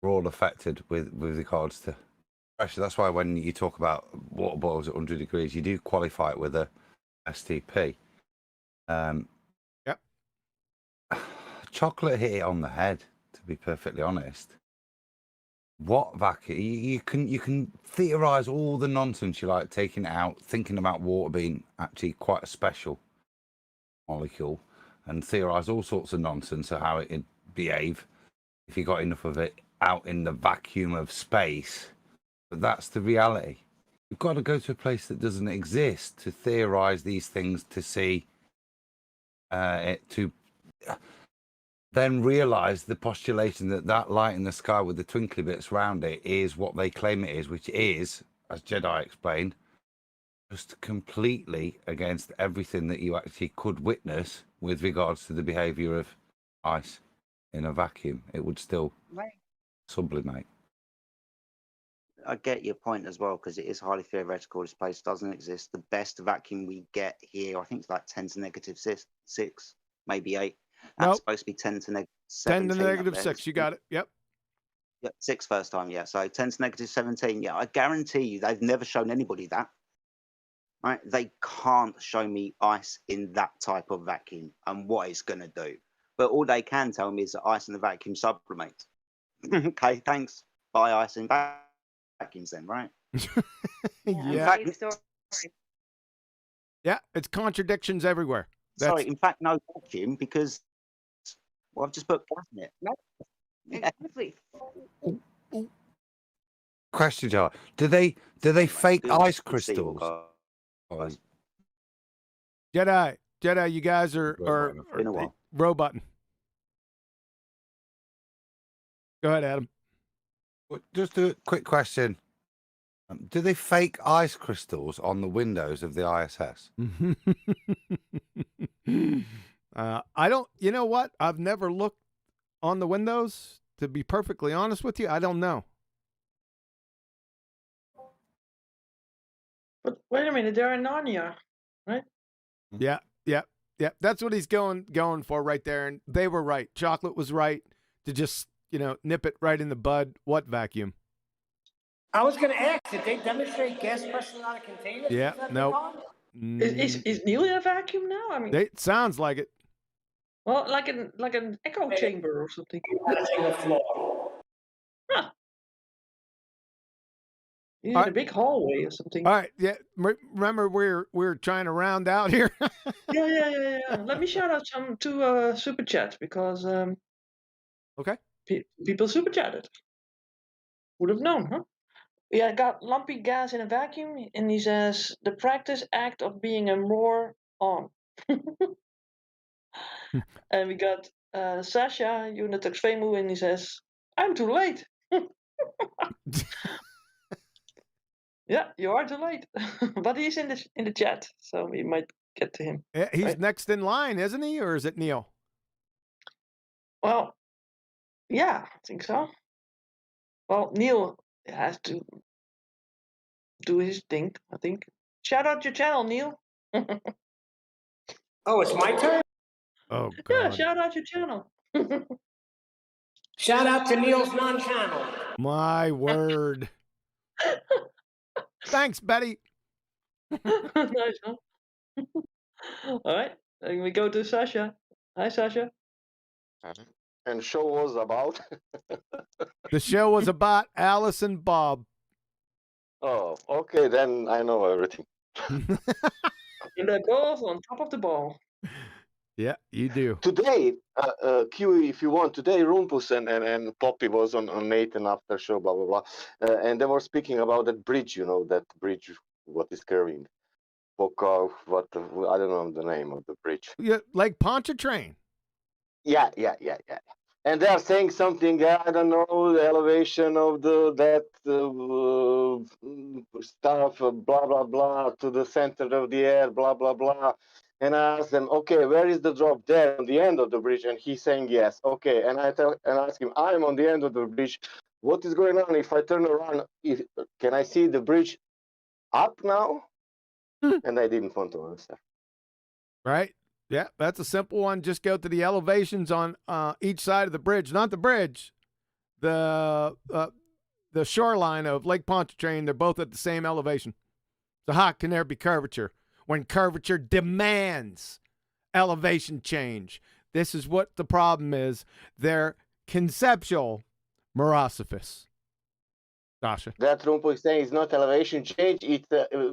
We're all affected with regards to pressure. That's why when you talk about water boils at 100 degrees, you do qualify it with a STP. Yep. Chocolate hit it on the head, to be perfectly honest. What vacuum? You can theorize all the nonsense you like, taking it out, thinking about water being actually quite a special molecule, and theorize all sorts of nonsense of how it'd behave if you got enough of it out in the vacuum of space. But that's the reality. You've got to go to a place that doesn't exist to theorize these things, to see it, to then realize the postulation that light in the sky with the twinkly bits around it is what they claim it is, which is, as Jedi explained, just completely against everything that you actually could witness with regards to the behavior of ice in a vacuum. It would still sublimate. I get your point as well, because it is highly theoretical. This place doesn't exist. The best vacuum we get here, I think it's like 10 to negative 6, maybe 8. That's Nope. supposed to be 10 to negative 17. 10 to up negative there. 6. You got it. Yep. Yep, 6 first time, yeah. So 10 to negative 17. Yeah, I guarantee you they've never shown anybody that. Right? They can't show me ice in that type of vacuum and what it's going to do. But all they can tell me is that ice in the vacuum sublimates. Okay, thanks. Bye, ice in vacuums then, right? Yeah. In fact, Yeah, it's contradictions everywhere. sorry, in fact, no vacuum, because well, I've just put gas in it. No. Exactly. Question, Jar. Do they fake Google ice and see what crystals? goes. Jedi, you guys are Been a while. roboting. Go ahead, Adam. Just a quick question. Do they fake ice crystals on the windows of the ISS? I don't. You know what? I've never looked on the windows. To be perfectly honest with you, I don't know. But wait a minute, they're in Narnia, right? Yeah. That's what he's going for right there. And they were right. Chocolate was right to just nip it right in the bud. What vacuum? I was going to ask, did they demonstrate gas pressure on a container? Yeah. Nope. Is Neil in a vacuum now? I mean, It sounds like it. well, like an echo chamber or something. Huh. He's in a big hallway or something. All right. Yeah. Remember, we're trying to round out here. Yeah. Let me shout out some to super chats because Okay. People super chatted. Would have known, huh? Yeah, got lumpy gas in a vacuum, and he says the practice act of being a more on. And we got Sasha Unitex Femu, and he says, "I'm too late." Yeah, you are too late, but he's in the chat, so we might get to him. Yeah, he's right? next in line, isn't he, or is it Neil? Well, yeah, I think so. Well, Neil has to do his thing, I think. Shout out your channel, Neil. Oh, it's my turn? Oh, Yeah, God. shout out your channel. Shout out to Neil's non-channel. My word. Thanks, Betty. Nice, huh? All right, then we go to Sasha. Hi, Sasha. And show was about. The show was about Alice and Bob. Oh, okay, then I know everything. In the golf on top of the ball. Yeah, you do. Today, Q, if you want, today Rumpus and Poppy was on Nathan after show, blah, blah, blah. And they were speaking about that bridge, that bridge, what is curving. Poco, what, I don't know the name of the bridge. Yeah, like Pontchartrain. Yeah. And they are saying something, I don't know, the elevation of that stuff, blah, blah, blah, to the center of the air, blah, blah, blah. And I asked them, okay, where is the drop? There on the end of the bridge. And he's saying yes. Okay. And I ask him, I'm on the end of the bridge. What is going on? If I turn around, can I see the bridge up now? And I didn't want to answer. Right? Yeah, that's a simple one. Just go to the elevations on each side of the bridge. Not the bridge, the shoreline of Lake Pontchartrain. They're both at the same elevation. So how can there be curvature when curvature demands elevation change? This is what the problem is. They're conceptual morosophists. Sasha. That Rumpo is saying it's not elevation change. It's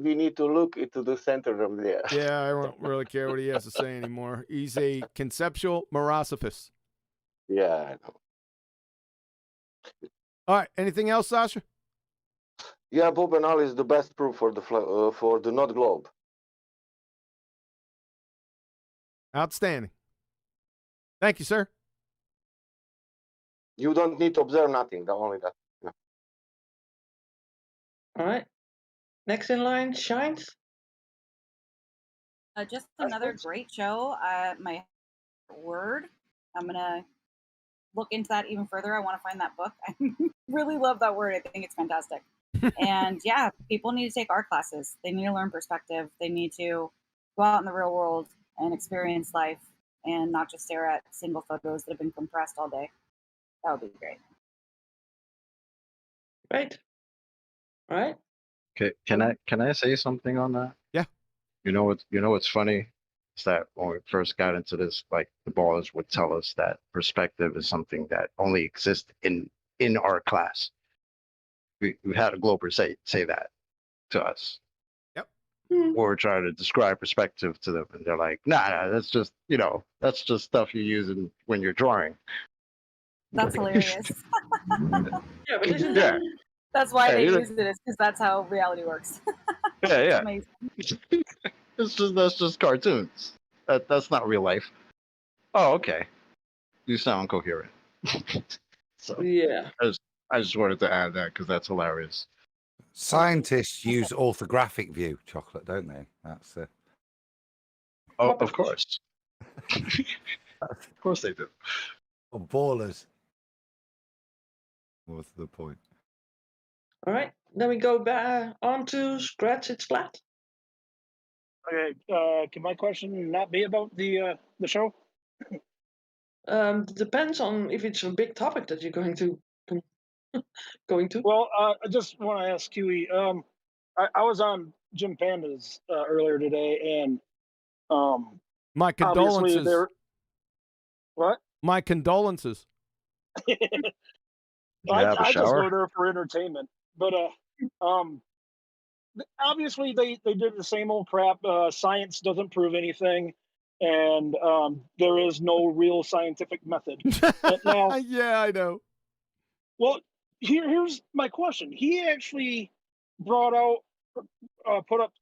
we need to look into the center of there. Yeah, I don't really care what he has to say anymore. He's a conceptual morosopist. Yeah, I know. All right. Anything else, Sasha? Yeah, Bob and Al is the best proof for the not globe. Outstanding. Thank you, sir. You don't need to observe nothing. Only that. Yeah. All right. Next in line, Shines. Just another great show. My word. I'm gonna look into that even further. I want to find that book. I really love that word. I think it's fantastic. And yeah, people need to take art classes. They need to learn perspective. They need to go out in the real world and experience life and not just stare at single photos that have been compressed all day. That would be great. Right. All right. Okay. Can I say something on that? Yeah. You know what's funny is that when we first got into this, like the ballers would tell us that perspective is something that only exists in our class. We had a Glober say that to us. Yep. Or trying to describe perspective to them, and they're like, nah, that's just that's just stuff you use when you're drawing. That's hilarious. Yeah, but isn't Yeah. That's why they Yeah, use it, is because that's how reality works. Yeah, yeah. Amazing. That's just cartoons. That's not real life. Oh, okay. You sound coherent. So yeah. I just wanted to add that because that's hilarious. Scientists use orthographic view, Chocolate, don't they? That's Oh, of course. Of course they do. or ballers. What's the point? All right. Then we go back on to Scratch It's Flat. Okay, can my question not be about the show? Depends on if it's a big topic that you're going to. Well, I just want to ask Huey. I was on Jim Panda's earlier today, and My obviously condolences. they're what? My condolences. I have a just shower? go there for entertainment, but obviously they did the same old crap. Science doesn't prove anything, and there is no real scientific method. Now, Yeah, I know. well, here's my question. He actually brought out, put up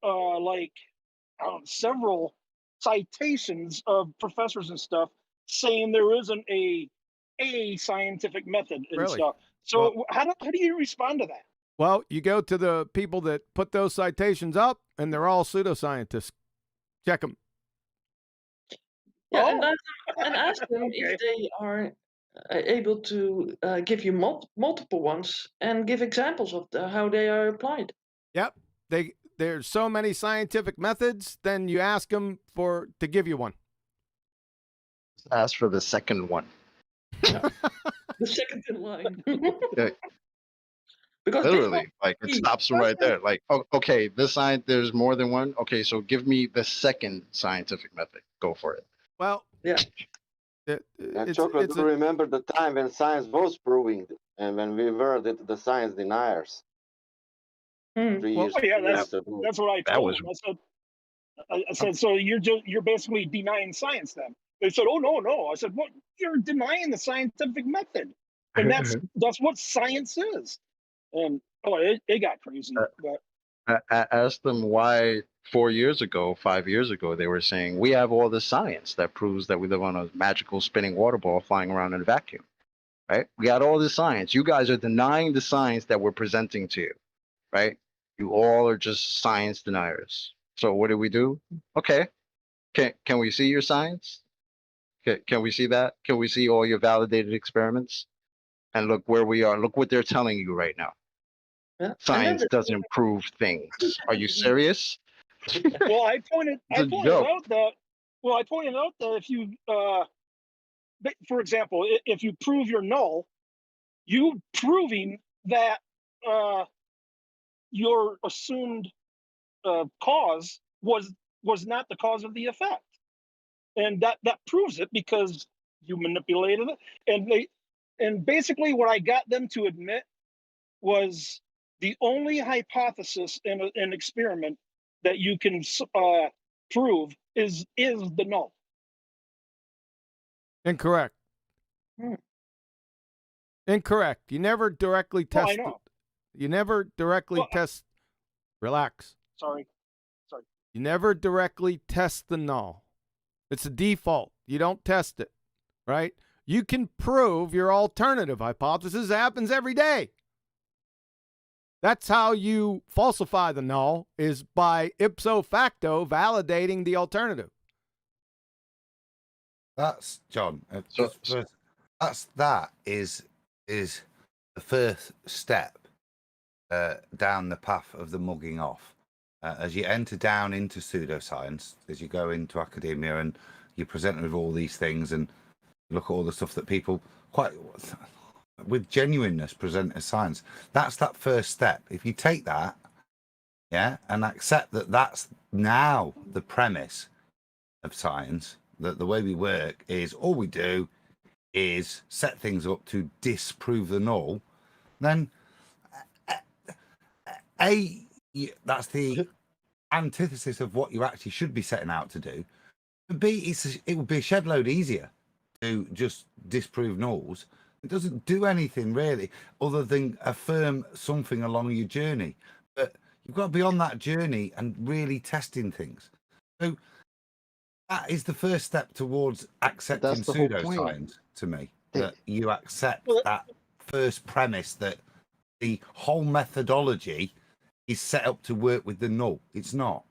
several citations of professors and stuff saying there isn't a scientific method and Really? stuff. So Well- how do you respond to that? Well, you go to the people that put those citations up, and they're all pseudoscientists. Check them. Yeah, and ask them if they are able to give you multiple ones and give examples of how they are applied. Yep. There's so many scientific methods. Then you ask them to give you one. Ask for the second one. The second in line. Yeah. Because literally, like it stops them right there. Like, oh, okay, there's more than one. Okay, so give me the second scientific method. Go for it. Well, yeah. And Chocolate, do you remember the time when science was proving and when we were the science deniers? 3 years. Oh, yeah, ago. that's what I That told was- them. I said, so you're basically denying science then? They said, oh no. I said, well, you're denying the scientific method, and that's what science is. And it got crazy. But I asked them why 5 years ago, they were saying, we have all the science that proves that we live on a magical spinning water ball flying around in a vacuum, right? We got all the science. You guys are denying the science that we're presenting to you, right? You all are just science deniers. So what do? Okay, Can we see your science? Can we see that? Can we see all your validated experiments? And look where we are. Look what they're telling you right now. Yeah. Science doesn't prove things. Are you serious? Well, I pointed It's a out that if you for example, if you prove you're null, you proving that your assumed cause was not the cause of the effect, and that proves it because you manipulated it. And basically what I got them to admit was the only hypothesis in an experiment that you can prove is the null. Incorrect. Incorrect. You never directly test. I know. You never directly test. Relax. Sorry. You never directly test the null. It's a default. You don't test it, right? You can prove your alternative hypothesis. It happens every day. That's how you falsify the null, is by ipso facto validating the alternative. That's John. That is the first step down the path of the mugging off. As you enter down into pseudoscience, as you go into academia and you're presented with all these things and look at all the stuff that people quite with genuineness present as science, that's that first step. If you take that, and accept that that's now the premise of science, that the way we work is all we do is set things up to disprove the null, then that's the antithesis of what you actually should be setting out to do. It would be a shed load easier to just disprove nulls. It doesn't do anything really other than affirm something along your journey. But you've got to be on that journey and really testing things. So that is the first step towards accepting pseudoscience to me. That you accept that first premise that the whole methodology is set up to work with the null. It's not.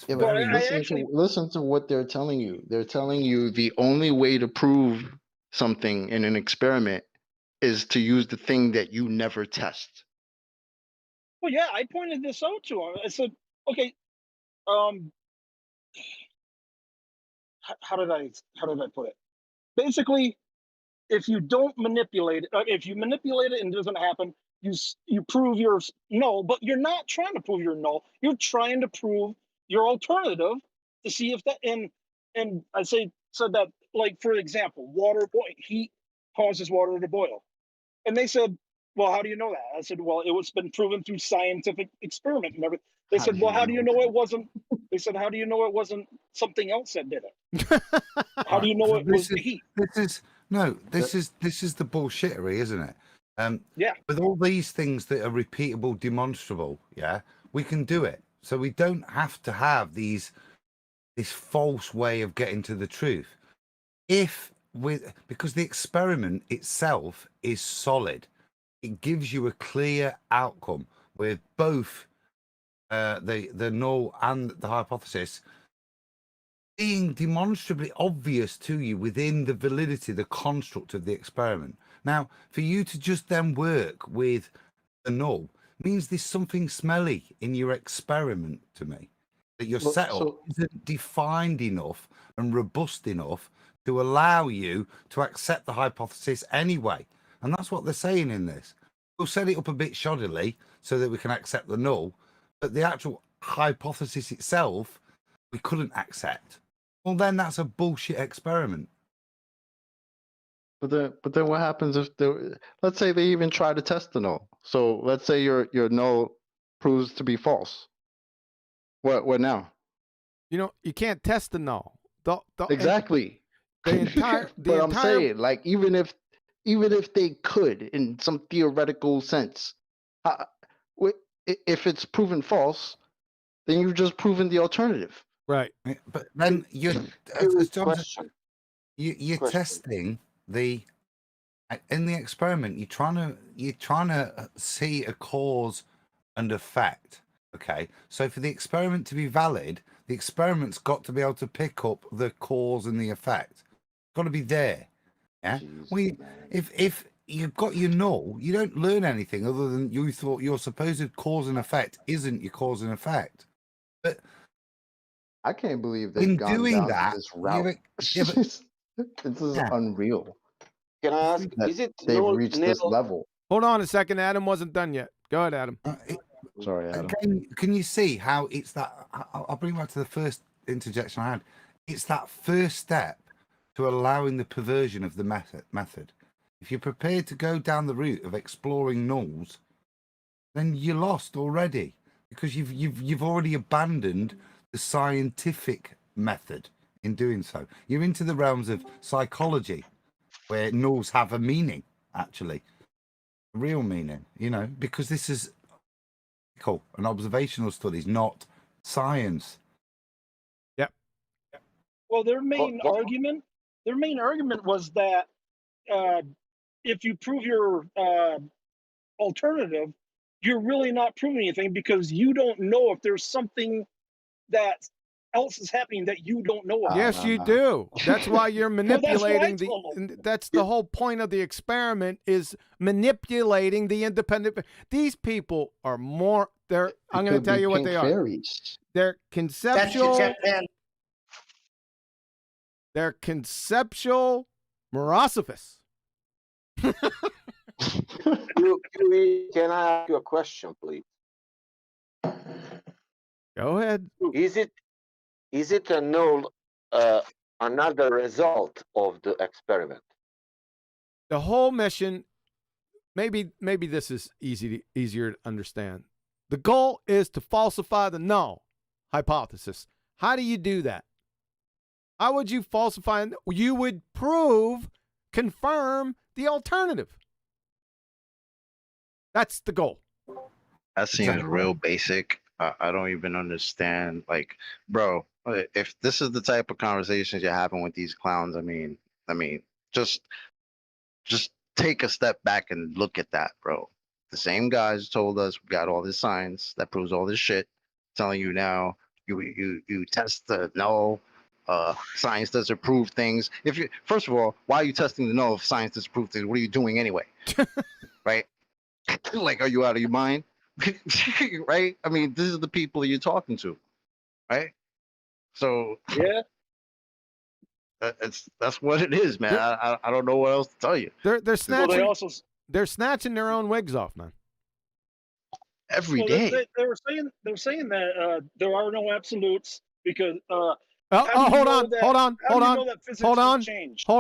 Yeah, but listen to what they're telling you. They're telling you the only way to prove something in an experiment is to use the thing that you never test. Well, yeah, I pointed this out to him. I said, okay, how did I put it? Basically, if you don't manipulate it, if you manipulate it and it doesn't happen, you prove you're null, but you're not trying to prove you're null. You're trying to prove your alternative to see if that, and I said that, like, for example, heat causes water to boil. And they said, well, how do you know that? I said, well, it's been proven through scientific experiment and everything. They said, well, how do you know it wasn't? They said, how do you know it wasn't something else that did it? How do you know it was the heat? This is the bullshittery, isn't it? Yeah. With all these things that are repeatable, demonstrable, we can do it. So we don't have to have this false way of getting to the truth. Because the experiment itself is solid. It gives you a clear outcome with both the null and the hypothesis being demonstrably obvious to you within the validity, the construct of the experiment. Now, for you to just then work with the null means there's something smelly in your experiment to me. That your setup isn't defined enough and robust enough to allow you to accept the hypothesis anyway. And that's what they're saying in this. We'll set it up a bit shoddily so that we can accept the null, but the actual hypothesis itself, we couldn't accept. Well, then that's a bullshit experiment. But then what happens if let's say they even try to test the null? So let's say your null proves to be false. What now? You can't test the null. Exactly. But I'm saying, like, even if they could, in some theoretical sense, if it's proven false, then you've just proven the alternative. Right. But then you're testing in the experiment. You're trying to see a cause and effect. Okay, so for the experiment to be valid, The experiment's got to be able to pick up the cause and the effect. It's got to be there. Yeah. If you've got your null, you don't learn anything other than you thought your supposed cause and effect isn't your cause and effect. But I can't believe in they've gone doing down that, this route. This is unreal. Can I ask, That is it they've null reached this nil? level. Hold on a second. Adam wasn't done yet. Go ahead, Adam. Sorry, Adam. Can you see how it's that? I'll bring back to the first interjection I had. It's that first step to allowing the perversion of the method. If you're prepared to go down the route of exploring nulls, then you're lost already, because you've already abandoned the scientific method in doing so. You're into the realms of psychology, where nulls have a meaning, actually, a real meaning. Because this is an observational studies, not science. Yep. Well, their main argument was that if you prove your alternative, you're really not proving anything, because you don't know if there's something that else is happening that you don't know about. Yes, you do. That's why you're Well, that's what I manipulating told them. that's the whole point of the experiment, is manipulating the independent. These people are more. I'm going to tell you what they are. They're conceptual. They're conceptual morosophists. Can I ask you a question, please? Go ahead. Is it a null, another result of the experiment? The whole mission. Maybe this is easier to understand. The goal is to falsify the null hypothesis. How do you do that? How would you falsify? You would confirm the alternative. That's the goal. That seems real basic. I don't even understand. Like, bro, if this is the type of conversations you're having with these clowns, I mean, just take a step back and look at that, bro. The same guys told us we got all this science that proves all this shit. Telling you now, you test the null. Science doesn't prove things. First of all, why are you testing the null if science doesn't prove things? What are you doing anyway? Right? Like, are you out of your mind? Right? I mean, this is the people you're talking to, right? So yeah, that's what it is, man. I don't know what else to tell you. They're snatching. Well, they're snatching their own wigs off, man. Every day. They were saying that there are no absolutes, because hold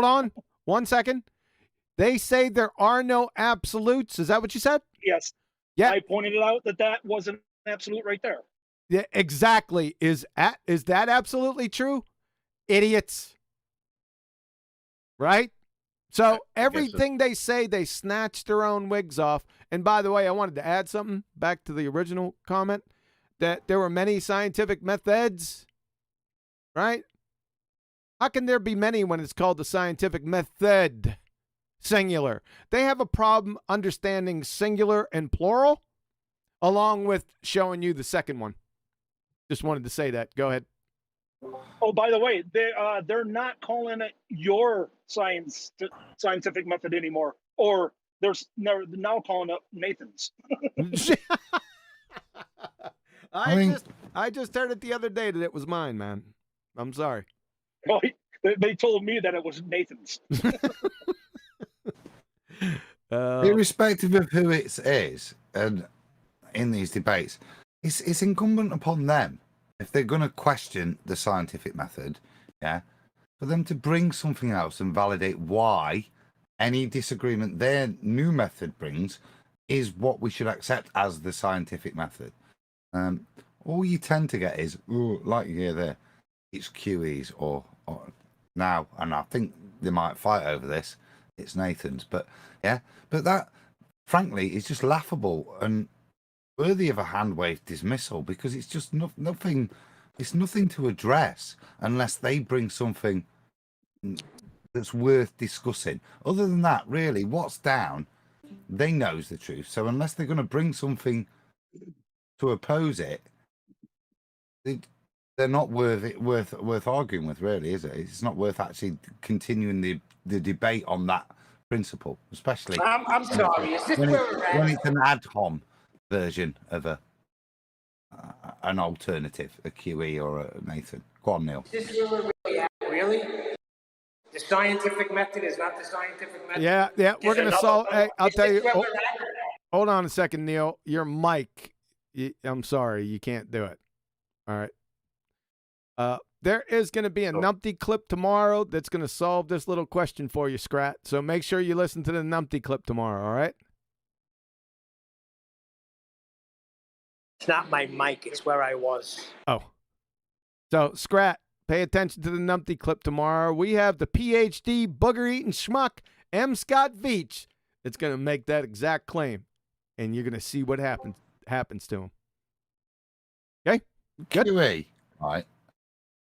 on. 1 second. They say there are no absolutes. Is that what you said? Yes. Yeah. I pointed it out that wasn't absolute right there. Yeah, exactly. Is that absolutely true? Idiots. Right? So everything they say, they snatch their own wigs off. And by the way, I wanted to add something back to the original comment, that there were many scientific methods, right? How can there be many when it's called the scientific method, singular? They have a problem understanding singular and plural, along with showing you the second one. Just wanted to say that. Go ahead. Oh, by the way, they're not calling it your scientific method anymore, or they're now calling it Nathan's. I just heard it the other day that it was mine, man. I'm sorry. Well, they told me that it was Nathan's. Irrespective of who it is, and in these debates, it's incumbent upon them, if they're going to question the scientific method, for them to bring something else and validate why any disagreement their new method brings is what we should accept as the scientific method. All you tend to get is, like you hear there, it's QE's or now, and I think they might fight over this, it's Nathan's, but that, frankly, is just laughable and worthy of a hand wave dismissal, because it's just nothing. It's nothing to address unless they bring something that's worth discussing. Other than that, really, what's down, they knows the truth. So unless they're going to bring something to oppose it, they're not worth arguing with, really, is it? It's not worth actually continuing the debate on that principle, especially I'm sorry. Is this when where we're when at? it's an ad hom version of an alternative, a QE or a Nathan. Go on, Neil. Is this where we're really at? Really? The scientific method is not the scientific method? Yeah, we're There's gonna another solve. one? Hey, I'll Is tell this you. where Oh, we're at? hold on a second, Neil. Your mic. I'm sorry, you can't do it. All right. There is going to be a numpty clip tomorrow that's going to solve this little question for you, Scrat. So make sure you listen to the numpty clip tomorrow, all right? It's not my mic. It's where I was. Oh. So, Scrat, pay attention to the numpty clip tomorrow. We have the PhD booger-eating schmuck, M. Scott Veach, that's going to make that exact claim. And you're going to see what happens to him. Okay? Good. QE, right?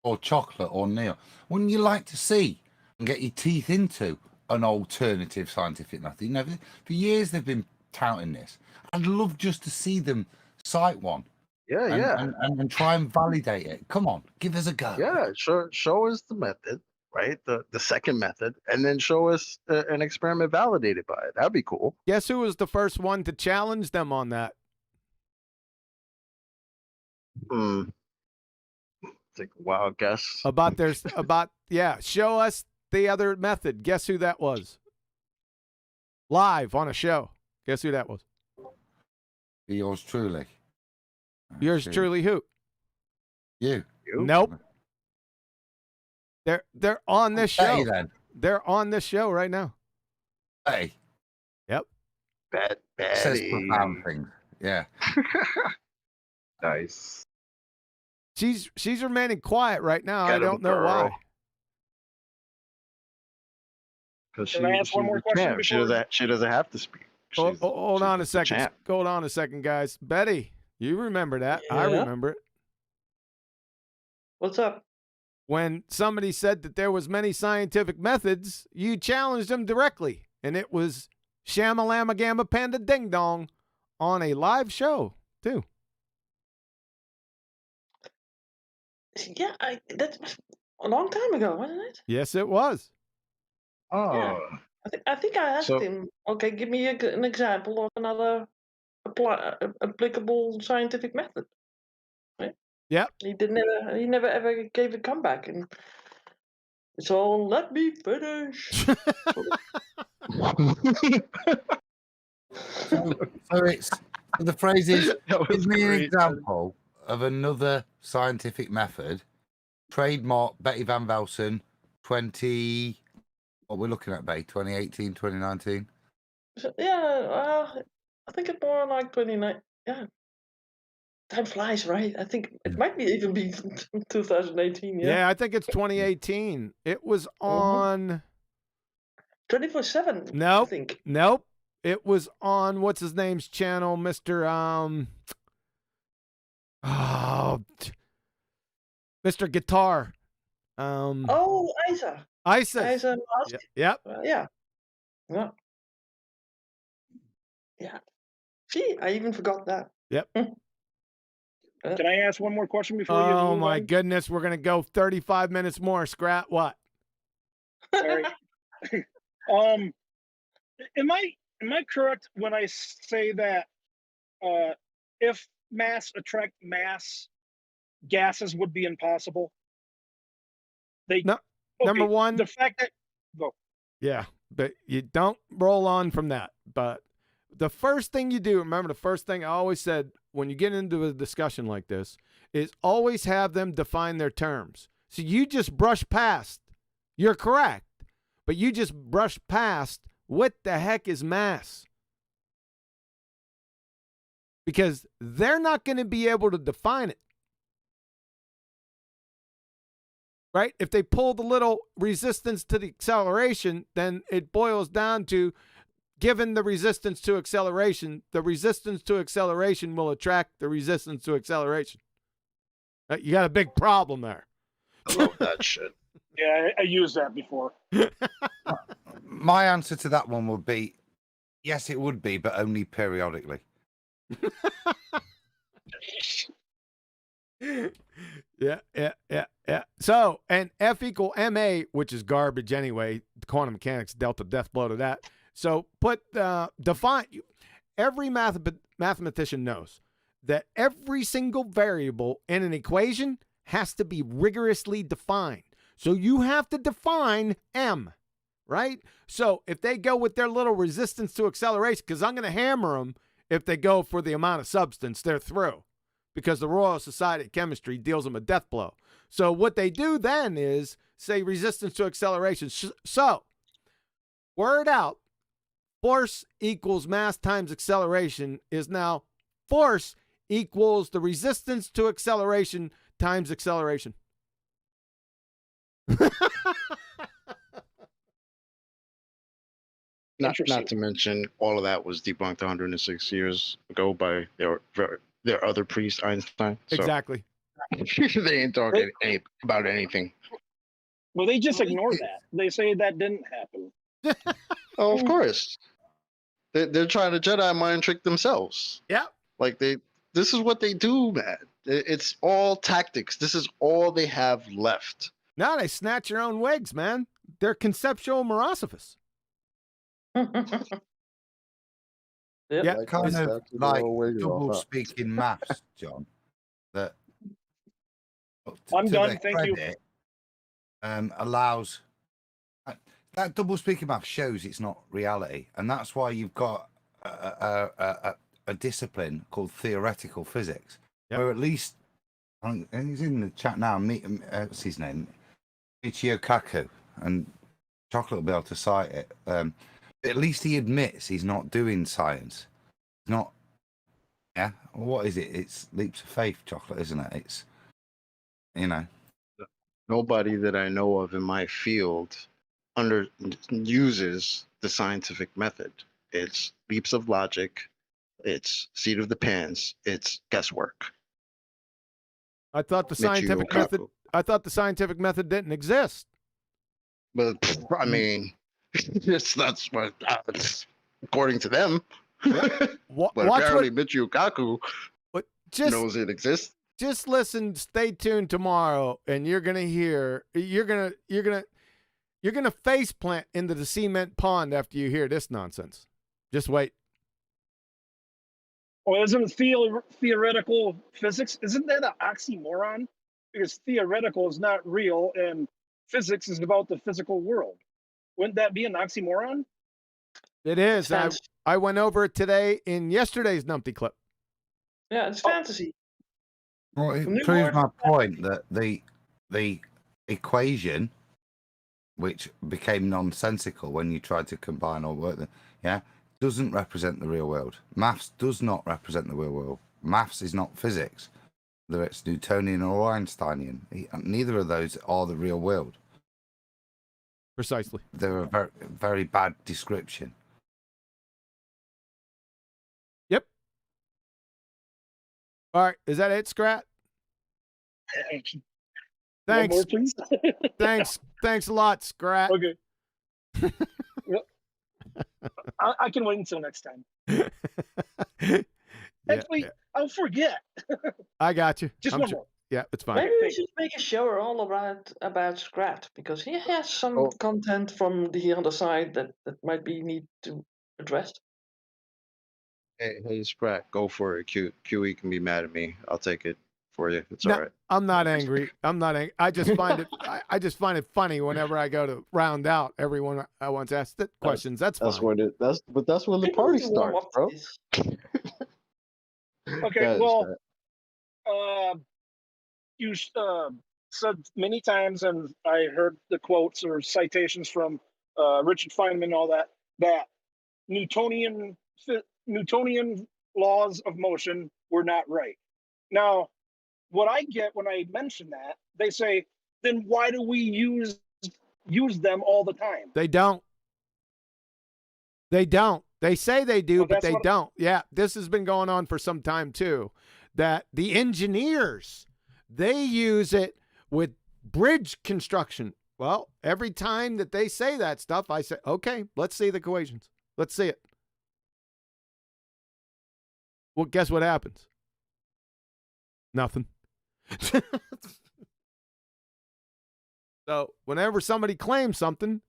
Or chocolate or Neil. Wouldn't you like to see and get your teeth into an alternative scientific method? You know, for years they've been touting this. I'd love just to see them cite one. Yeah, and try and validate it. Come on, give us a go. Yeah, show us the method, right? The second method, and then show us an experiment validated by it. That'd be cool. Guess who was the first one to challenge them on that? It's like a wild guess. Show us the other method. Guess who that was? Live on a show. Guess who that was? Yours truly. Yours truly who? You. Nope. They're on this show. Betty, then. They're on this show right now. Hey. Yep. Betty. Says profound things. Yeah. Nice. She's remaining quiet right now. I don't know why. Because Can I ask one more question? She doesn't have to speak. Hold on a second. champ. Hold on a second, guys. Betty, you remember that. I Yeah. remember it. What's up? When somebody said that there was many scientific methods, you challenged them directly. And it was Shamalama Gamma Panda Ding Dong on a live show, too. Yeah, that was a long time ago, wasn't it? Yes, it was. Oh. Yeah. I think I asked So- him, okay, give me an example of another applicable scientific method. Right? Yep. He never ever gave a comeback, and it's all let me finish. The phrase is, That was give me an great. example of another scientific method. Trademark Betty Van Velsen, what we're looking at, Betty, 2018, 2019? So, yeah, I think it's more like 29. Yeah. Time flies, right? I think it might be even be 2018. Yeah, I think it's 2018. It was on 24/7. Nope. I think. Nope. It was on what's his name's channel, Mr. Mr. Guitar. Oh, Isa. Isa. Yep. Yeah. Yeah. Yeah. See, I even forgot that. Yep. Can I ask one more question before you Oh move my on? goodness, we're gonna go 35 minutes more. Scrat what? Sorry. Am I correct when I say that if mass attract mass, gases would be impossible? Number one. The fact that Yeah, but you don't roll on from that. But the first thing you do, remember the first thing I always said when you get into a discussion like this is always have them define their terms. So you just brush past. You're correct, but you just brush past what the heck is mass. Because they're not going to be able to define it. Right? If they pull the little resistance to the acceleration, then it boils down to given the resistance to acceleration, the resistance to acceleration will attract the resistance to acceleration. You got a big problem there. I love that shit. Yeah, I used that before. My answer to that one would be, yes, it would be, but only periodically. Yeah. So, and F equal ma, which is garbage anyway. Quantum mechanics dealt a death blow to that. So put define. Every mathematician knows that every single variable in an equation has to be rigorously defined. So you have to define m, right? So if they go with their little resistance to acceleration, because I'm going to hammer them if they go for the amount of substance, they're through, because the Royal Society of Chemistry deals them a death blow. So what they do then is say resistance to acceleration. So word out, force equals mass times acceleration is now force equals the resistance to acceleration times acceleration. Not to mention, all of that was debunked 106 years ago by their other priest, Einstein. So Exactly. they ain't talking about anything. Well, they just ignore that. They say that didn't happen. Oh, of course. They're trying to Jedi mind trick themselves. Yeah. Like this is what they do, man. It's all tactics. This is all they have left. Now they snatch your own wigs, man. They're conceptual morosophists. Yeah, Like kind of concept, like no way you're double off. speaking maths, John. That I'm to done, their thank you. credit, allows that double speaking math shows it's not reality, and that's why you've got a discipline called theoretical physics, where at least, and he's in the chat now. What's his name? Michio Kaku, and Chocolate will be able to cite it. At least he admits he's not doing science. Not, yeah. What is it? It's leaps of faith, Chocolate, isn't it? It's, you know. Nobody that I know of in my field uses the scientific method. It's leaps of logic. It's seat of the pants. It's guesswork. I thought the scientific Kaku. method. I thought the scientific method didn't exist. But I mean, that's what according to them. But Watch apparently, Michio Kaku knows it exists. Just listen. Stay tuned tomorrow, and you're gonna hear. You're gonna face plant into the cement pond after you hear this nonsense. Just wait. Well, isn't theoretical physics? Isn't that an oxymoron? Because theoretical is not real, and physics is about the physical world. Wouldn't that be an oxymoron? It is. I went over it today in yesterday's Numpty clip. Yeah, it's fantasy. Well, it proves my point that the equation, which became nonsensical when you tried to combine all work, doesn't represent the real world. Maths does not represent the real world. Maths is not physics, whether it's Newtonian or Einsteinian. Neither of those are the real world. Precisely. They're a very, very bad description. Yep. All right. Is that it, Scrat? Thanks. More, please? Thanks a lot, Scrat. Okay. I can wait until next time. Actually, I'll forget. I got you. Just one more. Yeah, it's fine. Maybe we should make a show all about Scrat, because he has some content from the other side that might be need to address. Hey, Sprat, go for it. QE can be mad at me. I'll take it for you. It's all right. I'm not angry. I'm not angry. I just find it. I just find it funny whenever I go to round out. Everyone I once asked questions. That's fine. That's when the party starts, bro. Okay. Well, you said many times, and I heard the quotes or citations from Richard Feynman and all that Newtonian laws of motion were not right. Now, what I get when I mention that, they say, then why do we use them all the time? They don't. They say they do, but they don't. Yeah, this has been going on for some time too. That the engineers, they use it with bridge construction. Well, every time that they say that stuff, I say, okay, let's see the equations. Let's see it. Well, guess what happens? Nothing. So whenever somebody claims something,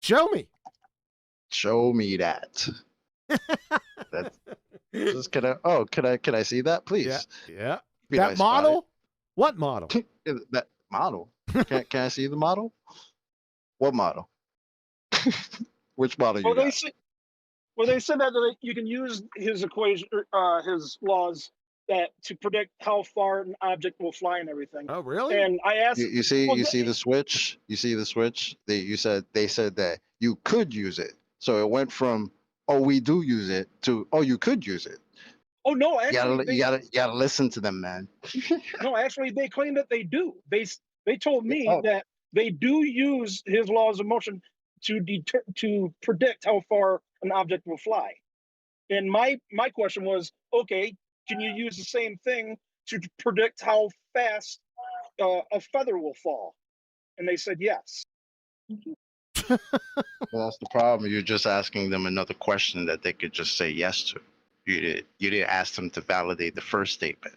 show me. Show me that. That's just can I see that, please? Yeah. Be That nice about model? What model? That model. Can I see the model? What model? Which model you Well, they got? say, they said that you can use his equation, his laws, that to predict how far an object will fly and everything. Oh, really? And I asked, You see well, you see the switch? You see the switch? They said that you could use it. So it went from, oh, we do use it, to, oh, you could use it. oh no, You actually, you gotta listen to them, man. no, actually, they claim that they do. They told me Oh. that they do use his laws of motion to predict how far an object will fly. And my question was, okay, can you use the same thing to predict how fast a feather will fall? And they said yes. Well, that's the problem. You're just asking them another question that they could just say yes to. You didn't ask them to validate the first statement.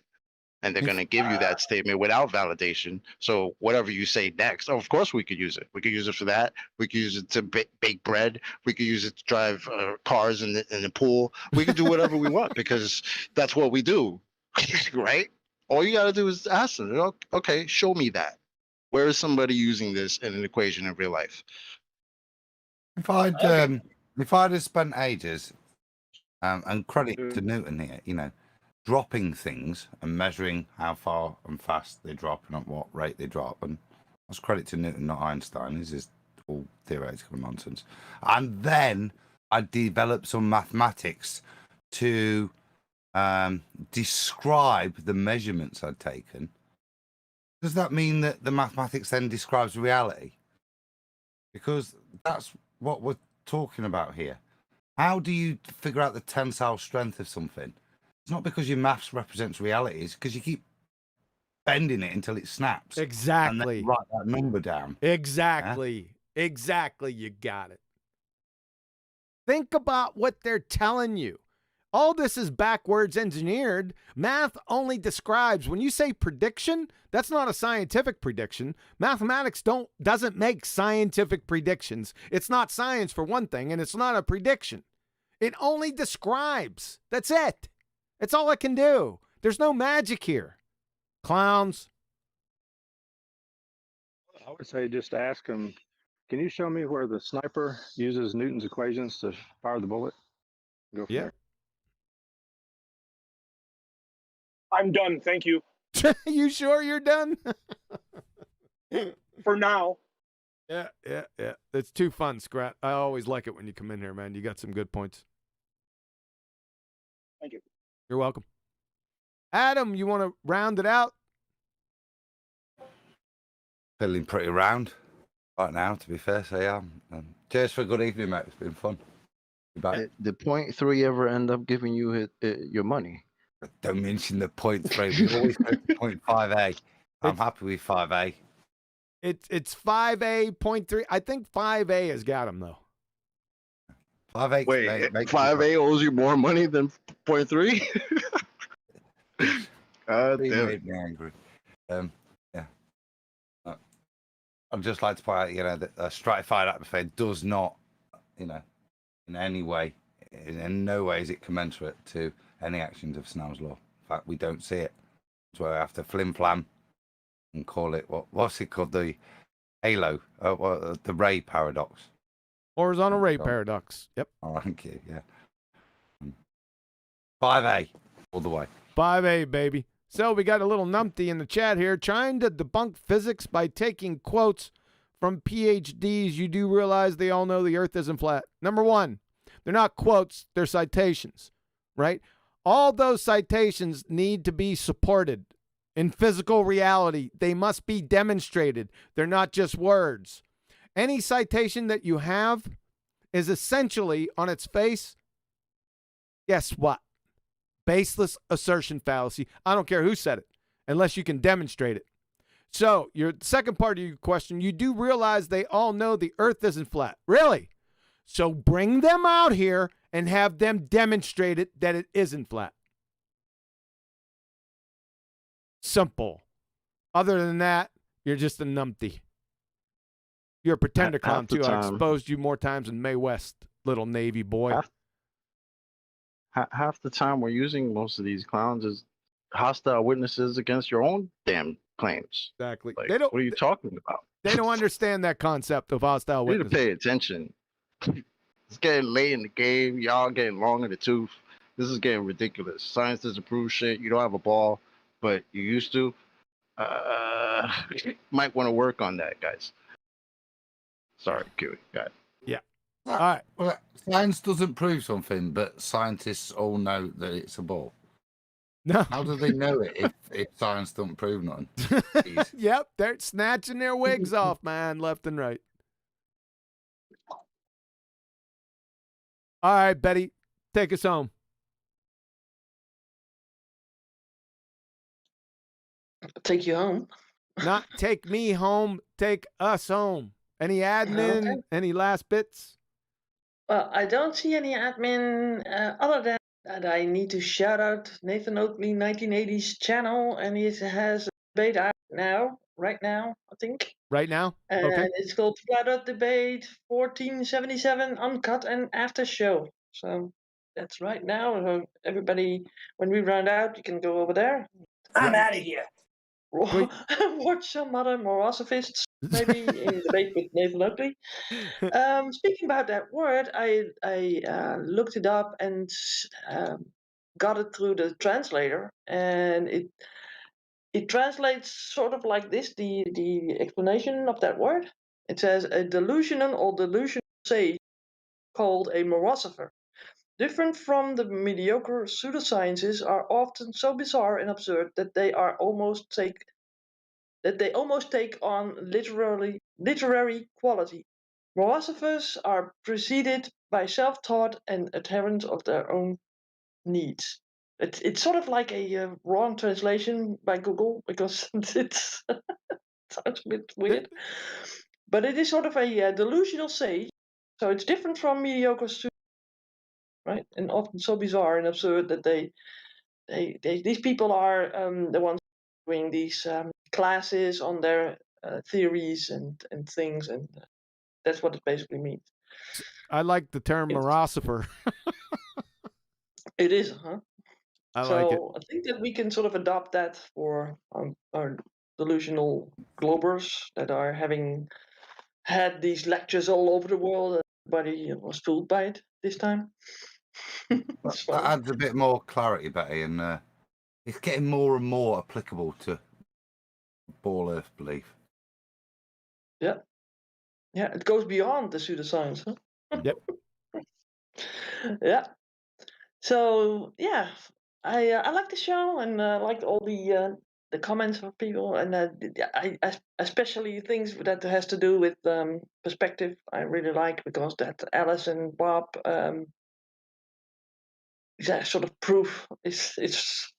And they're going to give you that statement without validation. So whatever you say next, oh, of course we could use it. We could use it for that. We could use it to bake bread. We could use it to drive cars in the pool. We could do whatever we want because that's what we do, right? All you got to do is ask them, okay, show me that. Where is somebody using this in an equation in real life? If I'd have spent ages, and credit to Newton here, you know, dropping things and measuring how far and fast they drop and at what rate they drop, and that's credit to Newton, not Einstein. This is all theoretical nonsense. And then I developed some mathematics to describe the measurements I'd taken. Does that mean that the mathematics then describes reality? Because that's what we're talking about here. How do you figure out the tensile strength of something? It's not because your maths represents reality. It's because you keep bending it until it snaps. Exactly. And then write that number down. Exactly. Yeah? Exactly. You got it. Think about what they're telling you. All this is backwards engineered. Math only describes, when you say prediction, that's not a scientific prediction. Mathematics doesn't make scientific predictions. It's not science for one thing, and it's not a prediction. It only describes. That's it. It's all it can do. There's no magic here. Clowns. I would say just ask him, can you show me where the sniper uses Newton's equations to fire the bullet? Go from there. I'm done. Thank you. You sure you're done? For now. Yeah. It's too fun, Scrat. I always like it when you come in here, man. You got some good points. Thank you. You're welcome. Adam, you want to round it out? Feeling pretty round right now, to be fair. So yeah. Cheers for a good evening, mate. It's been fun. Did 0.3 ever end up giving you your money? Don't mention the 0.3. We always go to 0.5A. I'm happy with 5A. It's 5A, 0.3. I think 5A has got him, though. 5A. Wait, 5A owes you more money than 0.3? God damn it. Made me angry. Yeah. I'd just like to point out, you know, that a stratified atmosphere does not, you know, in any way, in no way is it commensurate to any actions of Snell's law. In fact, we don't see it. So I have to flim-flam and call it, what's it called? The halo, the Ray paradox. Horizontal Ray paradox. Yep. Oh, thank you, yeah. 5A, all the way. 5A, baby. So we got a little numpty in the chat here trying to debunk physics by taking quotes from PhDs. You do realize they all know the earth isn't flat. Number one, they're not quotes, they're citations, right? All those citations need to be supported in physical reality. They must be demonstrated. They're not just words. Any citation that you have is essentially on its face, guess what? Baseless assertion fallacy. I don't care who said it, unless you can demonstrate it. So your second part of your question, you do realize they all know the earth isn't flat. Really? So bring them out here and have them demonstrate it that it isn't flat. Simple. Other than that, You're just a numpty. You're a pretender clown half the too. I time- exposed you more times than Mae West, little Navy boy. Half the time we're using most of these clowns as hostile witnesses against your own damn claims. Exactly. Like, They don't. what are you talking about? They don't understand that concept of hostile You need to witnesses. pay attention. It's getting late in the game. Y'all getting long in the tooth. This is getting ridiculous. Science doesn't prove shit. You don't have a ball, but you used to. Might want to work on that, guys. Sorry, Kiwi. Got it. Yeah. All right. Well, science doesn't prove something, but scientists all know that it's a ball. No. How do they know it if science don't prove nothing? Yep, they're snatching their wigs off, man, left and right. All right, Betty, take us home. Take you home. Not take me home, take us home. Any admin, Okay. any last bits? Well, I don't see any admin other than that I need to shout out Nathan Oakley 1980s channel, and he has a debate out now, right now, I think. Right now? And Okay. it's called Flat Earth Debate 1477 Uncut and After Show. So that's right now. Everybody, when we round out, you can go over there. I'm out of here. Watch some other morosophists, maybe in debate with Nathan Oakley. Speaking about that word, I looked it up and got it through the translator, and it translates sort of like this. The explanation of that word. It says a delusional or delusional sage called a morosopher. Different from the mediocre pseudosciences, are often so bizarre and absurd that they almost take on literary quality. Philosophers are preceded by self-taught and adherents of their own needs. It's sort of like a wrong translation by Google because it sounds a bit weird. But it is sort of a delusional sage, so it's different from mediocre students, right? And often so bizarre and absurd that these people are the ones doing these classes on their theories and things, and that's what it basically means. I like the term morosopher. It is, huh? I so like it. I think that we can sort of adopt that for our delusional globers that are having had these lectures all over the world. Everybody was fooled by it this time. That adds a bit more clarity, Betty, and it's getting more and more applicable to ball Earth belief. Yeah, it goes beyond the pseudoscience, huh? Yep. Yeah. So yeah, I like the show and liked all the comments from people, and I especially things that has to do with perspective. I really like because that Alice and Bob that sort of proof it's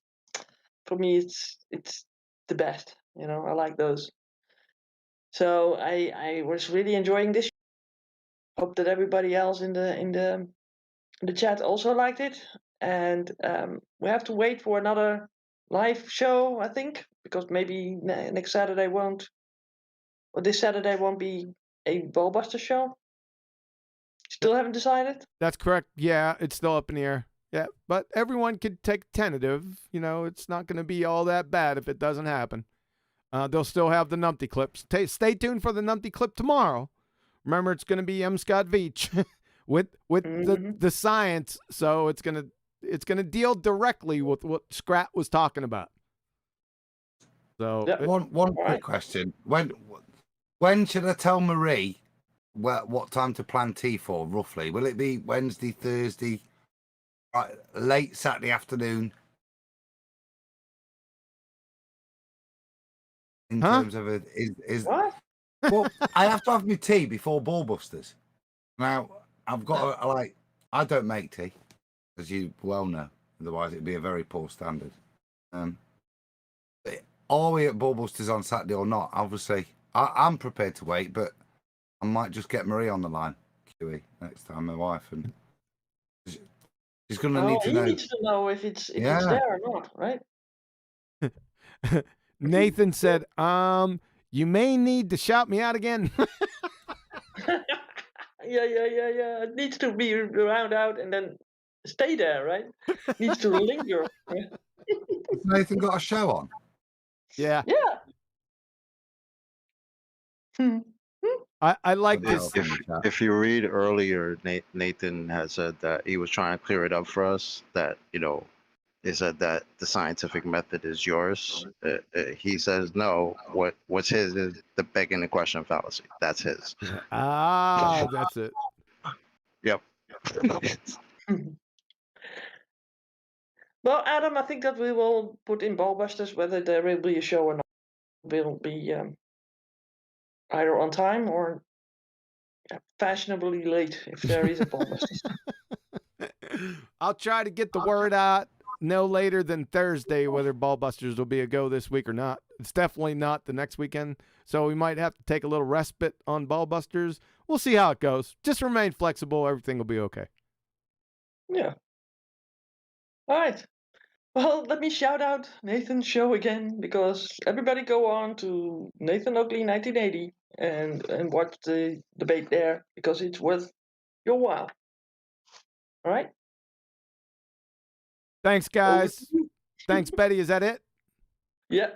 for me it's the best. You know, I like those. So I was really enjoying this. Hope that everybody else in the chat also liked it, and we have to wait for another live show, I think, because maybe next Saturday won't, or this Saturday won't be a Ballbuster show. Still haven't decided. That's correct. Yeah, it's still up in the air. Yeah, but everyone could take tentative. You know, it's not going to be all that bad if it doesn't happen. They'll still have the numpty clips. Stay tuned for the numpty clip tomorrow. Remember, it's going to be M. Scott Veach with the science, so it's gonna deal directly with what Scrat was talking about. So one quick question: when should I tell Marie what time to plan tea for roughly? Will it be Wednesday, Thursday, late Saturday afternoon? In terms of it, is what? Well, I have to have my tea before Ballbusters. Now I've got I don't make tea, as you well know. Otherwise, it'd be a very poor standard. Are we at Ballbusters on Saturday or not? Obviously, I'm prepared to wait, but I might just get Marie on the line, QE, next time, my wife, and she's going to need to know. He needs to know if it's there or not, right? Nathan said, You may need to shout me out again. Yeah. It needs to be round out and then stay there, right? Needs to linger. Yeah. Has Nathan got a show on? Yeah. Yeah. I like If, this. if you read earlier, Nathan had said that he was trying to clear it up for us. That he said that the scientific method is yours. He says no. What's his is the begging the question fallacy. That's his. Ah, that's it. Yep. Well, Adam, I think that we will put in Ballbusters whether there will be a show or not. Will be either on time or fashionably late if there is a Ballbusters. I'll try to get the word out no later than Thursday whether Ballbusters will be a go this week or not. It's definitely not the next weekend, so we might have to take a little respite on Ballbusters. We'll see how it goes. Just remain flexible. Everything will be okay. Yeah. All right. Well, let me shout out Nathan's show again because everybody go on to Nathan Oakley 1980 and watch the debate there because it's worth your while. All right. Thanks, guys. Thanks, Betty. Is that it? Yeah.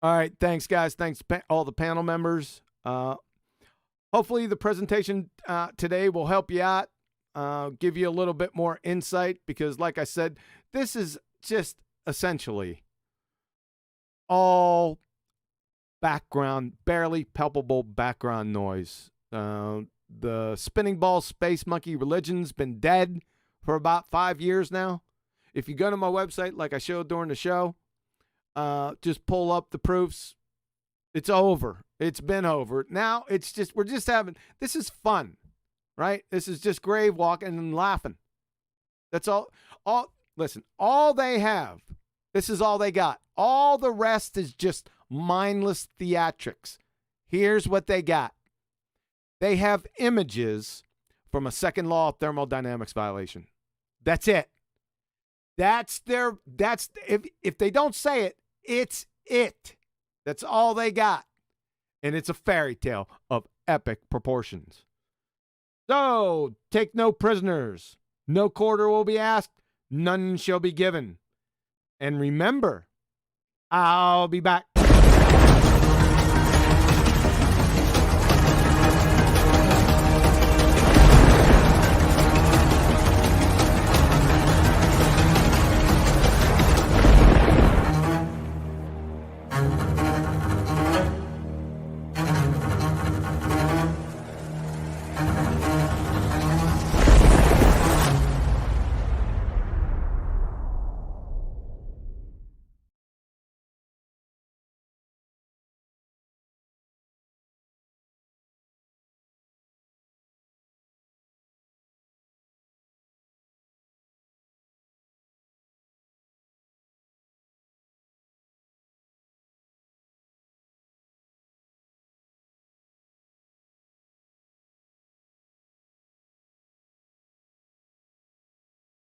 All right. Thanks, guys. Thanks, all the panel members. Hopefully the presentation today will help you out, give you a little bit more insight because, like I said, this is just essentially all background, barely palpable background noise. The spinning ball space monkey religion's been dead for about 5 years now. If you go to my website, like I showed during the show, just pull up the proofs. It's over. It's been over. Now it's just, we're just having, this is fun, right? This is just grave walking and laughing. That's all. Listen, all they have, this is all they got. All the rest is just mindless theatrics. Here's what they got. They have images from a second law of thermodynamics violation. That's it. If they don't say it, it's it. That's all they got. And it's a fairy tale of epic proportions. So, take no prisoners. No quarter will be asked. None shall be given. And remember, I'll be back.